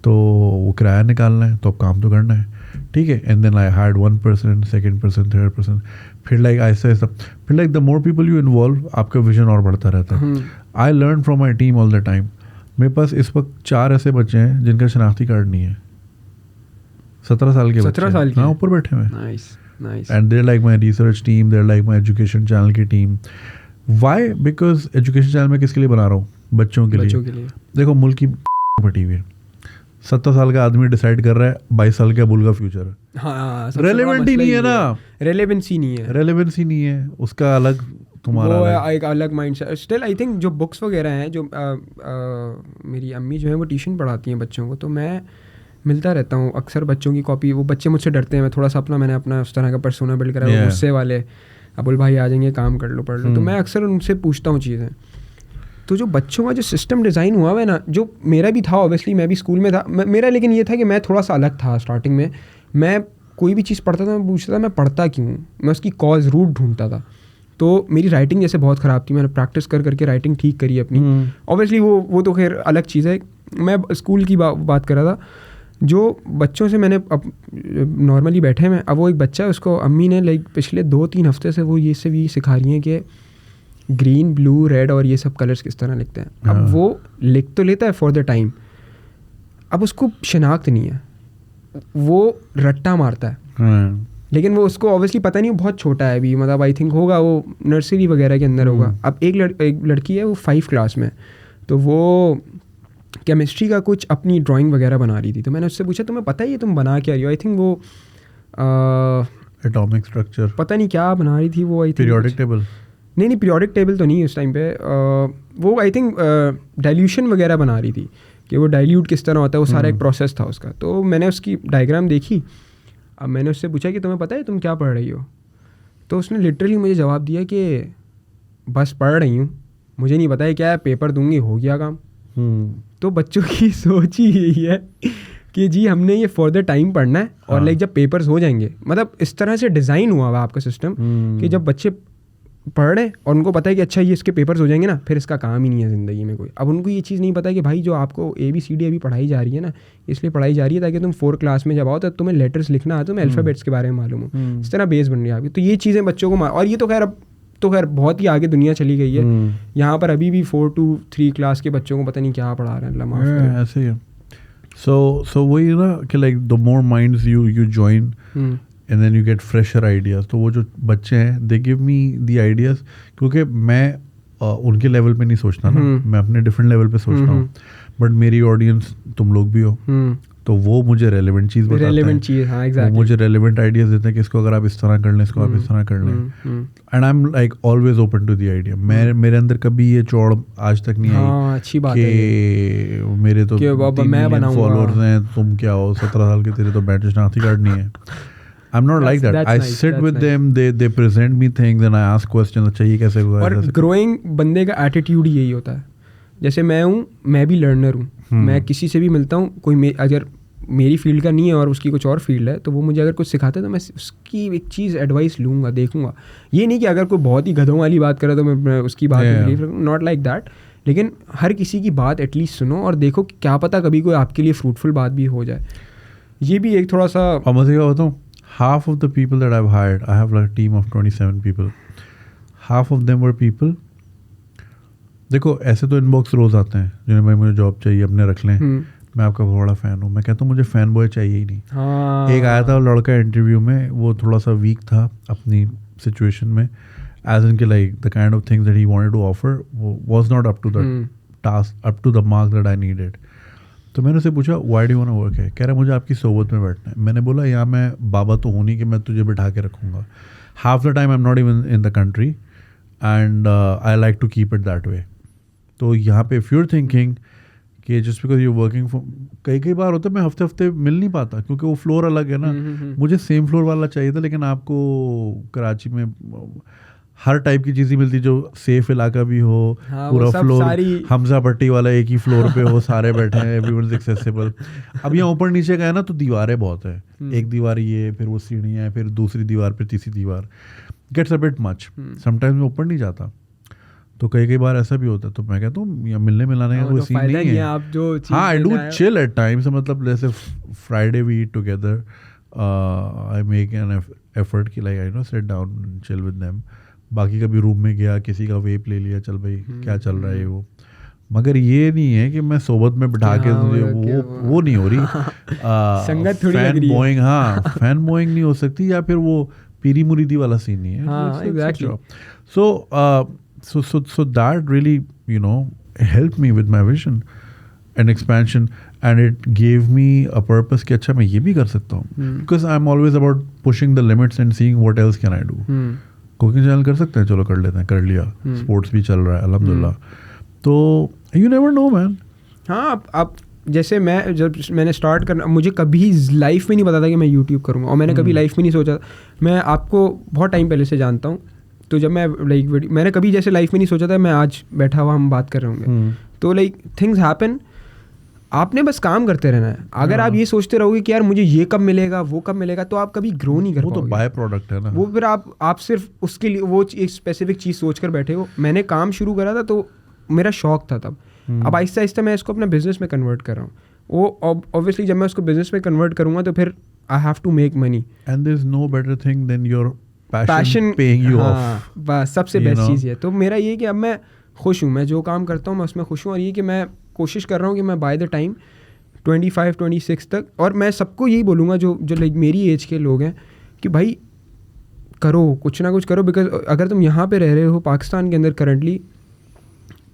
[SPEAKER 1] तो वो किराया निकालना है, तो अब काम तो करना है. ठीक है. And then I had 1%, 2%, 3%. फिर लाइक ऐसा फिर like the more people you involve, आपका विजन और बढ़ता रहता है. I learn from my team all the time. मेरे पास इस वक्त 4 ऐसे बच्चे हैं जिनका शनाख्ती कार्ड नहीं है. 17 साल के.
[SPEAKER 2] 17 साल के.
[SPEAKER 1] हाँ, ऊपर बैठे हुए.
[SPEAKER 2] Nice.
[SPEAKER 1] And they're like my research team, they're like my education channel की team. Why? Because education channel में किसके लिए बना रहा हूँ? बच्चों के लिए. देखो मुल्क की फटी हुई है. 17 साल का आदमी डिसाइड कर रहा है 22 साल के अबुल का फ्यूचर.
[SPEAKER 2] हाँ,
[SPEAKER 1] रेलेवेंट ही नहीं है ना.
[SPEAKER 2] रेलेवेंसी नहीं है.
[SPEAKER 1] उसका अलग, तुम्हारा
[SPEAKER 2] वो एक अलग माइंडसेट. स्टिल आई थिंक जो बुक्स वगैरह हैं, जो मेरी अम्मी जो है वो ट्यूशन पढ़ाती हैं बच्चों को, तो मैं मिलता रहता हूँ अक्सर बच्चों की कॉपी. वो बच्चे मुझसे डरते हैं. मैं थोड़ा सा मैंने अपना उस तरह का पर्सोना बिल्ड करा है. गुस्से वाले अबुल भाई आ जाएंगे, काम कर लो, पढ़ लो. तो मैं अक्सर उनसे पूछता हूँ चीज़ें. तो जो बच्चों का जो सिस्टम डिज़ाइन हुआ है ना, जो मेरा भी था ऑब्वियसली, मैं भी स्कूल में था मेरा, लेकिन ये था कि मैं थोड़ा सा अलग था स्टार्टिंग में. मैं कोई भी चीज़ पढ़ता था, मैं पूछता था मैं पढ़ता क्यों, मैं उसकी कॉज रूट ढूंढता था. तो मेरी राइटिंग जैसे बहुत ख़राब थी. मैंने प्रैक्टिस करके राइटिंग ठीक करी अपनी. ऑब्वियसली वो तो खैर अलग चीज़ है. मैं स्कूल की बात कर रहा था. जो बच्चों से मैंने अब नॉर्मली बैठे हैं, अब वो एक बच्चा है, उसको अम्मी ने लाइक पिछले 2-3 हफ्ते से वो ये सिखा रही हैं कि ग्रीन, ब्लू, रेड और ये सब कलर्स किस तरह लिखते हैं. अब वो लिख तो लेता है फॉर द टाइम, अब उसको शनाख्त नहीं है, वो रट्टा मारता है. लेकिन वो उसको ऑब्वियसली पता नहीं, वो बहुत छोटा है अभी. मतलब आई थिंक होगा वो नर्सरी वगैरह के अंदर होगा. अब एक लड़की है, वो 5 क्लास में. तो वो केमिस्ट्री का कुछ अपनी ड्राइंग वगैरह बना रही थी. तो मैंने उससे पूछा तुम्हें पता है ये तुम बना क्या रही हो? आई थिंक वो
[SPEAKER 1] एटॉमिक स्ट्रक्चर,
[SPEAKER 2] पता नहीं क्या बना रही थी वो. I think
[SPEAKER 1] periodic table. नहीं,
[SPEAKER 2] पीरियोडिक टेबल तो नहीं उस टाइम पे. वो आई थिंक डाइल्यूशन वगैरह बना रही थी, कि वो डाइल्यूट किस तरह होता है, वो सारा एक प्रोसेस था उसका. तो मैंने उसकी डायग्राम देखी. अब मैंने उससे पूछा कि तुम्हें पता है तुम क्या पढ़ रही हो? तो उसने लिटरली मुझे जवाब दिया कि बस पढ़ रही हूँ, मुझे नहीं पता है क्या है, पेपर दूंगी, हो गया काम. तो बच्चों की सोच ही यही है कि जी हमने ये फॉर द टाइम पढ़ना है, और लाइक जब पेपर्स हो जाएंगे, मतलब इस तरह से डिज़ाइन हुआ हुआ आपका सिस्टम कि जब बच्चे पढ़ रहे हैं और उनको पता है कि अच्छा ये इसके पेपर्स हो जाएंगे ना, फिर इसका काम ही नहीं है ज़िंदगी में कोई। अब उनको ये चीज़ नहीं पता है कि भाई जो आपको ABCD अभी पढ़ाई जा रही है ना, इसलिए पढ़ाई जा रही है ताकि तुम 4 क्लास में जब आओ तो तुम्हें लेटर्स लिखना है, तुम्हें अल्फ़ाबेट्स के बारे में मालूम हो, इस तरह बेस बन रही है आपकी। तो ये चीज़ें बच्चों को और ये तो खैर अब तो खैर बहुत ही आगे दुनिया चली गई है। यहाँ पर अभी भी 4 to 3 क्लास के बच्चों को पता नहीं क्या पढ़ा रहे हैं, अल्लाह माफ़ करे।
[SPEAKER 1] ऐसे ही है। So वही ना कि like the more minds you join and then you get fresher ideas. तो वो जो बच्चे हैं they give me the ideas, क्योंकि मैं उनके लेवल पे नहीं सोचता ना, मैं अपने डिफरेंट लेवल पे सोचता हूँ, बट मेरी ऑडियंस तुम लोग भी हो, तो वो मुझे रेलेवेंट चीज़ बताते हैं,
[SPEAKER 2] रेलेवेंट चीज़, हाँ एग्जैक्टली,
[SPEAKER 1] मुझे रेलेवेंट आइडियाज़ देते हैं कि इसको अगर आप इस तरह कर लें, इसको आप इस तरह कर लें, and I am like always open to the idea. मेरे अंदर कभी ये चौड़ आज तक नहीं आई,
[SPEAKER 2] अच्छी बात है
[SPEAKER 1] कि मेरे तो 3 मिलियन फॉलोअर्स हैं, तुम क्या हो 17 साल के, तेरे तो बैट शनाख्ती कार्ड नहीं है। I'm not like that. I sit with them, they present me things and I ask questions, अच्छा ये कैसे हुआ।
[SPEAKER 2] और ग्रोइंग बंदे का एटीट्यूड यही होता है। जैसे मैं हूँ, मैं भी लर्नर हूँ, मैं किसी से भी मिलता हूँ, कोई अगर मेरी फील्ड का नहीं है और उसकी कुछ और फील्ड है, तो वो मुझे अगर कुछ सिखाता है तो मैं उसकी एक चीज़ एडवाइस लूँगा, देखूँगा। ये नहीं कि अगर कोई बहुत ही गधों वाली बात करे तो मैं उसकी बात बिलीव रखूँ, नॉट लाइक दैट। लेकिन हर किसी की बात एटलीस्ट सुनो और देखो क्या पता कभी कोई आपके लिए फ्रूटफुल बात भी हो जाए। ये भी एक थोड़ा सा।
[SPEAKER 1] और मुझे क्या बताऊँ, half of the people that I've hired, I have like a team of 27 people, half of them were people, देखो ऐसे तो इनबॉक्स रोज़ आते हैं जिन्हें भाई मुझे जॉब चाहिए, अपने रख लें, मैं आपका बहुत बड़ा फ़ैन हूँ। मैं कहता हूँ मुझे फ़ैन बॉय चाहिए ही नहीं। एक आया था लड़का इंटरव्यू में, वो थोड़ा सा वीक था अपनी सिचुएशन में, एज इन के like the kind of things that he wanted to offer was not up to the task, up to the mark that I needed. तो मैंने उससे पूछा why do you want to work है? कह रहा मुझे आपकी सोबत में बैठना है। मैंने बोला यहाँ मैं बाबा तो हूँ नहीं कि मैं तुझे बिठा के रखूँगा। Half the time I am not even in the country and I like to keep it that way. तो यहाँ पे इफ़ यू आर थिंकिंग कि just because you working for, कई बार होता है मैं हफ्ते मिल नहीं पाता क्योंकि वो फ्लोर अलग है ना। मुझे सेम फ्लोर वाला चाहिए था, लेकिन आपको कराची में हर टाइप की चीज़ें मिलती जो सेफ इलाका भी हो, पूरा फ्लोर हमजा पट्टी वाला एक ही फ्लोर पे हो, सारे बैठे हैं, एवरीवन इज एक्सेसिबल। अब यहाँ ऊपर नीचे गए ना तो दीवारें बहुत है, एक दीवार ये, फिर वो सीढ़ियाँ, फिर दूसरी दीवार, फिर तीसरी दीवार, gets a bit much. Sometimes मैं ऊपर नहीं जाता, तो कई बार ऐसा भी होता है। तो मैं कहता हूँ यहाँ मिलने मिलाने का कोई सीन नहीं है। हाँ, I do chill at times, मतलब जैसे Friday we eat together, I make an effort कि like I know sit down chill with them. बाकी कभी रूम में गया, किसी का वेप ले लिया, चल भाई क्या चल रहा है वो। मगर ये नहीं है कि मैं सोबत में बिठा के वो नहीं हो रही फैन बॉइंग। हाँ, फैन बॉइंग नहीं हो सकती, या फिर वो पीरी मुरीदी वाला सीन नहीं है। So that really, you know, helped me with my vision and expansion, and it gave me a purpose कि अच्छा मैं ये भी कर सकता हूँ, because I'm always about pushing the limits and seeing what else can I do. Cooking channel कर सकते हैं, चलो कर लेते हैं, कर लिया। स्पोर्ट्स भी चल रहा है अल्हम्दुलिल्लाह। तो you never know man।
[SPEAKER 2] हाँ, अब जैसे जब मैंने स्टार्ट करना, मुझे कभी लाइफ में नहीं पता था कि मैं यूट्यूब करूँगा, और मैंने कभी लाइफ में नहीं सोचा। मैं आपको बहुत टाइम पहले से जानता हूँ, तो जब मैं लाइक मैंने कभी जैसे लाइफ में नहीं सोचा था मैं आज बैठा हुआ हम बात कर रहे होंगे। तो लाइक थिंग्स हैपन, आपने बस काम करते रहना है। अगर आप ये सोचते रहोगे कि यार मुझे ये कब मिलेगा, वो कब मिलेगा, तो आप कभी ग्रो नहीं कर पाओगे।
[SPEAKER 1] वो तो बाय प्रोडक्ट है ना।
[SPEAKER 2] वो फिर आप सिर्फ उसके लिए वो एक स्पेसिफिक चीज़ सोच कर बैठे हो। मैंने काम शुरू करा था तो मेरा शौक था तब। अब आहिस्ता आहिस्ता मैं इसको अपना बिजनेस में कन्वर्ट कर रहा हूँ। वो ऑब्वियसली जब मैं उसको बिजनेस में कन्वर्ट करूँगा तो फिर I have to make money,
[SPEAKER 1] and there is no better thing than your passion paying you off.
[SPEAKER 2] बस सबसे बेस्ट चीज़ है। तो मेरा ये कि अब मैं खुश हूँ, मैं जो काम करता हूँ मैं उसमें खुश हूँ, और ये कि मैं कोशिश कर रहा हूँ कि मैं बाय द टाइम 25-26 तक, और मैं सबको यही बोलूँगा जो लाइक मेरी एज के लोग हैं कि भाई करो, कुछ ना कुछ करो। बिकॉज अगर तुम यहाँ पे रह रहे हो पाकिस्तान के अंदर करंटली,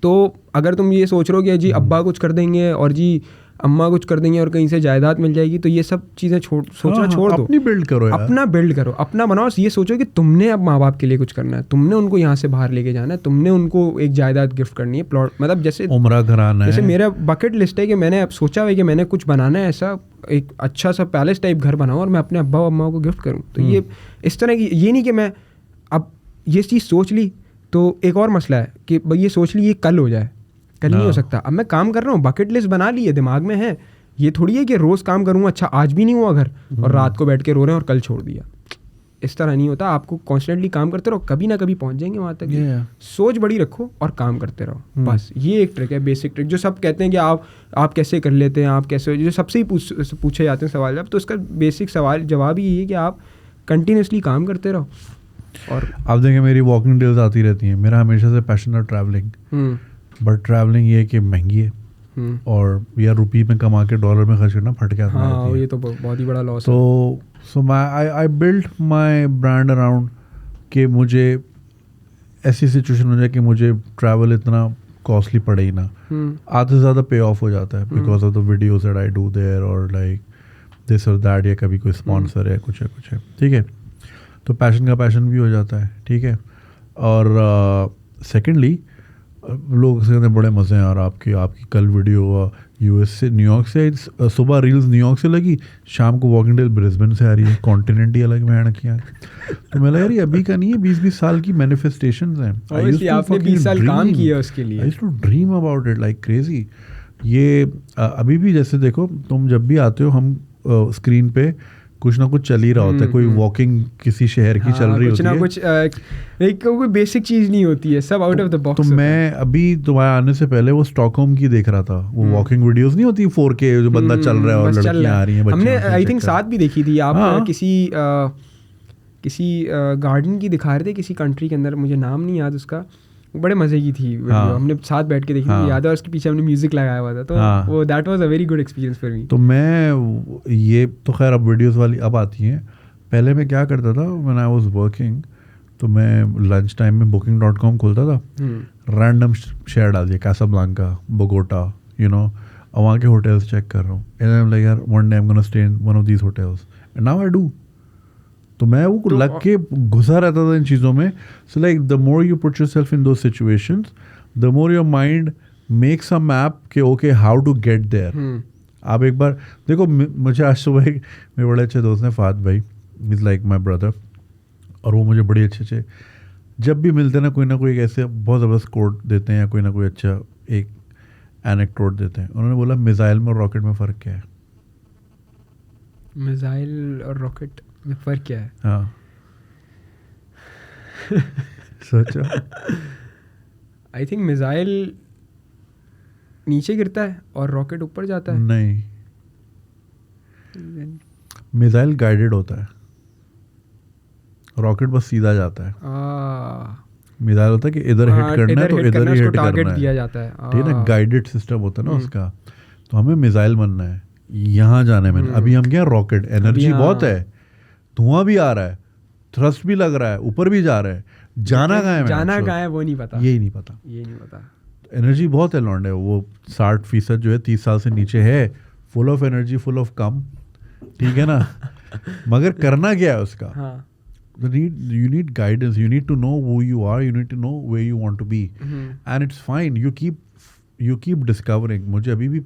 [SPEAKER 2] तो अगर तुम ये सोच रहे हो कि जी अब्बा कुछ कर देंगे और जी अम्मा कुछ कर देंगे और कहीं से जायदाद मिल जाएगी, तो ये सब चीज़ें सोचना छोड़ दो।
[SPEAKER 1] अपनी बिल्ड करो यार।
[SPEAKER 2] अपना बिल्ड करो, अपना बनाओ। ये सोचो कि तुमने अब माँ बाप के लिए कुछ करना है, तुमने उनको यहाँ से बाहर लेके जाना है, तुमने उनको एक जायदाद गिफ्ट करनी है, प्लॉट, मतलब जैसे
[SPEAKER 1] उम्रा घराना है।
[SPEAKER 2] जैसे मेरा बकेट लिस्ट है कि मैंने अब सोचा है कि मैंने कुछ बनाना है, ऐसा एक अच्छा सा पैलेस टाइप घर बनाऊँ और मैं अपने अब्बा अम्मा को गिफ्ट करूँ। तो ये इस तरह की, ये नहीं कि मैं अब ये चीज़ सोच ली तो एक और मसला है कि भाई ये सोच ली ये कल हो जाए, कल नहीं हो सकता। अब मैं काम कर रहा हूँ, बकेट लिस्ट बना ली है, दिमाग में है। ये थोड़ी है कि रोज़ काम करूँगा, अच्छा आज भी नहीं हुआ घर, और रात को बैठ के रो रहे हैं और कल छोड़ दिया। इस तरह नहीं होता, आपको कॉन्स्टेंटली काम करते रहो, कभी ना कभी पहुंच जाएंगे वहाँ तक। सोच बड़ी रखो और काम करते रहो, बस ये एक ट्रिक है, बेसिक ट्रिक। जो सब कहते हैं कि आप कैसे कर लेते हैं, आप कैसे, जो सबसे ही पूछे जाते हैं सवाल जब, तो उसका बेसिक सवाल जवाब ही है कि आप कंटिन्यूसली काम करते रहो। और
[SPEAKER 1] आप देखें मेरी वॉकिंग डील्स आती रहती हैं, मेरा हमेशा से पैशन है ट्रैवलिंग, बट ट्रैवलिंग ये है कि महंगी है और यार रुपये में कमा के डॉलर में खर्च करना फट गया।
[SPEAKER 2] हाँ, ये तो बहुत ही बड़ा लॉस है।
[SPEAKER 1] So I build my brand around कि मुझे ऐसी सिचुएशन हो जाए कि मुझे ट्रैवल इतना कॉस्टली पड़े ही ना, आधे से ज़्यादा पे ऑफ हो जाता है because of the videos that I do their और लाइक दिस और दैट, या कभी कोई स्पॉन्सर है, कुछ है, ठीक है। तो पैशन का पैशन भी हो जाता है, ठीक है। और सेकेंडली लोग से कहते बड़े मज़े हैं यार आपकी कल वीडियो यूएस से, न्यूयॉर्क से, सुबह रील्स न्यूयॉर्क से लगी, शाम को वॉकिंग डेल ब्रिस्बेन से आ रही है, कॉन्टिनेंट ही अलग में किया। तो मैं लगा यार अभी का नहीं है, 20-20 साल की मैनिफेस्टेशंस हैं।
[SPEAKER 2] आपने 20 साल काम किया उसके लिए।
[SPEAKER 1] I used to dream about it like crazy. ये अभी भी जैसे देखो तुम जब भी आते हो, हम स्क्रीन पे कुछ ना कुछ चल ही रहा होता है, कोई वॉकिंग किसी शहर की चल रही होती है,
[SPEAKER 2] कुछ एक कोई बेसिक चीज नहीं होती है, सब आउट ऑफ द बॉक्स।
[SPEAKER 1] तो मैं अभी तुम्हारे आने से पहले वो स्टॉकहोम की देख रहा था, वो वॉकिंग वीडियोस नहीं होती 4K जो बंदा चल रहा है और लड़कियां आ रही हैं,
[SPEAKER 2] हमने आई थिंक साथ भी देखी थी। आप किसी गार्डन की दिखा रहे थे किसी कंट्री के अंदर, मुझे नाम नहीं याद उसका, बड़े मजे की थी वीडियो, हमने साथ बैठ के देखी थी, याद है। उसके पीछे हमने म्यूजिक लगाया हुआ था, तो वो that was a very good experience for me.
[SPEAKER 1] तो मैं ये तो खैर अब वीडियोस वाली अब आती हैं, पहले मैं क्या करता था व्हेन आई वाज वर्किंग, तो मैं लंच टाइम में booking.com खोलता था, रैंडम शहर डाल दिया, कासाब्लांका, बोगोटा, यू नो, और वहाँ के होटल्स चेक कर रहा हूँ, एंड आई एम लाइक यार one day I am gonna stay in one of these hotels, and now I do. तो मैं वो लग के घुसा रहता था इन चीज़ों में। So like the more you put yourself in those situations, the more your mind makes a map कि okay how to get there. आप एक बार देखो, मुझे आज सुबह मेरे बड़े अच्छे दोस्त हैं फहद भाई, इज़ लाइक माई ब्रदर, और वो मुझे बड़े अच्छे जब भी मिलते हैं ना कोई ऐसे बहुत ज़बरदस्त कोट देते हैं या कोई ना कोई अच्छा एक एनेक्डोट देते हैं। उन्होंने बोला मिसाइल में और रॉकेट में फ़र्क क्या है?
[SPEAKER 2] मिसाइल और रॉकेट में फ़र्क क्या है?
[SPEAKER 1] हाँ सोचो।
[SPEAKER 2] आई थिंक मिसाइल नीचे गिरता है और रॉकेट ऊपर जाता है।
[SPEAKER 1] नहीं, मिसाइल गाइडेड होता है, रॉकेट बस सीधा जाता है। मिसाइल होता है कि इधर हिट करना है तो इधर ही हिट करना
[SPEAKER 2] दिया जाता है,
[SPEAKER 1] ठीक है ना, गाइडेड सिस्टम होता है ना उसका। तो हमें मिसाइल बनना है, यहाँ जाने में। अभी हम क्या, रॉकेट एनर्जी बहुत है, धुआं भी आ रहा है, थ्रस्ट भी लग रहा है, ऊपर भी जा रहा है, जाना कहाँ है
[SPEAKER 2] वो नहीं पता,
[SPEAKER 1] यही नहीं पता। एनर्जी बहुत है लौंडे, वो 60% जो है 30 साल से नीचे है, full of energy, full of cum, ठीक है ना। मगर करना क्या है उसका? You need guidance, you need to know who you are, you need to know where you want to be, and it's fine, you keep discovering. मुझे अभी भी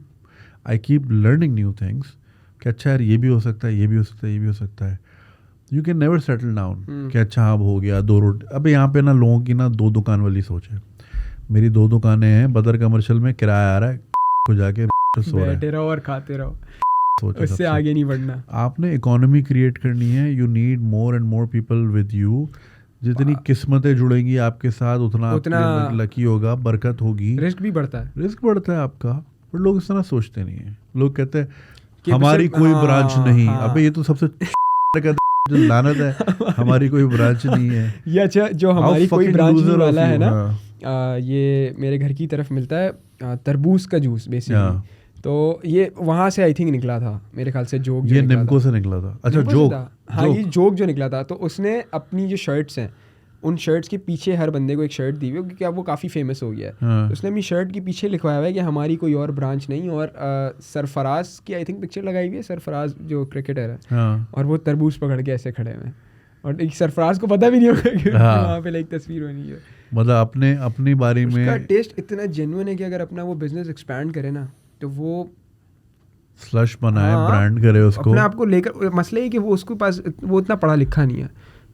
[SPEAKER 1] I keep learning new things कि अच्छा यार ये भी हो सकता है, ये भी हो सकता है, ये भी हो सकता है। You can never settle down कि अच्छा अब हो गया 2 रोटी। अब यहाँ पे ना लोगों की ना 2 दुकान वाली सोच है। मेरी 2 दुकानें हैं, बदर कमर्शियल में किराया आ रहा है, को जाके सो रहे
[SPEAKER 2] बैठे रहो और खाते रहो,
[SPEAKER 1] उससे
[SPEAKER 2] आगे नहीं बढ़ना।
[SPEAKER 1] आपने इकोनॉमी क्रिएट करनी है, you need more and more people with you. जितनी किस्मतें जुड़ेंगी आपके साथ उतना लकी होगा, बरकत होगी,
[SPEAKER 2] रिस्क भी बढ़ता है
[SPEAKER 1] आपका। पर लोग इस तरह सोचते नहीं है। लोग कहते हैं हमारी कोई ब्रांच नहीं। अबे ये तो सबसे जो लानत है, हमारी कोई ब्रांच नहीं है।
[SPEAKER 2] ये अच्छा, जो हमारी कोई ब्रांच नहीं वाला है ना, ये मेरे घर की तरफ मिलता है तरबूज का जूस बेसिकली। तो ये वहाँ से आई थिंक निकला था मेरे ख्याल से, जोक
[SPEAKER 1] ये निम्को से निकला था। अच्छा जोक,
[SPEAKER 2] हाँ ये जोक जो निकला था। तो उसने अपनी जो शर्ट्स हैं, उन शर्ट्स के पीछे हर बंदे को एक शर्ट दी हुई, क्योंकि अब वो काफ़ी फेमस हो गया है। तो उसने अपनी शर्ट के पीछे लिखवाया हुआ है कि हमारी कोई और ब्रांच नहीं। और सरफराज की आई थिंक पिक्चर लगाई हुई है, सरफराज जो क्रिकेटर है, और वो तरबूज पकड़ के ऐसे खड़े हुए हैं। और एक सरफराज को पता भी नहीं होगा कि वहाँ पे लाइक तस्वीर बनी है।
[SPEAKER 1] मतलब अपनी बारी में
[SPEAKER 2] उसका टेस्ट इतना जेन्युइन है कि अगर अपना वो बिजनेस एक्सपैंड करे ना, तो वो
[SPEAKER 1] स्लश बनाए, ब्रांड करे उसको,
[SPEAKER 2] अपने आप को लेकर। मसला है कि वो उसके पास वो इतना पढ़ा लिखा नहीं है,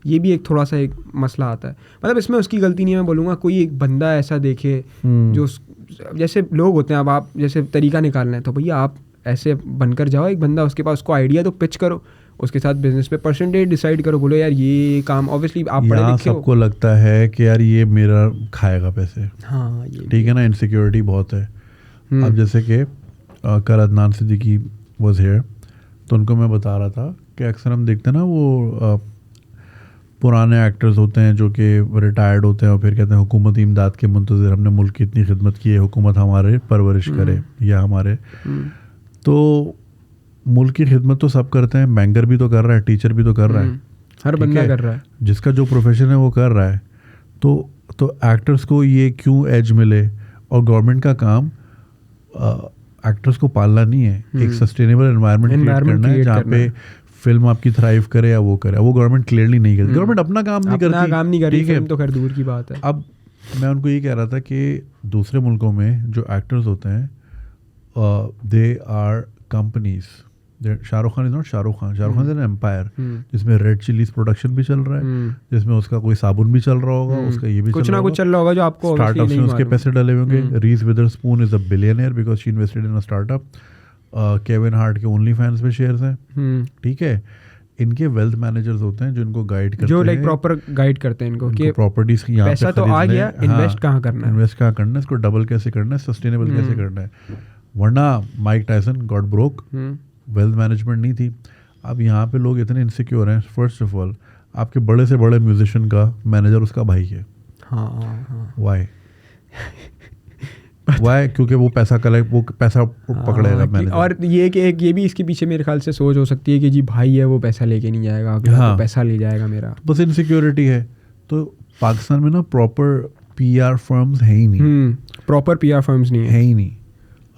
[SPEAKER 2] ये भी एक थोड़ा सा एक मसला आता है। मतलब इसमें उसकी गलती नहीं है, मैं बोलूँगा कोई एक बंदा ऐसा देखे जो, जैसे लोग होते हैं, अब आप जैसे तरीका निकालना है तो भैया आप ऐसे बनकर जाओ, एक बंदा उसके पास, उसको आइडिया तो पिच करो, उसके साथ बिजनेस पे परसेंटेज डिसाइड करो, बोलो यार ये काम ऑब्वियसली आप पढ़े
[SPEAKER 1] यहाँ
[SPEAKER 2] लिखे हो।
[SPEAKER 1] सबको लगता है कि यार ये मेरा खाएगा पैसे,
[SPEAKER 2] हाँ ये
[SPEAKER 1] ठीक है ना, इनसिक्योरिटी बहुत है। अब जैसे कि कल अदनान सिद्दीकी वाज हियर, तो उनको मैं बता रहा था कि अक्सर हम देखते हैं ना वो पुराने एक्टर्स होते हैं जो कि रिटायर्ड होते हैं और फिर कहते हैं हुकूमती इमदाद के मुंतज़िर, हमने मुल्क की इतनी खिदमत की है, हुकूमत हमारे परवरिश करे या हमारे। तो मुल्क की खिदमत तो सब करते हैं, बैंकर भी तो कर रहा है, टीचर भी तो कर रहा है,
[SPEAKER 2] हर बंदा कर रहा है,
[SPEAKER 1] जिसका जो प्रोफेशन है वो कर रहा है। तो एक्टर्स को ये क्यों एज मिले? और गवर्नमेंट का काम एक्टर्स को पालना नहीं है, एक सस्टेनेबल एनवायरनमेंट क्रिएट करना है जहाँ पे फिल्म आपकी थ्राइव करे या वो करे। वो गवर्नमेंट क्लियरली नहीं करती, गवर्नमेंट अपना काम नहीं करती,
[SPEAKER 2] ठीक है, तो खैर दूर की बात है।
[SPEAKER 1] अब मैं उनको ये कह रहा था कि दूसरे मुल्कों में जो एक्टर्स होते हैं they are companies. Shahrukh Khan is not Shahrukh Khan, Shahrukh Khan is an empire जिसमें रेड चिलीज प्रोडक्शन भी चल रहा है, जिसमें उसका कोई साबुन भी चल रहा होगा, उसका ये भी
[SPEAKER 2] कुछ ना कुछ चल रहा होगा जो आपको
[SPEAKER 1] स्टार्टअप्स में उसके पैसे डले होंगे। Reese Witherspoon is a billionaire because she invested in a startup. Kevin Hart के ओनली फैंस पे शेयर्स हैं, ठीक है। इनके वेल्थ मैनेजर्स होते हैं जो इनको गाइड करते हैं,
[SPEAKER 2] जो लाइक प्रॉपर गाइड करते हैं इनको कि
[SPEAKER 1] प्रॉपर्टीज की यहाँ
[SPEAKER 2] पैसा तो आ गया, इन्वेस्ट कहाँ करना है,
[SPEAKER 1] इन्वेस्ट कहाँ करना है, इसको डबल कैसे करना है, सस्टेनेबल कैसे करना है। वरना Mike Tyson got broke, wealth management नहीं थी। अब यहाँ पे लोग इतने इनसिक्योर हैं। फर्स्ट ऑफ ऑल आपके बड़े से बड़े म्यूजिशियन का मैनेजर उसका भाई है। Why why? क्योंकि वो पैसा कलेक्ट, वो पैसा पकड़ेगा मैनेजर।
[SPEAKER 2] और ये कि एक ये भी इसके पीछे मेरे ख्याल से सोच हो सकती है कि जी भाई है वो पैसा लेके नहीं जाएगा, अगला तो पैसा ले जाएगा मेरा,
[SPEAKER 1] बस इनसिक्योरिटी है। तो पाकिस्तान में ना प्रॉपर पीआर फर्म्स है ही नहीं,
[SPEAKER 2] प्रॉपर पीआर फर्म्स नहीं
[SPEAKER 1] है ही नहीं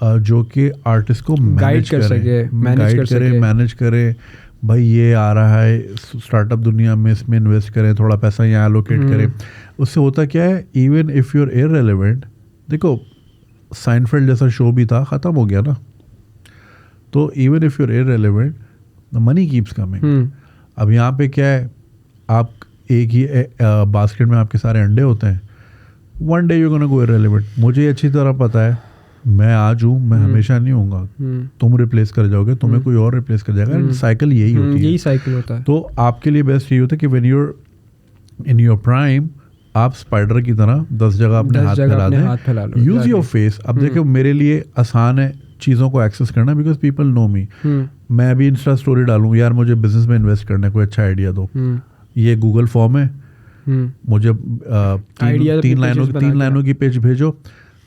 [SPEAKER 1] जो कि आर्टिस्ट को
[SPEAKER 2] गाइड कर सके,
[SPEAKER 1] मैनेज करे। भाई ये आ रहा है स्टार्टअप दुनिया में, इसमें इन्वेस्ट करें, थोड़ा पैसा यहाँ एलोकेट करें। उससे होता क्या है, even if you are irrelevant, देखो साइनफेल्ड जैसा शो भी था, ख़त्म हो गया ना। तो even if you are irrelevant the money keeps coming. अब यहाँ पे क्या है, आप एक ही बास्केट में आपके सारे अंडे होते हैं। One day you gonna go irrelevant. मुझे अच्छी तरह पता है, मैं आज हूँ, मैं हमेशा नहीं होऊंगा, तुम रिप्लेस कर जाओगे, तुम्हें कोई और रिप्लेस कर जाएगा। साइकिल यही होती है,
[SPEAKER 2] यही साइकिल होता है।
[SPEAKER 1] तो आपके लिए बेस्ट यही होता है कि when you are in your prime, आप स्पाइडर की तरह 10 जगह अपने हाथ फैला दें, यूज योर फेस। अब देखो मेरे लिए आसान है चीज़ों को एक्सेस करना बिकॉज पीपल नो मी। मैं अभी इंस्टा स्टोरी डालूँ, यार मुझे बिजनेस में इन्वेस्ट करना है, कोई अच्छा आइडिया दो, ये गूगल फॉर्म है, मुझे 3 लाइनों की पेज भेजो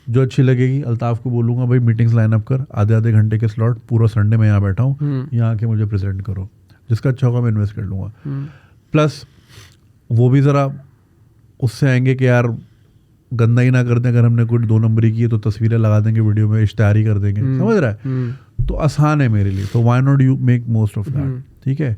[SPEAKER 1] जो अच्छी लगेगी। अल्ताफ को बोलूँगा भाई मीटिंग्स लाइन अप कर, आधे घंटे के स्लॉट, पूरा संडे में यहाँ बैठा हूँ, यहाँ आके मुझे प्रेजेंट करो, जिसका अच्छा होगा मैं इन्वेस्ट कर लूँगा। प्लस वो भी ज़रा उससे आएंगे कि यार गंदा ही ना कर दें, अगर हमने कोई 2 नंबरी की है तो तस्वीरें लगा देंगे वीडियो में, इश्तेहारी कर देंगे, समझ रहा है। तो आसान है मेरे लिए, तो why not you make most of that, ठीक है।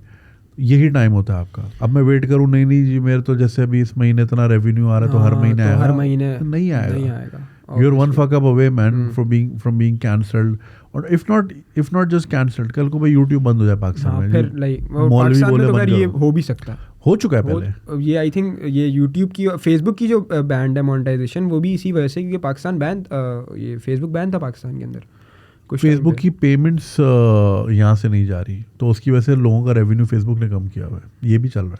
[SPEAKER 1] यही टाइम होता है आपका। अब मैं वेट करूँ, नहीं जी मेरे तो जैसे अभी इस महीने इतना रेवेन्यू आ रहा है तो हर महीने आएगा,
[SPEAKER 2] हर महीने
[SPEAKER 1] नहीं आएगा। You're one fuck up away man from being cancelled, और if not just cancelled, कल को भाई YouTube बंद हो जाए पाकिस्तान में,
[SPEAKER 2] फिर मौलवी बोले बंद करो, ये हो भी सकता है,
[SPEAKER 1] हो चुका है पहले।
[SPEAKER 2] ये आई थिंक ये YouTube की, Facebook की जो बैंड है मोनेटाइजेशन, वो भी इसी वजह से, क्योंकि पाकिस्तान बैन, ये Facebook बैन था पाकिस्तान के अंदर। कुछ
[SPEAKER 1] फेसबुक की पेमेंट्स यहाँ से नहीं जा रही, तो उसकी वजह से लोगों का रेवेन्यू फेसबुक ने कम किया हुआ है, ये भी चल रहा है।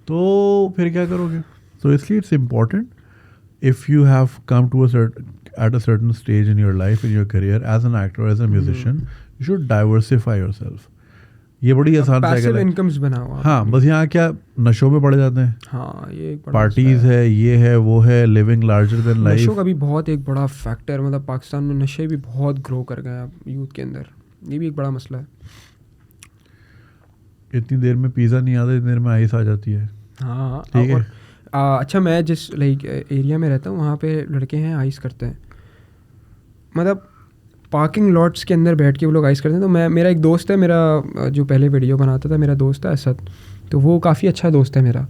[SPEAKER 1] तो फिर क्या करोगे? तो इसलिए it's important, if you have come to at a certain stage in your life, in your career as an actor, as a musician, you should diversify yourself. ये बड़ी आसान साइकिल है,
[SPEAKER 2] इनकम्स बनाओ।
[SPEAKER 1] हाँ, बस यहाँ क्या नशों में पड़ जाते हैं।
[SPEAKER 2] हाँ, ये
[SPEAKER 1] पार्टीज है, ये है, वो है, लिविंग लार्जर देन लाइफ।
[SPEAKER 2] नशों का भी बहुत एक बड़ा फैक्टर, मतलब पाकिस्तान में नशे भी बहुत ग्रो कर गए हैं यूथ के अंदर, ये भी एक बड़ा मसला है।
[SPEAKER 1] इतनी देर में पिज़्ज़ा नहीं आता, इतनी देर में आइस आ जाती है।
[SPEAKER 2] हाँ,
[SPEAKER 1] ठीक है।
[SPEAKER 2] अच्छा, मैं जिस लाइक एरिया में रहता हूँ वहाँ पे लड़के हैं आइस करते हैं, मतलब पार्किंग लॉट्स के अंदर बैठ के वो लोग आइस करते हैं। तो मेरा एक दोस्त है, मेरा जो पहले वीडियो बनाता था, मेरा दोस्त है असद, तो वो काफ़ी अच्छा दोस्त है मेरा,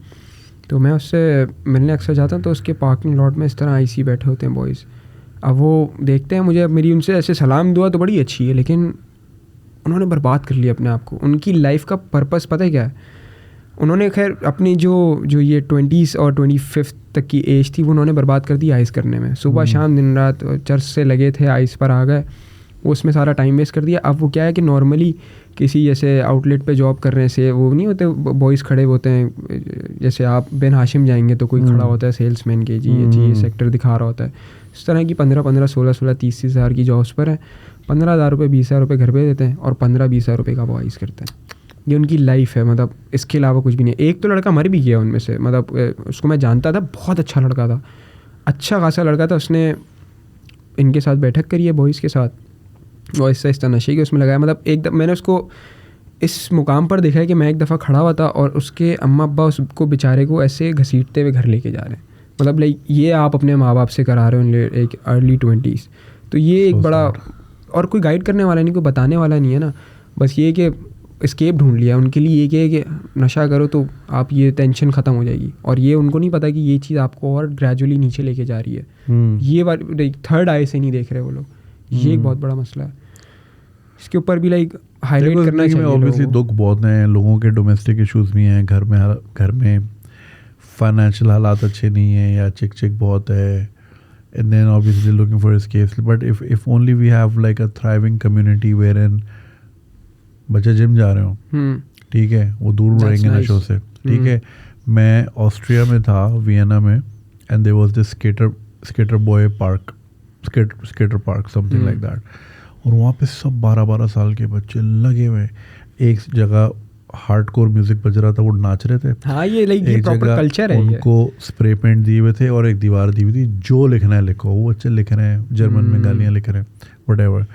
[SPEAKER 2] तो मैं उससे मिलने अक्सर जाता हूँ, तो उसके पार्किंग लॉट में इस तरह आइसी बैठे होते हैं बॉयज़। अब वो देखते हैं मुझे, मेरी उनसे ऐसे सलाम दुआ तो बड़ी अच्छी है, लेकिन उन्होंने बर्बाद कर लिया अपने आप को। उनकी लाइफ का पर्पस पता है क्या है? उन्होंने खैर अपनी जो ये 20s और 25 तक की एज थी, वो उन्होंने बर्बाद कर दी आइस करने में। सुबह शाम दिन रात चर्च से लगे थे, आइस पर आ गए, वो उसमें सारा टाइम वेस्ट कर दिया। अब वो क्या है कि नॉर्मली किसी जैसे आउटलेट पे जॉब कर रहे हैं से वो नहीं होते बॉयज़ खड़े होते हैं, जैसे आप बिन हाशिम जाएंगे तो कोई खड़ा होता है सेल्समैन के जी ये सेक्टर दिखा रहा होता है, इस तरह की 15-15, 16-16, 30-30 हज़ार की जॉब्स पर है, 15,000 रुपये 20,000 रुपये घर पे देते हैं और 15-20 हज़ार रुपये का बॉयज़ करते हैं। ये उनकी लाइफ है, मतलब इसके अलावा कुछ भी नहीं है। एक तो लड़का मर भी गया उनमें से, मतलब उसको मैं जानता था, बहुत अच्छा लड़का था, अच्छा खासा लड़का था, उसने इनके साथ बैठक करी है बॉयज़ के साथ और ऐसा नशे के उसमें लगाया। मतलब एक मैंने उसको इस मुकाम पर देखा है कि मैं एक दफ़ा खड़ा हुआ था और उसके अम्मा अब्बा उसको बेचारे को ऐसे घसीटते हुए घर लेके जा रहे हैं, मतलब लाइक ये आप अपने माँ बाप से करा रहे हो एक अर्ली 20s, तो ये एक बड़ा, और कोई गाइड करने वाला नहीं, कोई बताने वाला नहीं है ना, बस ये कि एस्केप ढूंढ लिया उनके लिए, ये कि नशा करो तो आप ये टेंशन ख़त्म हो जाएगी, और ये उनको नहीं पता कि ये चीज़ आपको और ग्रेजुअली नीचे लेके जा रही है। ये वाली थर्ड आई से नहीं देख रहे वो लोग, ये एक बहुत बड़ा मसला है, इसके ऊपर भी लाइक हाईलाइट करना चाहिए।
[SPEAKER 1] ऑब्वियसली दुख बहुत हैं, लोगों के डोमेस्टिक इश्यूज भी हैं, घर में फाइनेंशियल हालात अच्छे नहीं हैं या चिक बहुत है, and then obviously looking for escapes. But if only we have like a thriving community wherein बच्चे जिम जा रहे हो, ठीक है, वो दूर रहेंगे नशों से, ठीक है। मैं ऑस्ट्रिया में था, वियना में, and there was this skater boy park, skater park something like that, और वहाँ पे सब 12-12 साल के बच्चे लगे हुए, एक जगह हार्डकोर म्यूजिक बज रहा था, वो नाच रहे थे।
[SPEAKER 2] हाँ, ये प्रॉपर कल्चर है।
[SPEAKER 1] उनको स्प्रे पेंट दिए हुए थे और एक दीवार दी हुई थी, जो लिखना है लिखो, वो बच्चे लिख रहे हैं, जर्मन में गालियाँ लिख रहे हैं, व्हाटएवर।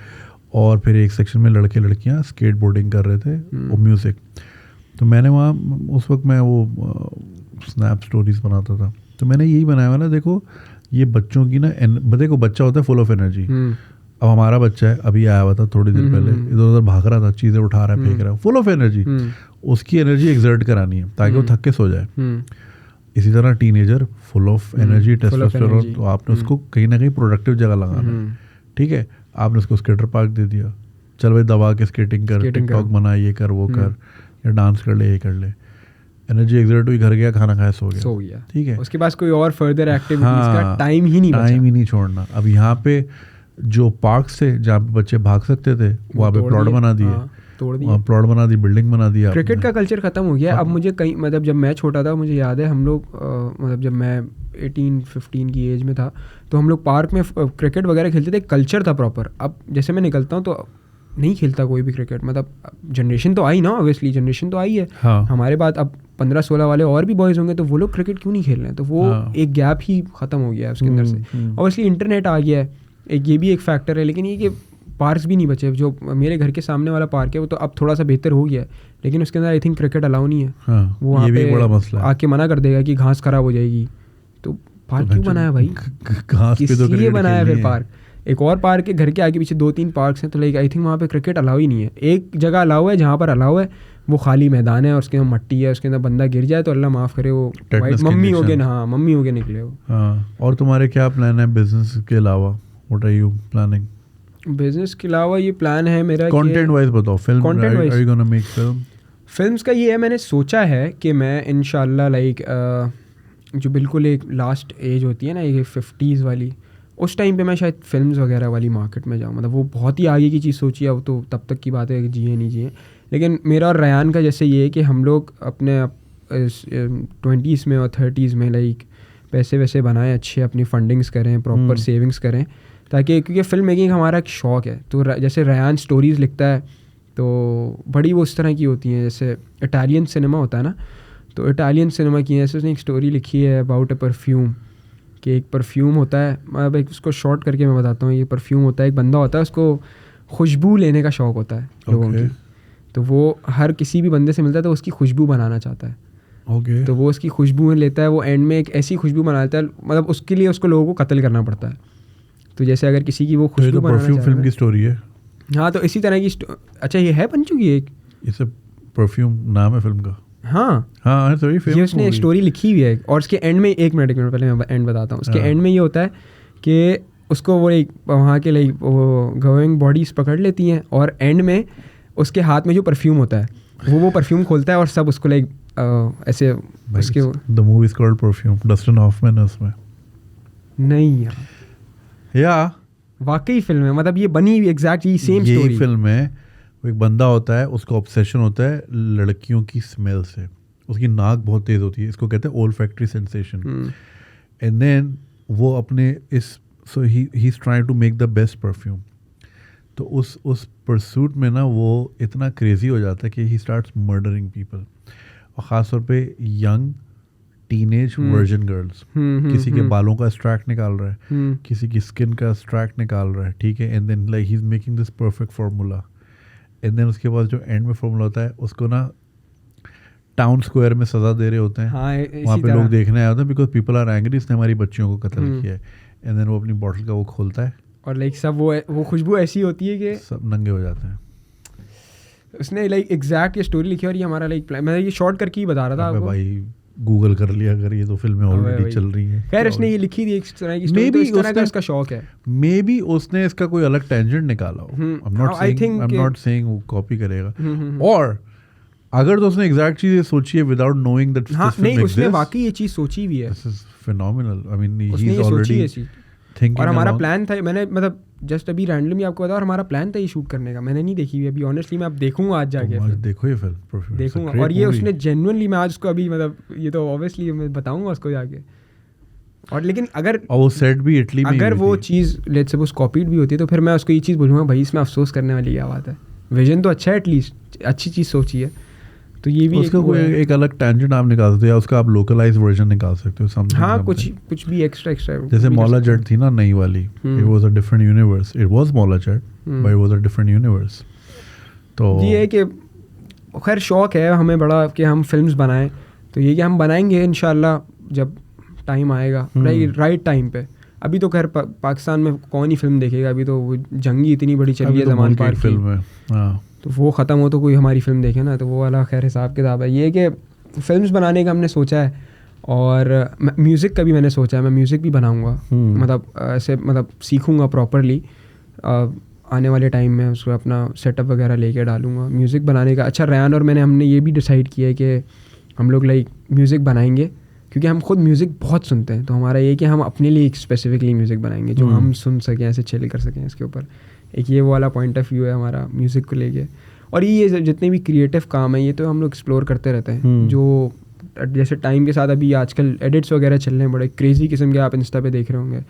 [SPEAKER 1] और फिर एक सेक्शन में लड़के लड़कियाँ स्केट बोर्डिंग कर रहे थे और म्यूज़िक। तो मैंने वहाँ उस वक्त मैं वो स्नैप स्टोरीज बनाता था, तो मैंने यही बनाया हुआ ना, देखो ये बच्चों की ना, देखो बच्चा होता है फुल ऑफ एनर्जी। अब हमारा बच्चा है, अभी आया हुआ था थोड़ी देर पहले, इधर उधर भाग रहा था, चीज़ें उठा रहा है, फेंक रहा है, फुल ऑफ एनर्जी। उसकी एनर्जी एक्सर्ट करानी है ताकि वो थक के सो जाए। इसी तरह teenager full of energy, testosterone, तो आपने उसको कहीं ना कहीं प्रोडक्टिव जगह लगाना, ठीक है। आपने उसको स्केटर पार्क दे दिया, चल भाई दबा के स्केटिंग कर, टिकटॉक बना, ये कर वो कर, या डांस कर ले, ये कर ले, एनर्जी एक्सर्ट हुई, घर गया, खाना खाया, सो गया, ठीक है।
[SPEAKER 2] उसके पास कोई और फर्दर एक्टिविटीज का टाइम ही नहीं छोड़ना।
[SPEAKER 1] अब यहाँ पे जो पार्क थे जहाँ पे बच्चे भाग सकते थे, वहाँ पे प्लॉट बना दिए, प्लॉट बना दी, बिल्डिंग बना दिया।
[SPEAKER 2] क्रिकेट का कल्चर खत्म हो गया। अब मुझे कहीं, मतलब जब मैं छोटा था, मुझे याद है हम लोग, मतलब जब मैं 18-15 की एज में था, तो हम लोग पार्क में क्रिकेट वगैरह खेलते थे, कल्चर था प्रॉपर। अब जैसे मैं निकलता हूँ तो नहीं खेलता कोई भी क्रिकेट, मतलब जनरेशन तो आई ना, ऑब्वियसली जनरेशन तो आई है।
[SPEAKER 1] हाँ।
[SPEAKER 2] हमारे बाद अब 15-16 वाले और भी बॉयज़ होंगे, तो वो लोग क्रिकेट क्यों नहीं खेल रहे हैं? तो वो एक गैप ही ख़त्म हो गया है उसके अंदर से। ऑब्वियसली इंटरनेट आ गया है, एक ये भी एक फैक्टर है, लेकिन ये कि पार्क्स भी नहीं बचे। जो मेरे घर के सामने वाला पार्क है वो तो अब थोड़ा सा बेहतर हो गया है, लेकिन उसके अंदर आई थिंक क्रिकेट अलाउ नहीं है।
[SPEAKER 1] हाँ,
[SPEAKER 2] वो वहाँ
[SPEAKER 1] पे बड़ा मसला है।
[SPEAKER 2] आके मना कर देगा कि घास खराब हो जाएगी। तो पार्क क्यों बनाया भाई?
[SPEAKER 1] घास पे तो
[SPEAKER 2] किसलिए बनाया फिर पार्क? एक और पार्क है घर के आगे पीछे, 2-3 पार्क्स हैं, तो लाइक आई थिंक वहाँ पे क्रिकेट अलाउ ही नहीं है। एक जगह अलाउ है, जहाँ पर अलाउ है वो खाली मैदान है और उसके अंदर मट्टी है, उसके अंदर बंदा गिर जाए तो अल्लाह माफ़ करे वो मम्मी हो गए ना, हाँ मम्मी हो गए निकले वो।
[SPEAKER 1] हाँ। और तुम्हारे क्या प्लान है बिजनेस के अलावा? What are you planning?
[SPEAKER 2] Business के अलावा ये प्लान है मेरा,
[SPEAKER 1] कंटेंट वाइज बताओ। Film, are you gonna make film?
[SPEAKER 2] Films का ये है, मैंने सोचा है कि मैं इंशाल्लाह लाइक जो बिल्कुल एक लास्ट एज होती है ना, ये 50s वाली, उस टाइम पे मैं शायद फिल्म्स वगैरह वाली मार्केट में जाऊँ। मतलब वो बहुत ही आगे की चीज़ सोची है, अब तो तब तक की बात है कि जिए नहीं जिए। लेकिन मेरा और रयान का जैसे ये है कि हम लोग अपने 20s में और 30s में लाइक पैसे वैसे बनाएं, अच्छे अपनी फंडिंग्स करें, प्रॉपर सेविंग्स करें, ताकि क्योंकि फ़िल्म मेकिंग हमारा एक शौक़ है। तो जैसे रयान स्टोरीज़ लिखता है तो बड़ी वो उस तरह की होती हैं, जैसे इटालियन सिनेमा होता है ना, तो इटालियन सिनेमा की है। ऐसे उसने एक स्टोरी लिखी है अबाउट ए परफ्यूम, कि एक परफ्यूम होता है, अब एक उसको शॉर्ट करके मैं बताता हूँ। ये परफ्यूम होता है, एक बंदा होता है, उसको खुशबू लेने का शौक़ होता है लोगों की, तो वो हर किसी भी बंदे से मिलता है तो उसकी खुशबू बनाना चाहता है। तो वो उसकी खुशबू में लेता है, वो एंड में एक ऐसी खुशबू बनाता है, मतलब उसके लिए उसको लोगों को कत्ल करना पड़ता है। तो जैसे अगर किसी की वो खुशबू बनाना
[SPEAKER 1] परफ्यूम फिल्म की स्टोरी है।
[SPEAKER 2] हाँ, तो इसी तरह की अच्छा ये है बन चुकी है एक,
[SPEAKER 1] ये परफ्यूम नाम है फिल्म का।
[SPEAKER 2] हाँ, ये उसने स्टोरी लिखी हुई है। और उसके एंड में एक मिनट पहले मैं एंड बताता हूँ। उसके एंड में ये होता है कि उसको वो एक वहाँ के लाइक वो गवर्निंग बॉडीज़ पकड़ लेती हैं, और एंड में उसके हाथ में जो परफ्यूम होता है वो परफ्यूम खोलता है और सब उसको लाइक ऐसे उसके
[SPEAKER 1] the movie is called Perfume. Dustin Hoffman है उसमें।
[SPEAKER 2] नहीं
[SPEAKER 1] या
[SPEAKER 2] वाकई फिल्म है, मतलब ये बनी एग्जैक्ट ये सेम
[SPEAKER 1] यही
[SPEAKER 2] स्टोरी।
[SPEAKER 1] फिल्म है, वो एक बंदा होता है, उसका ऑब्सेशन होता है लड़कियों की स्मेल से, उसकी नाक बहुत तेज़ होती है, इसको कहते हैं ओल्फैक्टरी सेंसेशन। एंड देन वो अपने इस so he is trying to make the best perfume. तो उस परसूट में ना वो इतना क्रेजी हो जाता है कि ही स्टार्ट्स मर्डरिंग पीपल, और ख़ास तौर पे यंग टीनेज वर्जिन गर्ल्स। किसी के बालों का एक्सट्रैक्ट निकाल रहा है, किसी की स्किन का एक्सट्रैक्ट निकाल रहा है, ठीक है। And then like he is making this perfect formula. And then उसके बाद जो एंड में फार्मूला होता है, उसको ना टाउन स्क्वायर में सज़ा दे रहे होते हैं।
[SPEAKER 2] हाँ,
[SPEAKER 1] वहाँ पे लोग देखने आए होते हैं, बिकॉज पीपल आर एंग्री, इसने हमारी बच्चियों को कत्ल किया है। एंड देन वो अपनी बॉटल का वो खोलता है,
[SPEAKER 2] और लाइक सब वो खुशबू ऐसी होती है कि
[SPEAKER 1] सब नंगे हो जाते हैं।
[SPEAKER 2] उसने लाइक एग्जैक्ट ये स्टोरी लिखी, और ये हमारा लाइक मैं ये शॉर्ट करके ही बता रहा था आपको।
[SPEAKER 1] भाई गूगल कर लिया अगर, ये तो फिल्में ऑलरेडी चल रही हैं।
[SPEAKER 2] खैर इसने ये लिखी थी इस तरह की स्टोरी, तो इस तरह का इसका शौक है।
[SPEAKER 1] मे बी उसने इसका कोई अलग टेंजेंट निकाला हो। आई एम नॉट सेइंग वो कॉपी करेगा, और अगर तो उसने एग्जैक्ट चीज़ सोची है विदाउट नोइंग दैट
[SPEAKER 2] हाँ नहीं, उसने वाकई ये चीज़ सोची भी है।
[SPEAKER 1] This is phenomenal. I mean he
[SPEAKER 2] उसने
[SPEAKER 1] इज
[SPEAKER 2] ये सोची
[SPEAKER 1] ऑलरेडी
[SPEAKER 2] है चीज़।
[SPEAKER 1] थिंकिंग।
[SPEAKER 2] और हमारा प्लान था, मैंने मतलब जस्ट अभी रैंडमली आपको बताया, और हमारा प्लान था ये शूट करने का। मैंने नहीं देखी हुई अभी ऑनेस्टली, मैं अब देखूंगा आज जाके।
[SPEAKER 1] देखो ये फिल्म
[SPEAKER 2] देखूंगा, और ये उसने जेन्युइनली, मैं आज उसको अभी मतलब ये तो ऑब्वियसली मैं बताऊंगा उसको जाके। और लेकिन अगर
[SPEAKER 1] वो सेट भी इटली में,
[SPEAKER 2] अगर वो चीज़ लेट्स सपोज कॉपीड भी होती है, तो फिर मैं उसको ये चीज़ बोलूँगा भाई इसमें अफसोस करने वाली क्या बात है, विजन तो अच्छा है, एटलीस्ट अच्छी चीज़ सोची है। तो ये भी
[SPEAKER 1] उसका कोई एक अलग टेंजेंट आप निकाल सकते हो, या उसका आप लोकलाइज वर्जन निकाल सकते हो समथिंग।
[SPEAKER 2] हाँ, कुछ भी एक्स्ट्रा
[SPEAKER 1] जैसे मौला जट थी ना नई वाली, it was a different universe. It was Maula Jatt but it was a different universe. तो
[SPEAKER 2] ये है कि खैर शौक है हमें बड़ा कि हम फिल्म्स बनाएं, तो ये कि हम बनाएंगे इंशाल्लाह जब टाइम आएगा, राइट टाइम पे। अभी तो खैर पाकिस्तान में कौन ही फिल्म देखेगा, अभी तो वो जंगी इतनी बड़ी चली है ज़मान पार की
[SPEAKER 1] फिल्म है,
[SPEAKER 2] तो वो ख़त्म हो तो कोई हमारी फ़िल्म देखे ना, तो वो वाला खैर हिसाब किताब है। ये कि फिल्म्स बनाने का हमने सोचा है, और म्यूज़िक का भी मैंने सोचा है, मैं म्यूज़िक भी बनाऊंगा। मतलब ऐसे मतलब सीखूंगा प्रॉपरली, आने वाले टाइम में उसको अपना सेटअप वगैरह लेके डालूंगा म्यूज़िक बनाने का। अच्छा रयान और हमने ये भी डिसाइड किया है कि हम लोग लाइक म्यूज़िक बनाएंगे, क्योंकि हम खुद म्यूज़िक बहुत सुनते हैं। तो हमारा ये कि हम अपने लिए एक स्पेसिफिकली म्यूज़िक बनाएंगे जो हम सुन सकें, ऐसे चिल कर सकें इसके ऊपर। एक ये वाला पॉइंट ऑफ व्यू है हमारा म्यूज़िक को लेके। और ये जितने भी क्रिएटिव काम है ये तो हम लोग एक्सप्लोर करते रहते हैं, जो जैसे टाइम के साथ अभी आजकल एडिट्स वगैरह चल रहे हैं बड़े क्रेजी किस्म के, आप इंस्टा पे देख रहे होंगे,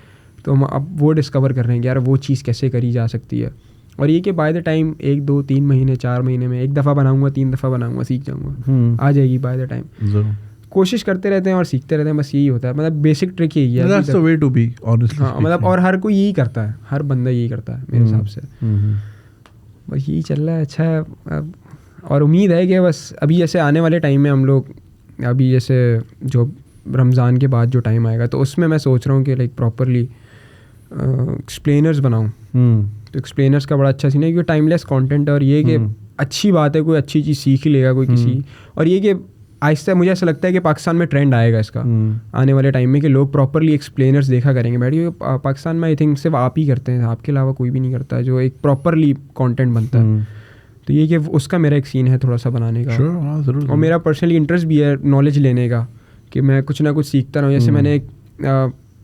[SPEAKER 2] तो हम अब वो डिस्कवर कर रहे हैं कि यार वो चीज़ कैसे करी जा सकती है। और ये कि बाय द टाइम 1 2 3 महीने 4 महीने में 1 दफ़ा बनाऊंगा, 3 दफ़ा बनाऊंगा, सीख जाऊँगा, आ जाएगी बाय द टाइम। कोशिश करते रहते हैं और सीखते रहते हैं, बस यही होता है। मतलब बेसिक ट्रिक यही है।
[SPEAKER 1] That's the way to be, honestly.
[SPEAKER 2] हाँ, मतलब और हर कोई यही करता है, हर बंदा यही करता है मेरे हिसाब से। बस यही चल रहा है, अच्छा है। और उम्मीद है कि बस अभी जैसे आने वाले टाइम में हम लोग, अभी जैसे जो रमज़ान के बाद जो टाइम आएगा, तो उसमें मैं सोच रहा हूँ कि लाइक प्रॉपरली एक्सप्लेनर्स बनाऊँ। तो एक्सप्लेनर्स का बड़ा अच्छा सीन है, क्योंकि टाइमलेस कंटेंट है, और ये कि अच्छी बात है, कोई अच्छी चीज़ सीख ही लेगा कोई किसी। और ये कि आहिस्ता मुझे ऐसा लगता है कि पाकिस्तान में ट्रेंड आएगा इसका आने वाले टाइम में, कि लोग प्रॉपरली एक्सप्लेनर्स देखा करेंगे बैठ के। पाकिस्तान में आई थिंक सिर्फ आप ही करते हैं, आपके अलावा कोई भी नहीं करता है जो एक प्रॉपरली कंटेंट बनता है। तो ये कि उसका मेरा एक सीन है थोड़ा सा बनाने का।
[SPEAKER 1] ज़रूर।
[SPEAKER 2] और मेरा पर्सनली इंटरेस्ट भी है नॉलेज लेने का, कि मैं कुछ ना कुछ सीखता रहूँ। जैसे मैंने एक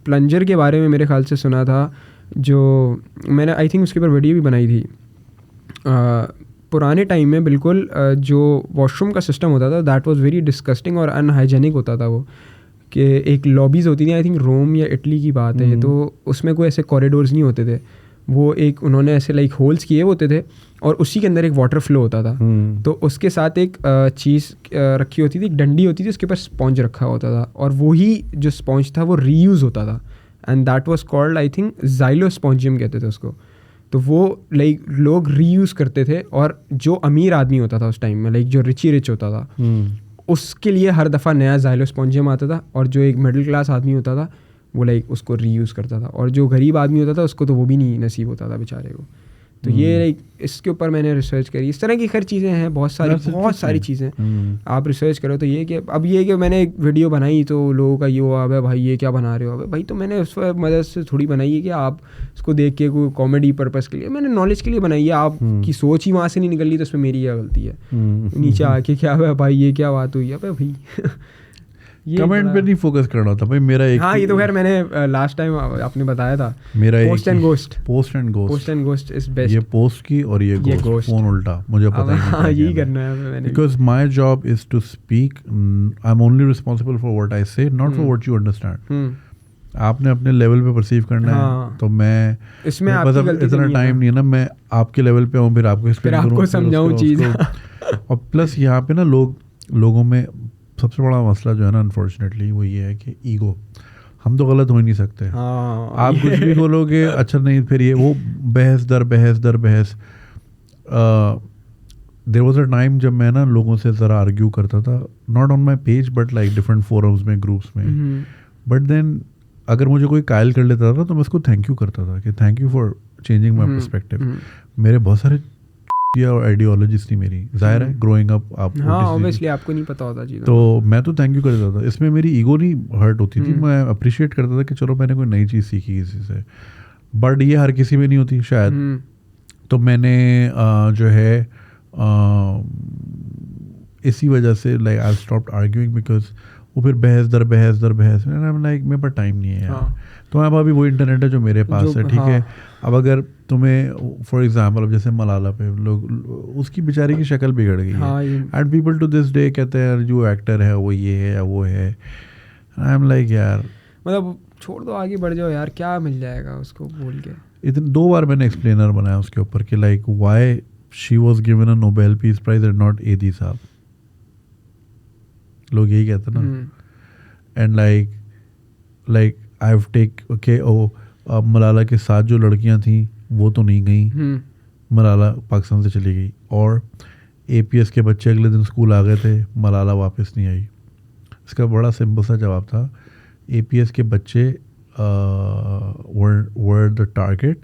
[SPEAKER 2] प्लंजर के बारे में मेरे ख्याल से सुना था, जो मैंने आई थिंक उसके ऊपर वीडियो भी बनाई थी। पुराने टाइम में बिल्कुल जो वॉशरूम का सिस्टम होता था दैट वाज वेरी डिस्गस्टिंग और अनहाइजेनिक होता था वो, कि एक लॉबीज़ होती थी, आई थिंक रोम या इटली की बात है, तो उसमें कोई ऐसे कॉरिडोर्स नहीं होते थे, वो एक उन्होंने ऐसे लाइक होल्स किए होते थे, और उसी के अंदर एक वाटर फ्लो होता था। तो उसके साथ एक चीज़ रखी होती थी, एक डंडी होती थी, उसके ऊपर स्पॉन्ज रखा होता था, और वही जो स्पॉन्ज था वो रीयूज़ होता था, and that was called I think xylospongium कहते थे उसको। तो वो लाइक लोग रीयूज़ करते थे, और जो अमीर आदमी होता था उस टाइम में, लाइक जो रिच होता था, उसके लिए हर दफ़ा नया ज़ाइलोस्पॉन्जियम आता था, और जो एक मिडिल क्लास आदमी होता था वो लाइक उसको रीयूज़ करता था, और जो गरीब आदमी होता था उसको तो वो भी नहीं नसीब होता था बेचारे को। तो ये लाइक इसके ऊपर मैंने रिसर्च करी। इस तरह की खैर चीज़ें हैं, बहुत सारी चीज़ें आप रिसर्च करो। तो ये कि अब ये कि मैंने एक वीडियो बनाई तो लोगों का ये हुआ, अबे भाई ये क्या बना रहे हो, अबे भाई तो मैंने उस मदद से थोड़ी बनाई है कि आप इसको देख के कोई कॉमेडी पर्पज़ के लिए, मैंने नॉलेज के लिए बनाई है। आपकी सोच ही वहाँ से नहीं निकल रही तो उसमें मेरी क्या गलती है? नीचे आके क्या हुआ भाई, ये क्या बात हुई है, अबे भाई
[SPEAKER 1] कमेंट पे नहीं फोकस करना होता भाई मेरा एक।
[SPEAKER 2] हाँ ये तो खैर मैंने लास्ट टाइम आपने बताया था
[SPEAKER 1] मेरा
[SPEAKER 2] post and ghost is best.
[SPEAKER 1] ये पोस्ट की और ये गोस्ट फोन उल्टा मुझे पता ही नहीं।
[SPEAKER 2] यही करना है मैंने,
[SPEAKER 1] because my job is to speak, I am only responsible for what I say, not for what you understand. आपने अपने लेवल पे परसीव करना है, तो मैं
[SPEAKER 2] इसमें
[SPEAKER 1] इतना टाइम नहीं है ना मैं आपके लेवल पे हूँ फिर आपको एक्सप्लेन करूँ,
[SPEAKER 2] समझाऊँ चीज़।
[SPEAKER 1] और प्लस यहाँ पे ना लोगों में सबसे बड़ा मसला जो है ना अनफॉर्चुनेटली वो ये है कि ईगो। हम तो गलत हो ही नहीं सकते। आप कुछ भी बोलोगे अच्छा नहीं, फिर ये वो बहस दर बहस। देयर वाज अ टाइम जब मैं ना लोगों से ज़रा आर्ग्यू करता था, not on my page but like different forums में, ग्रुप्स में। बट देन अगर मुझे कोई कायल कर लेता था तो मैं उसको थैंक यू करता था कि thank you for changing my perspective. मेरे बहुत सारे और आइडियोलॉजीज थी मेरी, जाहिर है ग्रोइंग अप आप
[SPEAKER 2] ऑब्वियसली आपको नहीं पता होता चीज़,
[SPEAKER 1] तो मैं तो थैंक यू करता था। इसमें मेरी ईगो नहीं हर्ट होती थी, मैं अप्रिशिएट करता था कि चलो मैंने कोई नई चीज़ सीखी किसी से। बट ये हर किसी में नहीं होती शायद। तो मैंने जो है इसी वजह से like I stopped arguing, because वो फिर बहस दर बहस लाइक मेरे पास टाइम नहीं है यार। तो अब अभी वो इंटरनेट है जो मेरे पास है, ठीक है। अब अगर तुम्हें फॉर एग्जांपल अब जैसे मलाला पे लोग उसकी बेचारी की शक्ल बिगड़ गई है and people to this day कहते हैं जो एक्टर है वो ये है या वो है। आई एम लाइक यार
[SPEAKER 2] मतलब छोड़ दो, आगे बढ़ जाओ यार, क्या मिल जाएगा उसको बोल के।
[SPEAKER 1] इतने 2 बार मैंने एक्सप्लेनर बनाया उसके ऊपर कि like why she was given a Nobel Peace Prize and not Edhi sahab. लोग यही कहते ना। And like I have take okay Malala के साथ जो लड़कियां थी वो तो नहीं गई, मलाला पाकिस्तान से चली गई। और APS के बच्चे अगले दिन स्कूल आ गए थे, मलाला वापस नहीं आई। इसका बड़ा सिंपल सा जवाब था, APS के बच्चे were the target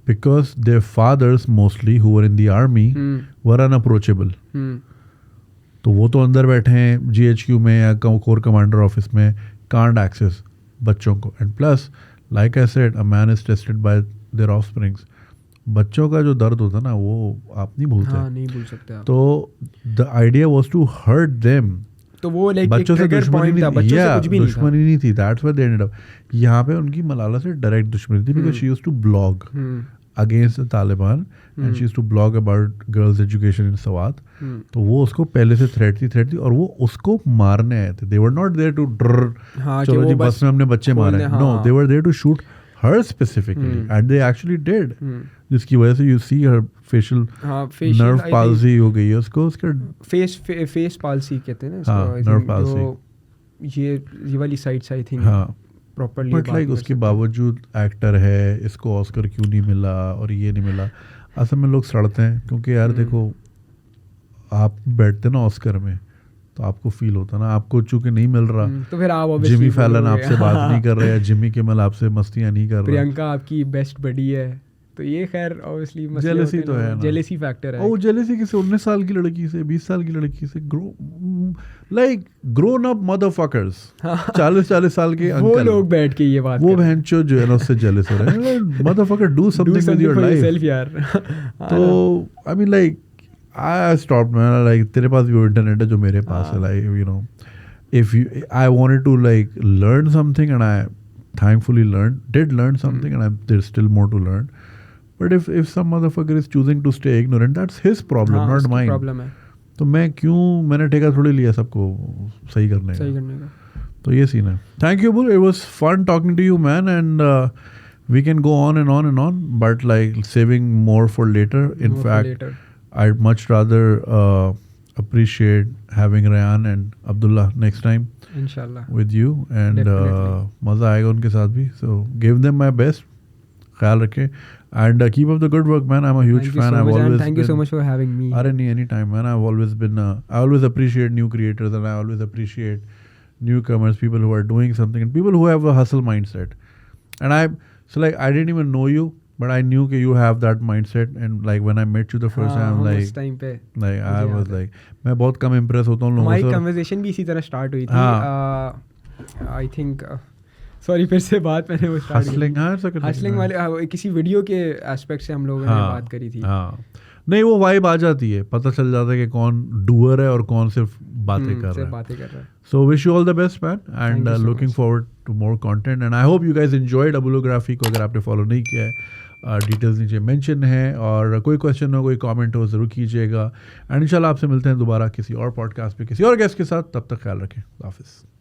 [SPEAKER 1] because their fathers mostly who were in the army were unapproachable. तो वो तो अंदर बैठे हैं GHQ में या कोर कमांडर ऑफिस में, कांट एक्सेस बच्चों को। And plus like I said a man is tested by there offsprings. बच्चों का जो दर्द होता है ना वो आप नहीं भूलते।
[SPEAKER 2] नहीं भूल सकते आप।
[SPEAKER 1] तो the idea was to hurt them.
[SPEAKER 2] तो वो लाइक
[SPEAKER 1] बच्चों से दुश्मनी नहीं थी, that's why they ended up. यहाँ पे उनकी मलाला से डायरेक्ट दुश्मनी थी because she used to blog against the Taliban and she used to blog about girls education in Swat. तो वो उसको पहले से थ्रेट थी और वो उसको मारने आए थे। They were not there to चलो जी बस में हमने बच्चे मारे, no they were there to shoot her specifically and they actually did, जिसकी वजह से you see her facial nerve palsy हो गई है उसको, उसका
[SPEAKER 2] फेस पाल्सी कहते हैं ना,
[SPEAKER 1] नर्व पाल्सी
[SPEAKER 2] ये वाली sides I think. Properly
[SPEAKER 1] but like उसके बावजूद एक्टर है, इसको ऑस्कर क्यों नहीं मिला और ये नहीं मिला। असल में लोग सड़ते हैं क्योंकि यार देखो आप बैठते ना ऑस्कर में तो आपको फील होता ना, आपको चूंकि नहीं मिल रहा
[SPEAKER 2] तो फिर आप
[SPEAKER 1] जिमी फैलन आपसे बात नहीं कर रहे हैं, जिमी किमल आपसे मस्तियां नहीं कर रहे,
[SPEAKER 2] प्रियंका आपकी बेस्ट बडी है, तो ये खैर ऑब्वियसली
[SPEAKER 1] जेलसी तो है ना,
[SPEAKER 2] जेलसी फैक्टर है।
[SPEAKER 1] वो जेलसी किसे 19 साल की लड़की से 20 साल की लड़की से लाइक ग्रोन अप मदरफकर्स 40 साल के अंकल,
[SPEAKER 2] वो लोग बैठ के ये बात
[SPEAKER 1] वो बहनचोद जो है ना उससे जेलस हो रहे हैं। Motherfucker do something with your life
[SPEAKER 2] यार।
[SPEAKER 1] तो I mean like I stopped man, like तेरे पास भी इंटरनेट है जो मेरे पास है, like you know if you I wanted to like learn something and I thankfully did learn something and there's still more to learn. But if some motherfucker is choosing to stay ignorant, that's his problem, not mine.
[SPEAKER 2] Problem है।
[SPEAKER 1] तो मैंने ठेका थोड़ी लिया सबको सही करने का। तो ये सीन है। Thank you, Bull. It was fun talking to you, man, and we can go on and on and on, but like saving more for later. In fact, I'd much rather appreciate having Rayan and Abdullah next time
[SPEAKER 2] inshallah
[SPEAKER 1] with you, and मज़ा आएगा उनके साथ भी. So give them my best. ख्याल रखें and keep up the good work, man. I'm a huge fan. I've always
[SPEAKER 2] thank you so much for having me.
[SPEAKER 1] Anytime, man. I've always been I always appreciate new creators, and I always appreciate newcomers, people who are doing something, and people who have a hustle mindset. And I didn't even know you, but I knew that you have that mindset, and like when I met you the first time, like
[SPEAKER 2] उस time पे
[SPEAKER 1] I was like मैं बहुत कम impress होता हूँ लोगों से.
[SPEAKER 2] हमारी conversation भी इसी तरह start हुई थी. I think सॉरी फिर से बात मैंने वो स्टार्ट
[SPEAKER 1] हसलिंग वाले
[SPEAKER 2] किसी वीडियो के एस्पेक्ट से हम लोगों ने बात करी थी.
[SPEAKER 1] नहीं वो वाइब आ जाती है, पता चल जाता है कि कौन डूअर है और कौन सिर्फ बातें कर रहा है. So wish you all the best man and looking forward to more content and I hope you guys enjoyed Abulography को. अगर आपने फॉलो नहीं किया है डिटेल्स नीचे मेंशन है और कोई क्वेश्चन हो कोई कमेंट हो ज़रूर कीजिएगा एंड इंशाल्लाह आपसे मिलते हैं दोबारा किसी और पॉडकास्ट पे किसी और गेस्ट के साथ. तब तक ख्याल रखें. हाफिज़.